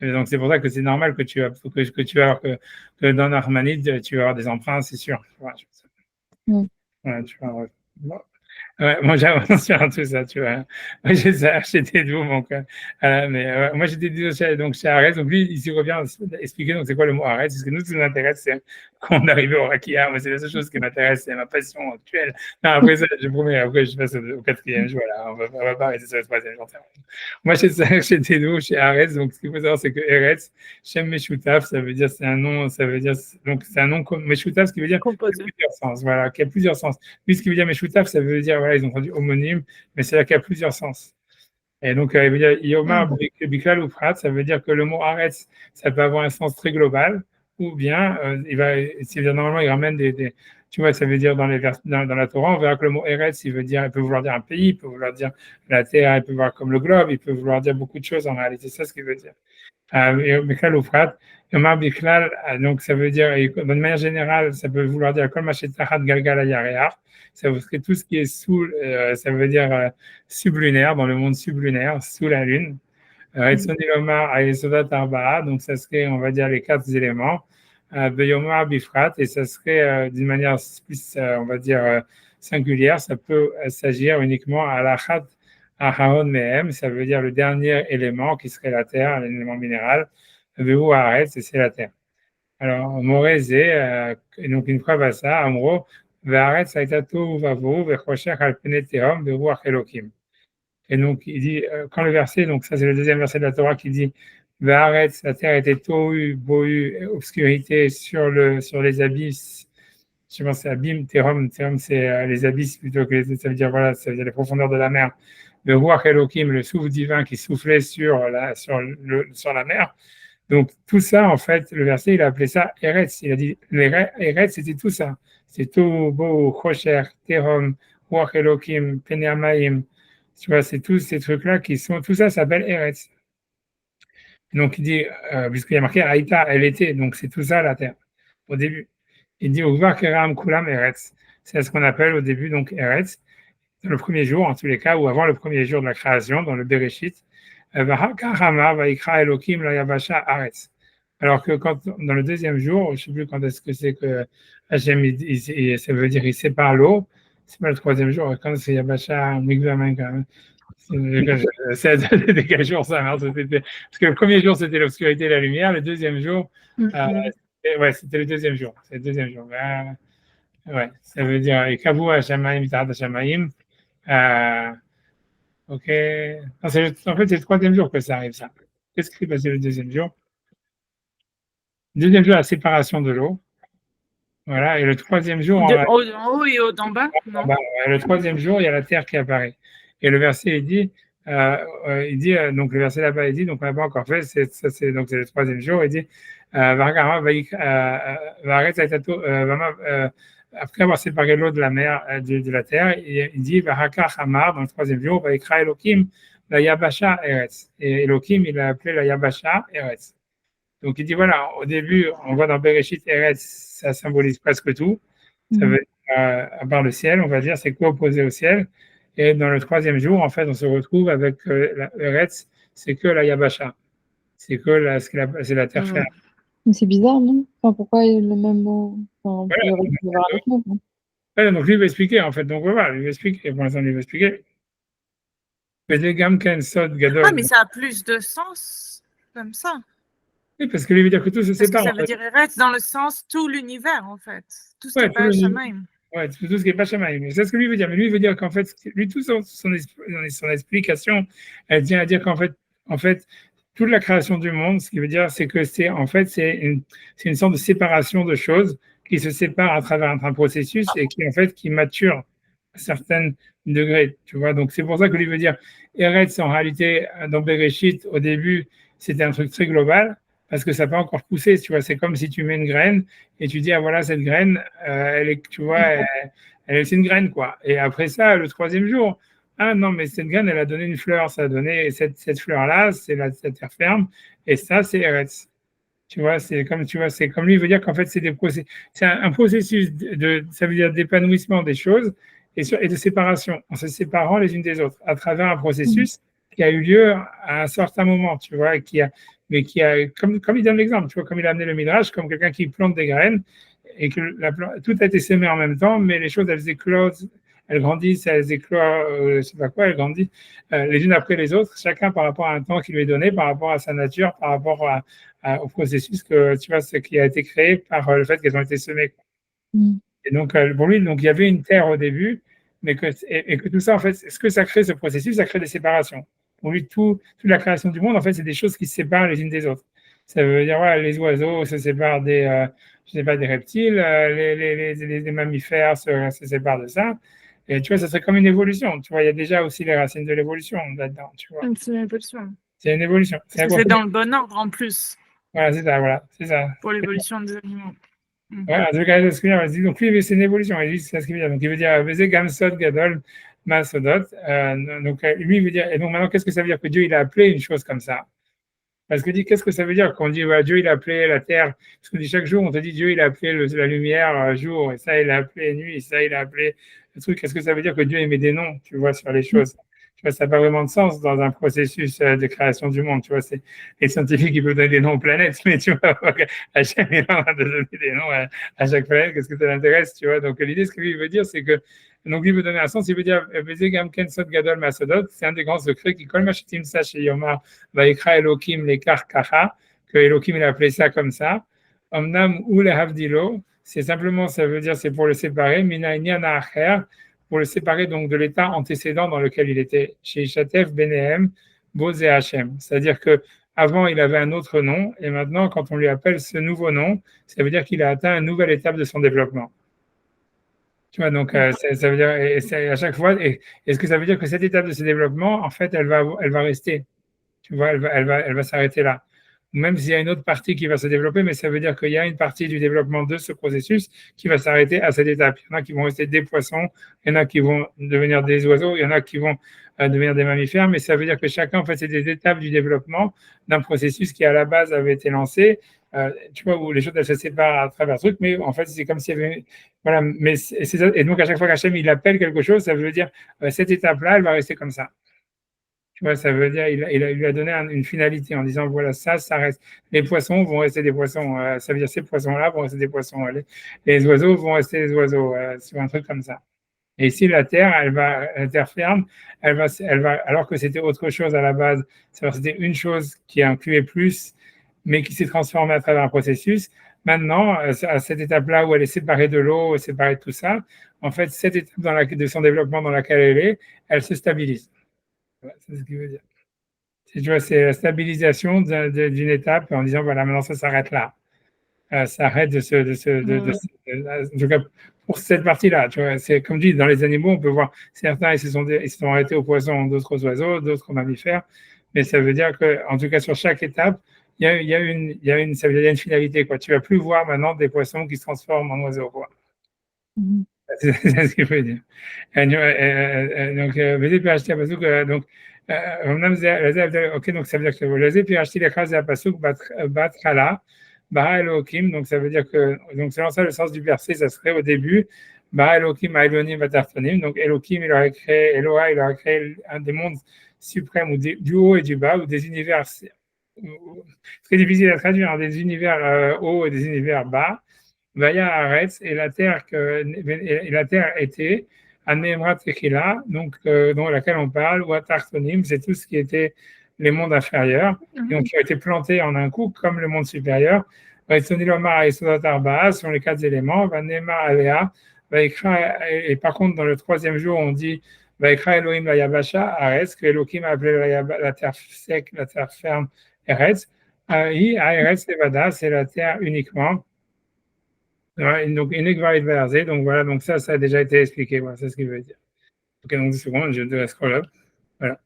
Et donc c'est pour ça que c'est normal que tu vas que dans Narmanide, tu vas avoir des emprunts, c'est sûr. Ouais, tu vois, ouais. Ouais, moi j'avance sur tout ça, tu vois. Moi j'ai acheté d'où mon cas. Mais moi j'étais chez Arès, donc lui il s'y revient expliquer donc c'est quoi le mot Arès, parce que nous ce qui nous intéresse c'est quand on arrive au Rakia, moi c'est la seule chose qui m'intéresse, c'est ma passion actuelle. Non, après ça, je promets, après je passe au quatrième, voilà, on va pas rester sur le troisième, j'en sais rien. Moi chez Tédou, chez Arès, donc ce qu'il faut savoir c'est que Eretz, Shem Meshutaf, ça veut dire c'est un nom, donc c'est un nom comme Meshutaf, ce qui veut dire plusieurs sens, voilà, qui a plusieurs sens. Lui, ce qui veut dire Meshutaf, ça veut dire, voilà, ils ont traduit homonyme, mais c'est là qu'il y a plusieurs sens. Et donc, il veut dire Yomar Bikal ou Prat, ça veut dire que le mot Aretz, ça peut avoir un sens très global, ou bien, normalement, il ramène tu vois, ça veut dire dans la Torah, on verra que le mot Eretz, il peut vouloir dire un pays, il peut vouloir dire la terre, il peut vouloir comme le globe, il peut vouloir dire beaucoup de choses en réalité, c'est ça ce qu'il veut dire. Bikal ou Prat, Yomar Bikal, donc ça veut dire, d'une manière générale, ça peut vouloir dire Kol Machetachat Galgal Yareach, ça veut dire tout ce qui est ça veut dire sublunaire, dans le monde sublunaire, sous la Lune. Etzonilomar Ayesodat Arba'a, donc ça serait, on va dire, les 4 éléments. Beyomar Bifrat, et ça serait d'une manière plus, on va dire, singulière, ça peut s'agir uniquement à l'Achat Aharon Mehem, ça veut dire le dernier élément qui serait la terre, l'élément minéral. Vehu Haaretz, et c'est la terre. Alors, Morézé, donc une preuve à ça, en gros, Ve'aretz haïta tohu vavohu ve'choshech al pnei tehom beruach Elokim. Et donc, il dit, quand le verset, donc ça c'est le deuxième verset de la Torah qui dit, Ve'aretz, la terre était tohu, bohu, obscurité sur les abysses. Je pense que c'est abîme, tehom c'est les abysses plutôt que ça veut dire, voilà, ça veut dire les profondeurs de la mer. le Ruach Elohim, le souffle divin qui soufflait sur la mer. Donc, tout ça, en fait, le verset, il a appelé ça Eretz. Il a dit, Eretz, c'était tout ça. C'est Tohu, Chosher, Tehom, Ruach Elohim, Peneamaim. Tu vois, c'est tous ces trucs-là tout ça s'appelle Eretz. Donc, il dit, puisqu'il y a marqué Aïta, elle était, donc c'est tout ça la terre, au début. Il dit, Uvar Keram Kulam Eretz. C'est ce qu'on appelle au début, donc Eretz, dans le premier jour, en tous les cas, ou avant le premier jour de la création, dans le Bereshit. Alors que dans le deuxième jour, je ne sais plus quand est-ce que c'est que Hachem, ça veut dire il sépare l'eau, c'est pas le troisième jour, quand c'est Yabasha, Migdamen, quand même. C'est quel jour ça marche. Parce que le premier jour c'était l'obscurité et la lumière, le deuxième jour, c'était le deuxième jour. C'est le deuxième jour. Ouais, ça veut dire Kavu Hashamaim, Tarat Hashamaim. Ok. En fait, c'est le troisième jour que ça arrive, ça. Qu'est-ce qui s'est passé le deuxième jour? Le deuxième jour, la séparation de l'eau. Voilà. Et le troisième jour. En haut et d'en bas, non? Le troisième jour, il y a la terre qui apparaît. Et le verset, il dit, donc le verset là-bas, il dit, donc on n'a pas encore fait, donc c'est le troisième jour, il dit, après avoir séparé l'eau de la mer, de la terre, il dit, dans le troisième jour, Vaikra Elohim, la Yabasha Eretz. Et Elohim, il a appelé la Yabasha Eretz. Donc il dit, voilà, au début, on voit dans Bereshit Eretz, ça symbolise presque tout. Ça veut dire, à part le ciel, on va dire, c'est quoi opposé au ciel. Et dans le troisième jour, en fait, on se retrouve avec Eretz, c'est que la Yabasha. C'est que c'est la terre ferme. Mais c'est bizarre, non? Enfin, pourquoi le même mot? Enfin, donc lui va expliquer, en fait. Donc voilà, lui va expliquer. Pour l'instant, lui va expliquer. Mais ça a plus de sens comme ça. Oui, parce que lui veut dire que tout se sépare. Ça veut dire Eretz dans le sens tout l'univers, en fait. Tout ce qui n'est pas Shamaim. Ouais, tout ce qui n'est pas Shamaim. C'est ce que lui veut dire. Mais lui veut dire qu'en fait, lui, toute son explication, elle vient à dire qu'en fait, toute la création du monde, ce qui veut dire, c'est que c'est une sorte de séparation de choses qui se séparent à travers un processus et qui mature à certains degrés. Tu vois, donc c'est pour ça que lui veut dire Eretz, en réalité, dans Bereshit, au début, c'était un truc très global. Parce que ça peut encore pousser, tu vois, c'est comme si tu mets une graine et tu dis, ah voilà, cette graine, c'est une graine, quoi. Et après ça, le troisième jour, ah non, mais cette graine, elle a donné une fleur, ça a donné cette fleur-là, c'est la terre ferme, et ça, c'est Eretz. Tu vois, c'est comme lui, il veut dire qu'en fait, c'est un processus ça veut dire d'épanouissement des choses et de séparation, en se séparant les unes des autres, à travers un processus qui a eu lieu à un certain moment, tu vois, mais qui a, comme il donne l'exemple, tu vois, comme il a amené le Midrash, comme quelqu'un qui plante des graines, et que tout a été semé en même temps, mais les choses, elles éclosent, elles grandissent, elles éclosent, je ne sais pas quoi, elles grandissent les unes après les autres, chacun par rapport à un temps qui lui est donné, par rapport à sa nature, par rapport au processus que, tu vois, ce qui a été créé par le fait qu'elles ont été semées. Et donc, pour lui, donc, il y avait une terre au début, mais que tout ça, en fait, ce que ça crée, ce processus, ça crée des séparations. Pour lui, toute la création du monde, en fait, c'est des choses qui se séparent les unes des autres. Ça veut dire, voilà, les oiseaux se séparent des reptiles, les mammifères se séparent de ça. Et tu vois, ça serait comme une évolution. Tu vois, il y a déjà aussi les racines de l'évolution là-dedans, tu vois. C'est une évolution. C'est une évolution. C'est dans le bon ordre en plus. Voilà, c'est ça. Pour l'évolution des animaux. Voilà, donc lui, c'est une évolution. C'est ce qu'il veut dire. Donc il veut dire, Gamsod, Gadol, Masodot. Donc lui, il veut dire, et donc maintenant, qu'est-ce que ça veut dire que Dieu, il a appelé une chose comme ça? Parce que qu'est-ce que ça veut dire quand on dit, voilà, Dieu, il a appelé la terre? Parce qu'on dit chaque jour, on te dit, Dieu, il a appelé la lumière jour, et ça, il a appelé nuit, et ça, il a appelé le truc. Qu'est-ce que ça veut dire que Dieu, il met des noms, tu vois, sur les choses? Tu vois, ça n'a pas vraiment de sens dans un processus de création du monde. Tu vois, c'est les scientifiques qui peuvent donner des noms aux planètes, mais tu vois, Hachem est en train de donner des noms à chaque planète. Qu'est-ce que ça l'intéresse, tu vois? Donc l'idée, ce que lui veut dire, c'est que donc lui veut donner un sens. Il veut dire, c'est un des grands secrets qui colle machitim sa chez Yomar vaikra Elohim lekar kacha, que Elohim il a appelé ça comme ça. Omnam ou le havdilo, c'est simplement, ça veut dire, c'est pour le séparer. Mina inyana acher, pour le séparer donc de l'état antécédent dans lequel il était, chez Shatef Benehem, Boz et Hachem. C'est-à-dire que avant il avait un autre nom, et maintenant, quand on lui appelle ce nouveau nom, ça veut dire qu'il a atteint une nouvelle étape de son développement. Tu vois, donc ça veut dire, et c'est à chaque fois, et est-ce que ça veut dire que cette étape de ce développement, en fait, elle va rester? Tu vois, elle va s'arrêter là. Même s'il y a une autre partie qui va se développer, mais ça veut dire qu'il y a une partie du développement de ce processus qui va s'arrêter à cette étape. Il y en a qui vont rester des poissons, il y en a qui vont devenir des oiseaux, il y en a qui vont devenir des mammifères, mais ça veut dire que chacun, en fait, c'est des étapes du développement d'un processus qui, à la base, avait été lancé, tu vois, où les choses, elles se séparent à travers ce truc, mais en fait, c'est comme s'il y avait... Voilà, mais c'est ça. Et donc, à chaque fois qu'Hachem, il appelle quelque chose, ça veut dire, cette étape-là, elle va rester comme ça. Tu vois, ça veut dire il lui a donné une finalité en disant voilà, ça reste. Les poissons vont rester des poissons. Ça veut dire ces poissons-là vont rester des poissons. Les oiseaux vont rester des oiseaux. C'est un truc comme ça. Et ici, la terre, la terre ferme, elle va, alors que c'était autre chose à la base. C'était une chose qui incluait plus, mais qui s'est transformée à travers un processus. Maintenant, à cette étape-là où elle est séparée de l'eau, séparée de tout ça, en fait, cette étape de son développement dans laquelle elle se stabilise. C'est ce qu'il veut dire. Tu vois, c'est la stabilisation d'une étape en disant voilà, maintenant ça s'arrête là. Ça arrête en tout cas, pour cette partie-là. Tu vois, c'est comme dit, dans les animaux, on peut voir certains, ils se sont arrêtés aux poissons, d'autres aux oiseaux, d'autres aux mammifères. Mais ça veut dire que, en tout cas, sur chaque étape, ça veut dire une finalité, quoi. Tu vas plus voir maintenant des poissons qui se transforment en oiseaux, quoi. C'est ce qu'il veut dire. Donc, donc, ok, donc ça veut dire que Lezé puis acheter les phrases à Pasuk Batrala, Bara Elohim, donc ça veut dire que, donc selon ça, le sens du verset, ça serait au début, Bara Elohim Ailonim Batartonim, donc Elohim, il aurait créé, Eloah, il aurait créé un des mondes suprêmes, ou du haut et du bas, ou des univers, très difficile à traduire, des univers hauts et des univers bas. Vaya Aretz, et la terre était Anemrat Techila, donc dont laquelle on parle, ou Atartonim, c'est tout ce qui était les mondes inférieurs, donc qui ont été plantés en un coup comme le monde supérieur. Vaitsonilomar et Sodatarba sont les 4 éléments. Vanema Alea, et par contre dans le 3e jour on dit Vaikra Elohim la Yabasha Aretz, que Elohim a appelé la terre sec, la terre ferme Eretz. Eretz Levada, c'est la terre uniquement. Ouais, donc, donc voilà, donc ça a déjà été expliqué, voilà, c'est ce qu'il veut dire. Ok, donc 2 secondes, je dois scroll up. Voilà.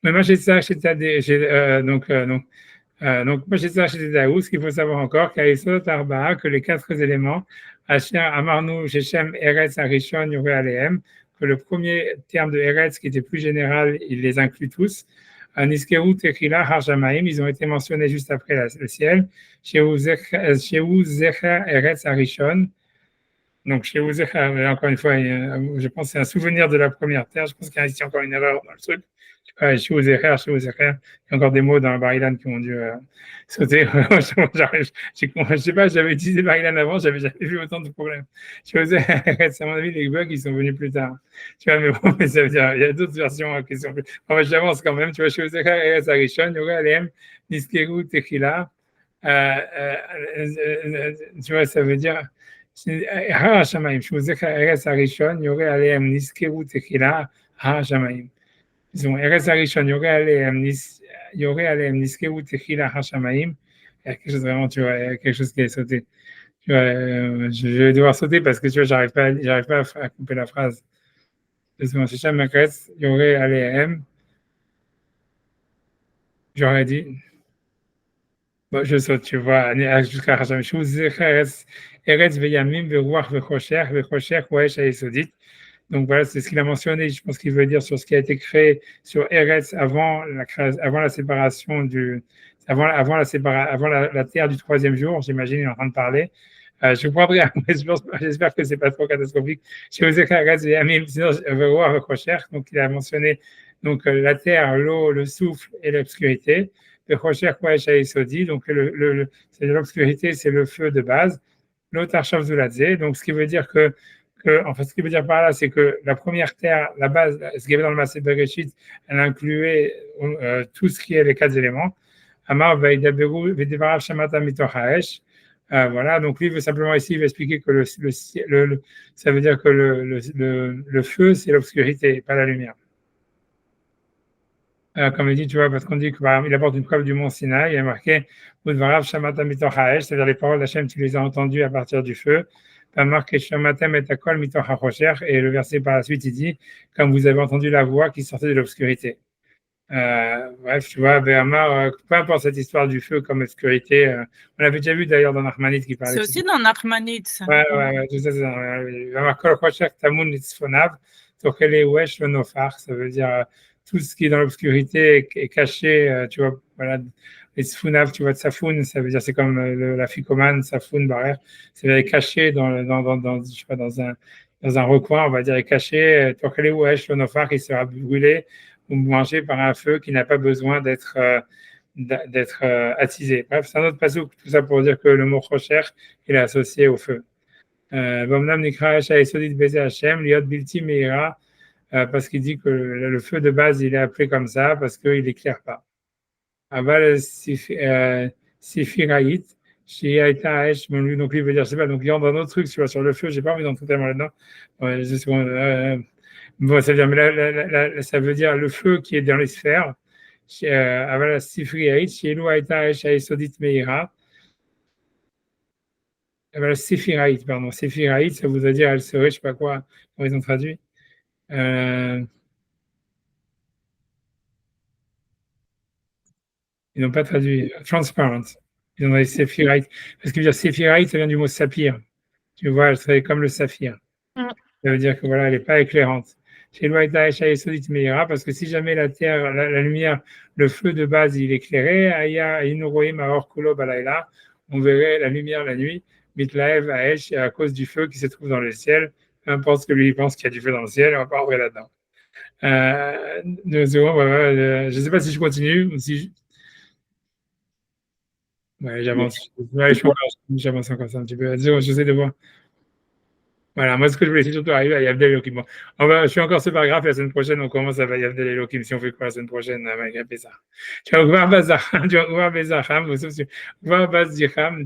Mais moi, j'ai ça chez donc moi, j'ai ça chez Daou, ce qu'il faut savoir encore, que les 4 éléments, Asher, Amarnu, Shechem, Eretz, Arishon, Yoré, Aleem, que le premier terme de Eretz, qui était plus général, il les inclut tous. Niskeru, Tekila, Harjamaim, ils ont été mentionnés juste après le ciel. Sheu Zecher, Eretz, Arishon. Donc, chez Zecher, encore une fois, je pense que c'est un souvenir de la première terre. Je pense qu'il y a ici encore une erreur dans le truc. Chez Zecher, il y a encore des mots dans le Barilan qui ont dû sauter. Je sais pas, j'avais utilisé Barilan avant, j'avais jamais vu autant de problèmes. Chez Zecher, à mon avis, les bugs, ils sont venus plus tard. Tu vois, mais bon, mais ça veut dire, il y a d'autres versions qui sont plus. Enfin, j'avance quand même. Tu vois, chez Zecher, Eretz Arishon, Yoré Aleem, Niskeru, Techila. Tu vois, ça veut dire. הר השמיים, שהוא זכר ארץ הראשון, יורה עליהם נזכרו תחילה הר השמיים. זאת אומרת, ארץ הראשון יורה עליהם נזכרו תחילה הר השמיים. Il y a quelque chose vraiment, tu vois, quelque chose qui est sauté. Tu vois, je vais devoir sauter parce que tu vois, j'arrive pas à couper la phrase. C'est Shechem Eretz, yore alehem. J'aurais dit. Bon, je saute, tu vois, jusqu'à Hachem. Eretz veyamim veruach vechoshech vechoshech wesh haesodit. Donc voilà, c'est ce qu'il a mentionné. Je pense qu'il veut dire sur ce qui a été créé sur Eretz avant la séparation avant la terre du 3e jour. J'imagine, il est en train de parler. Je comprendrai. J'espère que c'est pas trop catastrophique. Donc il a mentionné donc la terre, l'eau, le souffle et l'obscurité. Donc l'obscurité, c'est le feu de base. L'autre Arshav Zuladze. Donc ce qui veut dire ce qui veut dire par là, c'est que la première terre, la base, ce qu'il y avait dans le Maaseh Bereshit, elle incluait tout ce qui est les 4 éléments. Amar Veidaberu Vedevarav Shamata Mitoch Haesh. Voilà, donc lui veut simplement ici, il va expliquer que ça veut dire que le feu, c'est l'obscurité, pas la lumière. Comme il dit, tu vois, parce qu'on dit qu'il apporte une preuve du mont Sinaï, il y a marqué c'est-à-dire les paroles d'Hachem, tu les as entendues à partir du feu. Et le verset par la suite, il dit, comme vous avez entendu la voix qui sortait de l'obscurité. Bref, tu vois, peu importe cette histoire du feu comme obscurité, on l'avait déjà vu d'ailleurs dans Nachmanide qui parlait. C'est aussi dans Nachmanide, ça. Ouais, tout ça, c'est dans ça veut dire tout ce qui est dans l'obscurité est caché, tu vois, voilà. Les Sfunav, tu vois, Tsafoun, ça veut dire, c'est comme la ficomane, Tsafoun, Barer, c'est caché je sais pas, dans un recoin, on va dire, est caché, Tokele Wesh, le Nofar, il sera brûlé ou mangé par un feu qui n'a pas besoin d'être attisé. Bref, c'est un autre pasouk, tout ça pour dire que le mot Rocher, il est associé au feu. Parce qu'il dit que le feu de base, il est appelé comme ça parce qu'il n'éclaire pas. Aval Sifiraït, donc lui veut dire, je sais pas, donc il y a un autre truc sur le feu, j'ai pas envie d'entrer tellement là-dedans. Bon, ça veut dire, mais ça veut dire le feu qui est dans les sphères. Aval Sifiraït, Shielu Aïta Esh Aïsodit Meira. Séphiraït, pardon. Séphiraït, ça voudrait dire elle serait, je sais pas quoi, comment ils ont traduit. Ils n'ont pas traduit transparent. Ils ont dit séphiraït. Parce que dire séphiraït, ça vient du mot saphir. Tu vois, elle serait comme le saphir. Ça veut dire que voilà, elle n'est pas éclairante. Chez Loïta et Sodit Meira, parce que si jamais la terre, la lumière, le feu de base, il éclairait, Aya Inuroim Aor Kulo Balayla, on verrait la lumière la nuit, Mitlaev Aesh, à cause du feu qui se trouve dans le ciel, peu importe ce que lui pense qu'il y a du feu dans le ciel, on va pas rentrer là-dedans. Je ne sais pas si je continue ou si j'avance. Ouais, j'avance encore ça un petit peu. J'essaie de voir. Voilà, moi, ce que je voulais surtout arriver à Yavdel Elohim. Bon, je suis encore ce paragraphe et la semaine prochaine, on commence à Yavdel Elohim. Si on fait quoi la semaine prochaine, malgré Pessah. Tu vas voir Bazacham, tu vas voir Bezacham, voir Bazdicham,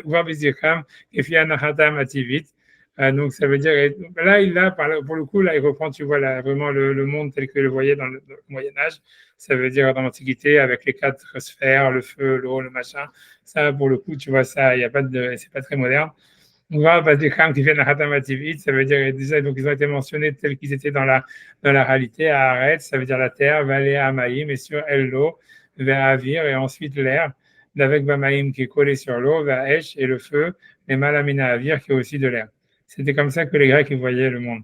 voir Bezdicham, et puis Anahatam Ativit. Donc, ça veut dire, là, pour le coup, là, il reprend, tu vois, là, vraiment le monde tel que le voyait dans le Moyen-Âge. Ça veut dire dans l'Antiquité, avec les 4 sphères, le feu, l'eau, le machin. Ça, pour le coup, tu vois, ça, il n'y a pas c'est pas très moderne. On va passer Kham qui viennent à Hatamativit, ça veut dire déjà, donc ils ont été mentionnés tels qu'ils étaient dans la réalité, à Aretz, ça veut dire la terre, Valé Amaïm, et sur elle l'eau, vers Avir, et ensuite l'air, d'avec Bamaïm qui est collé sur l'eau, vers Esh, et le feu, et Malamina Avir qui est aussi de l'air. C'était comme ça que les Grecs voyaient le monde.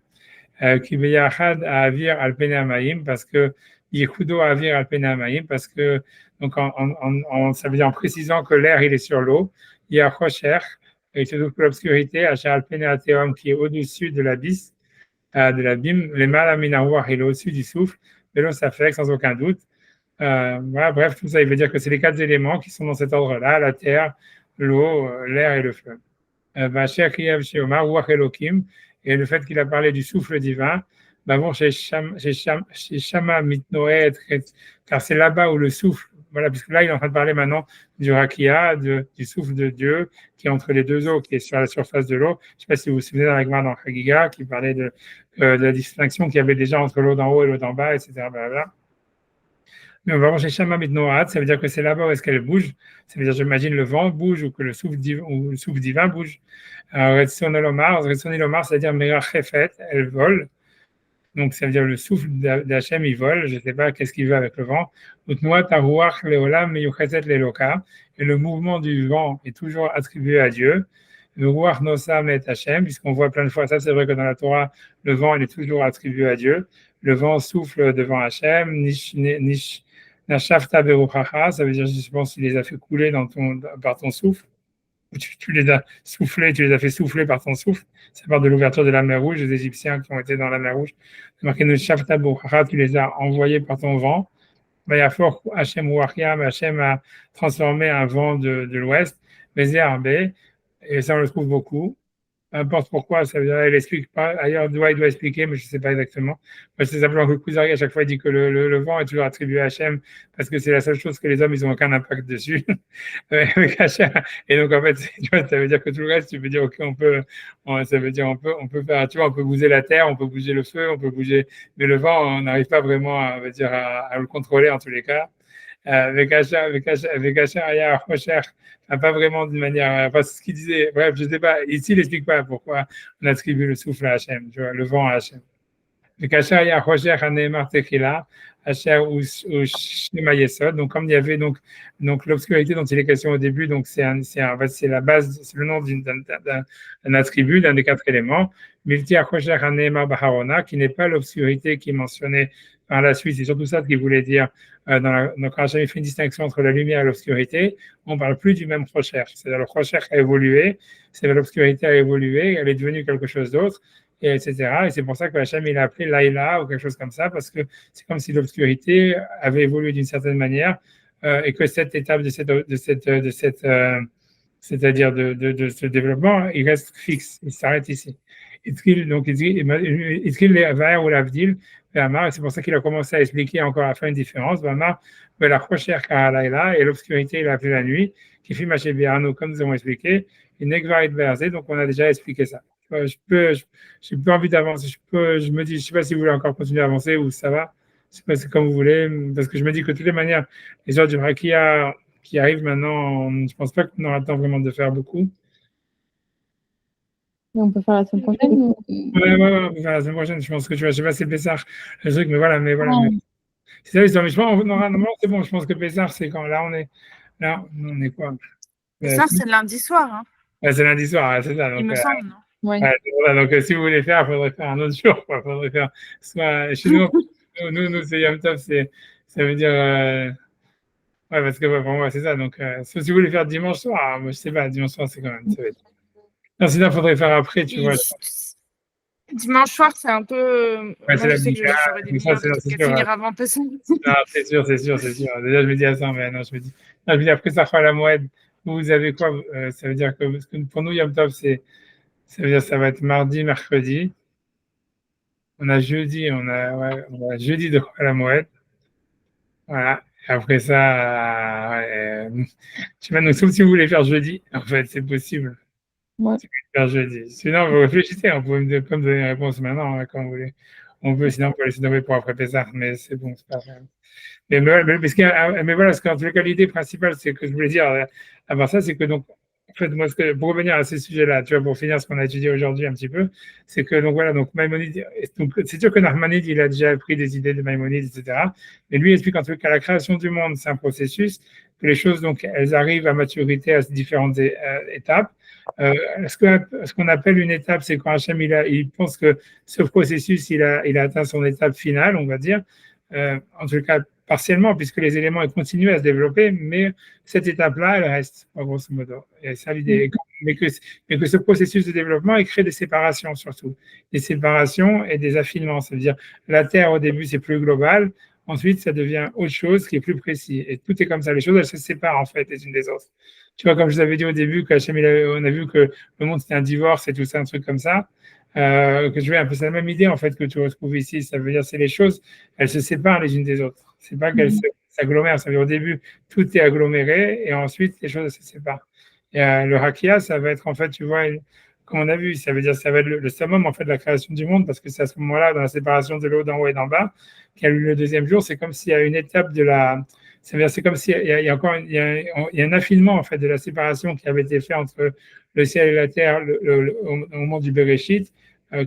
Qui Beyachad à Avir Alpene Amaïm, parce que Yekudo Avir Alpene Amaïm, parce que, donc ça veut dire en précisant que l'air il est sur l'eau, il y a Rocher, et se trouve que l'obscurité, qui est au-dessus de l'abysse, de l'abîme, les malaminawar, il est au-dessus du souffle, mais l'eau, ça fait sans aucun doute. Voilà, bref, tout ça, il veut dire que c'est les 4 éléments qui sont dans cet ordre-là, la terre, l'eau, l'air et le feu. Et le fait qu'il a parlé du souffle divin, chez Shama Mitnoet, car c'est là-bas où le souffle, voilà, puisque là, il est en train de parler maintenant du rakia, du souffle de Dieu, qui est entre les 2 eaux, qui est sur la surface de l'eau. Je ne sais pas si vous vous souvenez dans la Gemara dans Chagiga, qui parlait de la distinction qu'il y avait déjà entre l'eau d'en haut et l'eau d'en bas, etc. Blablabla. Mais on va voir chez Shama Mitnoat, ça veut dire que c'est là-bas où est-ce qu'elle bouge. Ça veut dire, j'imagine, le vent bouge ou que le souffle divin bouge. Retsonelomar, c'est-à-dire Merachefet, elle vole. Donc, ça veut dire le souffle d'Hachem, il vole. Je ne sais pas qu'est-ce qu'il veut avec le vent. Et le mouvement du vent est toujours attribué à Dieu. Le Ruach Nosam et Hachem, puisqu'on voit plein de fois ça, c'est vrai que dans la Torah, le vent, il est toujours attribué à Dieu. Le vent souffle devant Hachem. Nashafta Beruchacha, ça veut dire, je pense qu'il les a fait couler par ton souffle. Tu les as soufflés, tu les as fait souffler par ton souffle. Ça part de l'ouverture de la mer Rouge, les Égyptiens qui ont été dans la mer Rouge. C'est marqué Nashafta Beruchacha, tu les as envoyés par ton vent. Vayafort Hachem Ruachim, Hachem a transformé un vent de l'ouest. Bezerbe, et ça on le trouve beaucoup. N'importe pourquoi, ça veut dire, elle explique pas. Ailleurs, il doit expliquer, mais je ne sais pas exactement. Moi, c'est simplement que Kuzari, à chaque fois, il dit que le vent est toujours attribué à Hachem parce que c'est la seule chose que les hommes, ils n'ont aucun impact dessus. Avec Hachem. Et donc, en fait, tu vois, ça veut dire que tout le reste, tu peux dire, OK, ça veut dire, on peut faire, tu vois, on peut bouger la terre, on peut bouger le feu, on peut bouger, mais le vent, on n'arrive pas vraiment, à le contrôler en tous les cas. avec Asher Aya Rocher, pas vraiment d'une manière, enfin, c'est ce qu'il disait, bref, je sais pas, ici il n'explique pas pourquoi on attribue le souffle à Hachem, tu vois, le vent à Hachem. וכאשר היה חושך הנאמר תחילה, אשר הוא Shema Yesod. Donc, comme il y avait donc l'obscurité dont il est question au début, donc c'est la base, c'est le nom d'un attribut, d'un des 4 éléments. Milti HaChosher HaNeemar Baharona, qui n'est pas l'obscurité qui est mentionnée par la suite. C'est surtout ça ce qu'il voulait dire. Donc, quand Hachem fait une distinction entre la lumière et l'obscurité, on ne parle plus du même Chosher. C'est-à-dire le Chosher a évolué, c'est l'obscurité a évolué, elle est devenue quelque chose d'autre. Et etc. Et c'est pour ça que Hachem il a appelé Laïla ou quelque chose comme ça, parce que c'est comme si l'obscurité avait évolué d'une certaine manière et que cette étape c'est-à-dire de ce développement, il reste fixe, il s'arrête ici. Donc, il dit, ou l'avdil, c'est pour ça qu'il a commencé à expliquer encore à la fin une différence. La recherche à Laïla et l'obscurité, il a appelé la nuit, qui fait Maché Béarno, comme nous avons expliqué, et Negvarit Berzé, donc on a déjà expliqué ça. J'ai pas envie d'avancer. Je me dis, je sais pas si vous voulez encore continuer à avancer ou ça va. Je sais pas, c'est comme vous voulez, parce que je me dis que de toutes les manières, les heures du Rakia qui arrivent maintenant, je pense pas qu'on aura le temps vraiment de faire beaucoup. Et on peut faire la semaine prochaine ou... Ouais, on peut faire la semaine prochaine. Je pense que tu vois, je sais pas si c'est Pessar, le truc, mais voilà. Mais c'est ça l'histoire. Mais je pense, normalement, c'est bon. Je pense que Pessar, c'est quand là, on est quoi? Pessar, c'est lundi soir. Hein. Ouais, c'est lundi soir, c'est ça. Donc, il me semble, non? Ouais. Voilà, donc, si vous voulez faire, il faudrait faire un autre jour. Il faudrait faire soit chez nous, c'est Yom Tov, ça veut dire. Ouais, parce que pour moi, c'est ça. Donc, si vous voulez faire dimanche soir, moi, je sais pas, dimanche soir, c'est quand même. Ça va être... Non, sinon, il faudrait faire après, tu vois. Dimanche soir, c'est un peu. Ouais, c'est la j'aurais des finir avant Pessah. Non, c'est sûr. Déjà, je me dis à ça, mais non, je me dis après, ça fera la moed. Vous avez quoi? Ça veut dire que pour nous, Yom Tov, ça veut dire ça va être mardi, mercredi. On a jeudi, on a jeudi de la Moed. Voilà. Et après ça, je sais pas, donc sauf si vous voulez faire jeudi, en fait, c'est possible. Ouais. Si vous voulez faire jeudi. Sinon, vous réfléchissez, on peut me donner une réponse maintenant, hein, quand vous voulez. On peut, sinon, on peut laisser tomber pour après Pessah, mais c'est bon, c'est pas grave. Mais voilà, ce qu'en tout cas, l'idée principale, c'est que je voulais dire, avant ça, c'est que donc, en fait, moi, pour revenir à ces sujets-là, tu vois, pour finir ce qu'on a étudié aujourd'hui un petit peu, c'est que, donc voilà, donc Maïmonide, donc, c'est sûr que Nachmanide, il a déjà pris des idées de Maïmonide, etc. Mais lui, il explique en tout cas la création du monde, c'est un processus, que les choses, donc, elles arrivent à maturité à différentes étapes. Ce qu'on appelle une étape, c'est quand Hachem, il pense que ce processus, il a atteint son étape finale, on va dire. En tout cas, partiellement, puisque les éléments ils continuent à se développer, mais cette étape-là, elle reste, grosso modo. Et ça l'idée. Mais que ce processus de développement, il crée des séparations surtout. Des séparations et des affinements. C'est-à-dire, la Terre, au début, c'est plus global. Ensuite, ça devient autre chose qui est plus précis. Et tout est comme ça. Les choses, elles se séparent, en fait, les unes des autres. Tu vois, comme je vous avais dit au début, on a vu que le monde, c'était un divorce et tout ça, un truc comme ça. Que je vais un peu, c'est la même idée en fait que tu retrouves ici. Ça veut dire c'est les choses, elles se séparent les unes des autres. C'est pas qu'elles s'agglomèrent. Ça veut dire au début tout est aggloméré et ensuite les choses se séparent. Et le Hakia, ça va être en fait, tu vois, comme on a vu, ça veut dire ça va être le summum en fait de la création du monde parce que c'est à ce moment-là dans la séparation de l'eau d'en haut et d'en bas qu'il y a eu le deuxième jour. C'est comme s'il y a une étape de la c'est comme s'il y a encore il y a un affinement en fait de la séparation qui avait été fait entre le ciel et la terre au moment du Bereshit.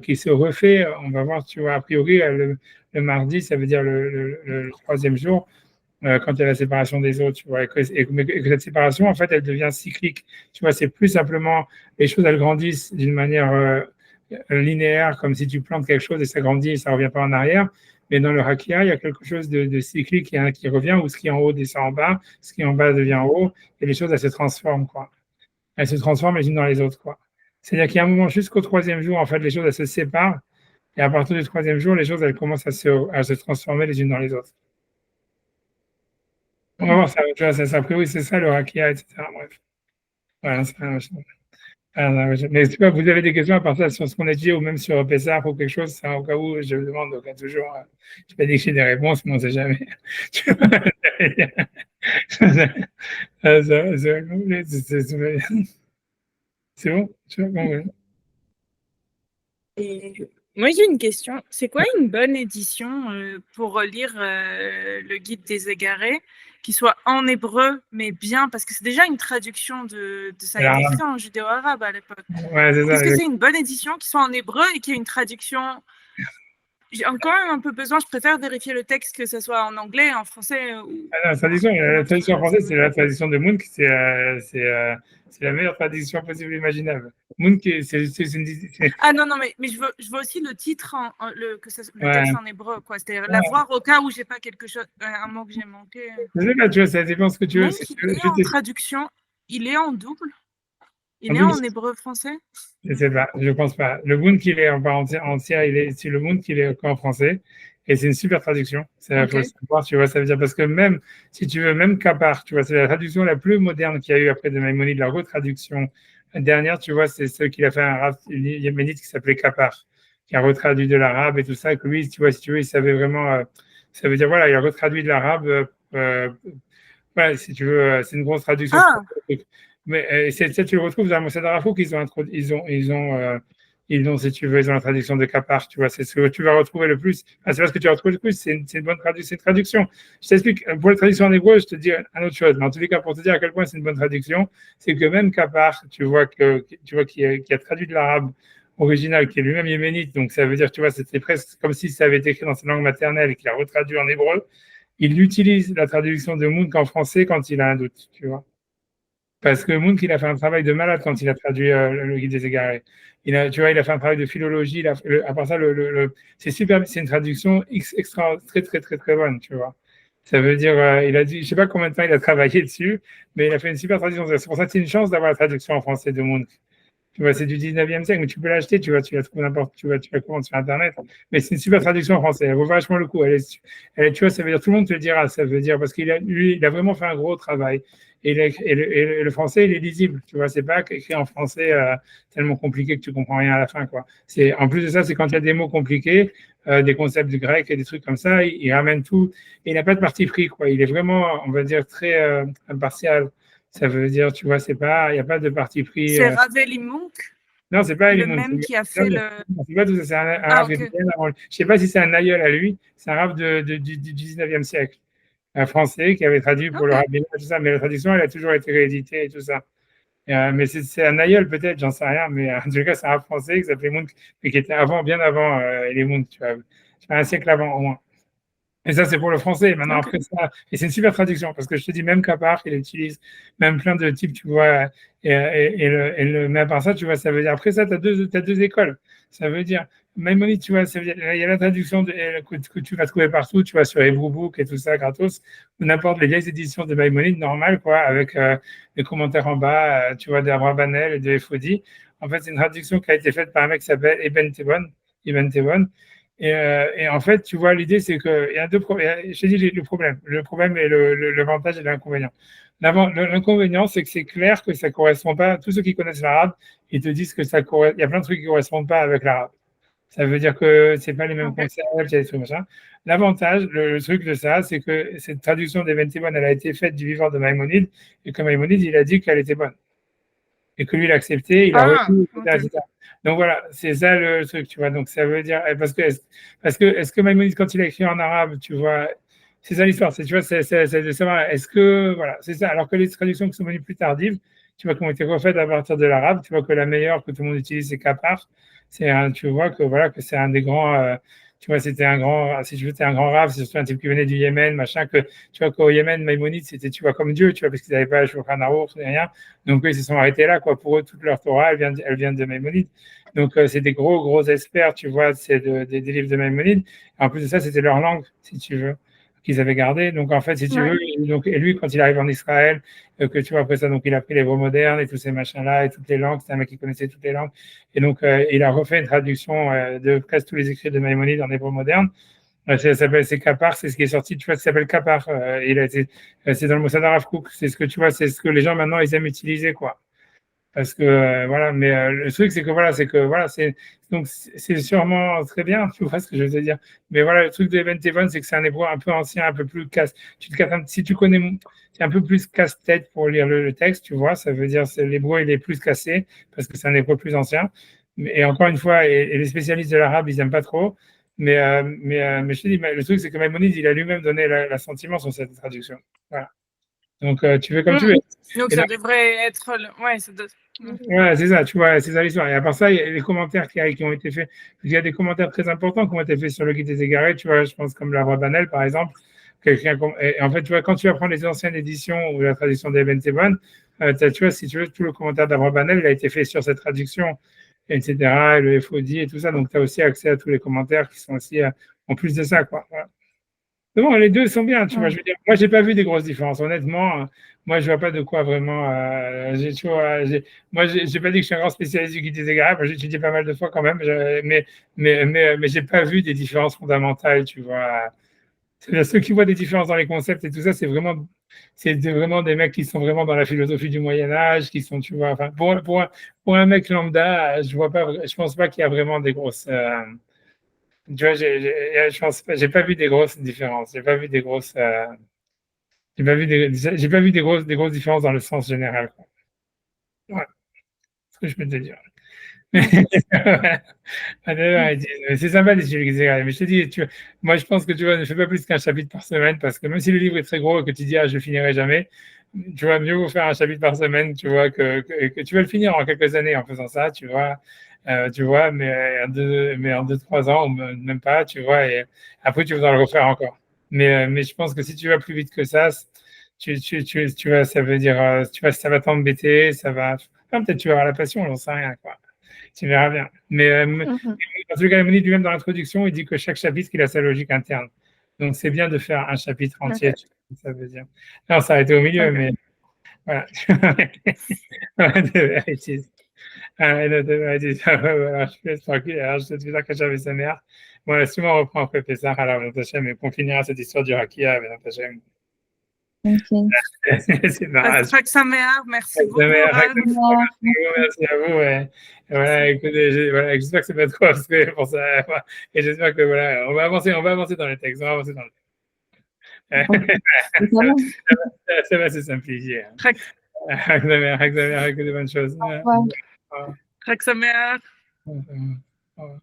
Qui se refait, on va voir, tu vois, a priori, le mardi, ça veut dire le troisième jour, quand il y a la séparation des autres, tu vois, et que cette séparation, en fait, elle devient cyclique. Tu vois, c'est plus simplement, les choses, elles grandissent d'une manière linéaire, comme si tu plantes quelque chose et ça grandit et ça ne revient pas en arrière. Mais dans le Hakia, il y a quelque chose de cyclique qui revient, où ce qui est en haut descend en bas, ce qui est en bas devient en haut, et les choses, elles se transforment, quoi. Elles se transforment les unes dans les autres, quoi. C'est-à-dire qu'il y a un moment jusqu'au troisième jour, en fait, les choses, elles se séparent. Et à partir du troisième jour, les choses, elles commencent à se transformer les unes dans les autres. On va voir ça, tu vois, ça, a priori, c'est ça, le Rakia, etc. Bref. Voilà, mais je sais pas, vous avez des questions à part ça sur ce qu'on a dit, ou même sur Pessah ou quelque chose, ça, au cas où, je me demande, donc, toujours, je vais dire que j'ai des réponses, mais on ne sait jamais. C'est bon? Tu vois, bon, ouais. Moi, j'ai une question. C'est quoi une bonne édition pour relire le guide des égarés, qui soit en hébreu, mais bien, parce que c'est déjà une traduction de ça a été fait en judéo-arabe à l'époque. Ouais, c'est ça. Est-ce que c'est une bonne édition qui soit en hébreu et qui ait une traduction? J'ai encore un peu besoin, je préfère vérifier le texte, que ce soit en anglais, en français. La traduction en français, c'est la traduction de Munch, c'est la meilleure traduction possible imaginable. Munch, Ah non, mais je veux aussi le titre, le texte en hébreu, quoi. C'est-à-dire l'avoir au cas où j'ai pas quelque chose, un mot que j'ai manqué. Je sais pas, tu vois, ça dépend ce que tu veux. Il est en traduction, il est en double. Il est en hébreu français? Je sais pas, je pense pas. Le Munch, il est en part entière, c'est le Munch, il est en français. Et c'est une super traduction. Ça, faut le savoir, tu vois, ça veut dire, parce que même, si tu veux, même Kapar, tu vois, c'est la traduction la plus moderne qu'il y a eu après de Maïmonide, la retraduction dernière, tu vois, c'est ceux qu'il a fait un rabbin yéménite qui s'appelait Kapar, qui a retraduit de l'arabe et tout ça, et que lui, tu vois, si tu veux, il savait vraiment, ça veut dire, voilà, il a retraduit de l'arabe, voilà, si tu veux, c'est une grosse traduction. Mais ça, tu le retrouves dans Moshe Darafou qu'ils ont introduit, ils ont, si tu veux, ils ont la traduction de Kapar, tu vois, c'est ce que tu vas retrouver le plus. Enfin, c'est pas ce que tu vas retrouver le plus, c'est une bonne traduction. Je t'explique, pour la traduction en hébreu, je te dis une autre chose, mais en tous les cas, pour te dire à quel point c'est une bonne traduction, c'est que même Kapar, tu vois, qui a traduit de l'arabe original, qui est lui-même yéménite, donc ça veut dire, tu vois, c'était presque comme si ça avait été écrit dans sa langue maternelle et qu'il a retraduit en hébreu. Il utilise la traduction de Munch en français quand il a un doute, tu vois. Parce que Munch, il a fait un travail de malade quand il a traduit le Guide des égarés. Tu vois, il a fait un travail de philologie. À part ça, c'est super, c'est une traduction extra, très, très, très, très bonne, tu vois. Ça veut dire, il a dit, je sais pas combien de temps il a travaillé dessus, mais il a fait une super traduction. C'est pour ça que c'est une chance d'avoir la traduction en français de Munch. Tu vois, c'est du 19e siècle, mais tu peux l'acheter, tu vois, tu la trouves n'importe, tu la commandes sur Internet. Mais c'est une super traduction en français. Elle vaut vachement le coup. Tu vois, ça veut dire, tout le monde te le dira, ça veut dire, parce lui, il a vraiment fait un gros travail. Et le français, il est lisible, tu vois, c'est pas écrit en français tellement compliqué que tu comprends rien à la fin, quoi. En plus de ça, c'est quand il y a des mots compliqués, des concepts du grec et des trucs comme ça, il ramène tout. Et il n'a pas de parti pris, quoi. Il est vraiment, on va dire, très impartial. Ça veut dire, tu vois, il n'y a pas de parti pris. C'est Ravel Munch? Non, c'est pas le même qui a fait le. C'est pas tout ça, c'est un arabe okay. Je sais pas si c'est un aïeul à lui, c'est un arabe du 19e siècle, un français qui avait traduit pour le rabbinat, tout ça, mais la traduction, elle a toujours été rééditée et tout ça. Mais c'est un aïeul peut-être, j'en sais rien, mais en tout cas, c'est un arabe français qui s'appelait Munch, mais qui était bien avant les Munch, tu vois, un siècle avant au moins. Et ça, c'est pour le français. Maintenant, après ça, et c'est une super traduction, parce que je te dis, même Kapar, il utilise même plein de types, tu vois, mais à part ça, tu vois, ça veut dire, après ça, tu as deux écoles. Ça veut dire, Maïmonide, tu vois, ça veut dire, il y a la traduction que tu vas trouver partout, tu vois, sur Hebrew Book et tout ça, gratos, ou n'importe les vieilles éditions de Maïmonide, normales, quoi, avec les commentaires en bas, tu vois, d'Abraham Banel et de Efodi. En fait, c'est une traduction qui a été faite par un mec qui s'appelle Eben Tebon. Et en fait, tu vois, l'idée, c'est qu'il y a deux problèmes. Je t'ai dit le problème. Le problème est l'avantage et l'inconvénient. L'inconvénient, c'est que c'est clair que ça ne correspond pas. Tous ceux qui connaissent l'arabe, ils te disent que il y a plein de trucs qui ne correspondent pas avec l'arabe. Ça veut dire que ce n'est pas les mêmes concepts, il y a des trucs machin. L'avantage, le truc de ça, c'est que cette traduction des Bentibon, elle a été faite du vivant de Maïmonide, et que Maïmonide, il a dit qu'elle était bonne. Et que lui, il a accepté, il a retenu, etc. Donc voilà, c'est ça le truc, tu vois. Donc ça veut dire, parce que est-ce que Maïmonide, quand il a écrit en arabe, tu vois, c'est ça l'histoire, tu vois, c'est de savoir, est-ce que, voilà, c'est ça. Alors que les traductions qui sont venues plus tardives, tu vois, qui ont été refaites à partir de l'arabe, tu vois que la meilleure que tout le monde utilise, c'est Kapar. Tu vois que voilà, que c'est un des grands, tu vois, c'était un grand, si tu veux, c'était un grand rave, c'est surtout un type qui venait du Yémen, machin, que, tu vois, qu'au Yémen, Maïmonide, c'était, tu vois, comme Dieu, tu vois, parce qu'ils n'avaient pas le Shulchan Aruch, rien. Donc, eux, ils se sont arrêtés là, quoi. Pour eux, toute leur Torah, elle vient de Maïmonide. Donc, c'est des gros experts, tu vois, c'est des livres de Maïmonide. En plus de ça, c'était leur langue, si tu veux, qu'ils avaient gardé. Donc, en fait, si tu veux, et lui, quand il arrive en Israël, que tu vois, après ça, donc, il a pris l'hébreu moderne et tous ces machins-là et toutes les langues. C'était un mec qui connaissait toutes les langues. Et donc, il a refait une traduction de presque tous les écrits de Maïmonide en hébreu moderne. Ça s'appelle, c'est Kapar, c'est ce qui est sorti, tu vois, ça s'appelle Kapar. C'est dans le Mossad Arav Kook. C'est ce que tu vois, c'est ce que les gens maintenant, ils aiment utiliser, quoi. Parce que voilà, mais le truc c'est que voilà, c'est sûrement très bien, tu vois ce que je veux te dire. Mais voilà, le truc de Eben Tevon, c'est que c'est un hébreu un peu ancien, un peu plus casse. Si tu connais, c'est un peu plus casse-tête pour lire le texte, tu vois. Ça veut dire que l'hébreu il est plus cassé parce que c'est un hébreu plus ancien. Et encore une fois, et les spécialistes de l'arabe, ils n'aiment pas trop. Mais je te dis, le truc, c'est que Maïmonide, il a lui-même donné l'assentiment sur cette traduction. Voilà. Donc, tu fais comme tu veux. Donc, ça devrait être. Ouais, c'est ça, tu vois, c'est ça l'histoire. Et à part ça, il y a les commentaires qui ont été faits. Il y a des commentaires très importants qui ont été faits sur le Guide des Égarés, tu vois, je pense comme la Roi Banel, par exemple. Et en fait, tu vois, quand tu vas prendre les anciennes éditions ou la traduction d'Ebn Tebon, tu vois, si tu veux, tout le commentaire d'Abraham Banel, il a été fait sur cette traduction, etc., et le FOD et tout ça. Donc, tu as aussi accès à tous les commentaires qui sont aussi en plus de ça, quoi. Voilà. Bon, les deux sont bien, tu vois. Je veux dire, moi, j'ai pas vu des grosses différences. Honnêtement, moi, je vois pas de quoi vraiment. Moi, j'ai pas dit que je suis un grand spécialiste du guide des égarés. J'ai étudié pas mal de fois quand même, mais j'ai pas vu des différences fondamentales, tu vois. Ceux qui voient des différences dans les concepts et tout ça, c'est vraiment des mecs qui sont vraiment dans la philosophie du Moyen Âge, qui sont, tu vois. Enfin, pour un mec lambda, je pense pas qu'il y a vraiment des grosses. Tu vois, je pense pas, j'ai pas vu des grosses différences. J'ai pas vu des grosses. J'ai pas vu des grosses différences dans le sens général, quoi. Ouais, c'est ce que je peux te dire. C'est sympa d'étudier les Égarés, mais je te dis, moi je pense que tu vois, ne fais pas plus qu'un chapitre par semaine parce que même si le livre est très gros et que tu dis, je le finirai jamais, tu vois, mieux vaut faire un chapitre par semaine, tu vois, que tu vas le finir en quelques années en faisant ça, tu vois, mais en 2, 3 ans, ou même pas, tu vois, et après tu vas le refaire encore. Mais je pense que si tu vas plus vite que ça, tu vas, ça veut dire, ça va t'embêter, enfin, peut-être tu vas avoir la passion, j'en sais rien, quoi. Tu verras bien. Mais en tout cas, Moni lui-même dans l'introduction, il dit que chaque chapitre, il a sa logique interne. Donc, c'est bien de faire un chapitre entier. Ça veut dire. Non, ça a été au milieu, mais voilà. Alors, je te laisse tranquille. Alors, je te dis que j'avais sa mère. Bon, si on reprend après Pessah, alors, et qu'on finira cette histoire du Rakia avec Tachem. Ok. C'est pas grave. Merci beaucoup. Merci à vous. Ouais. Voilà, écoutez, j'espère que c'est pas trop abstrait pour ça. Et j'espère que voilà, on va avancer dans les textes. On va avancer dans le ça va se simplifier. Avec de bonnes choses. Au revoir. Au revoir.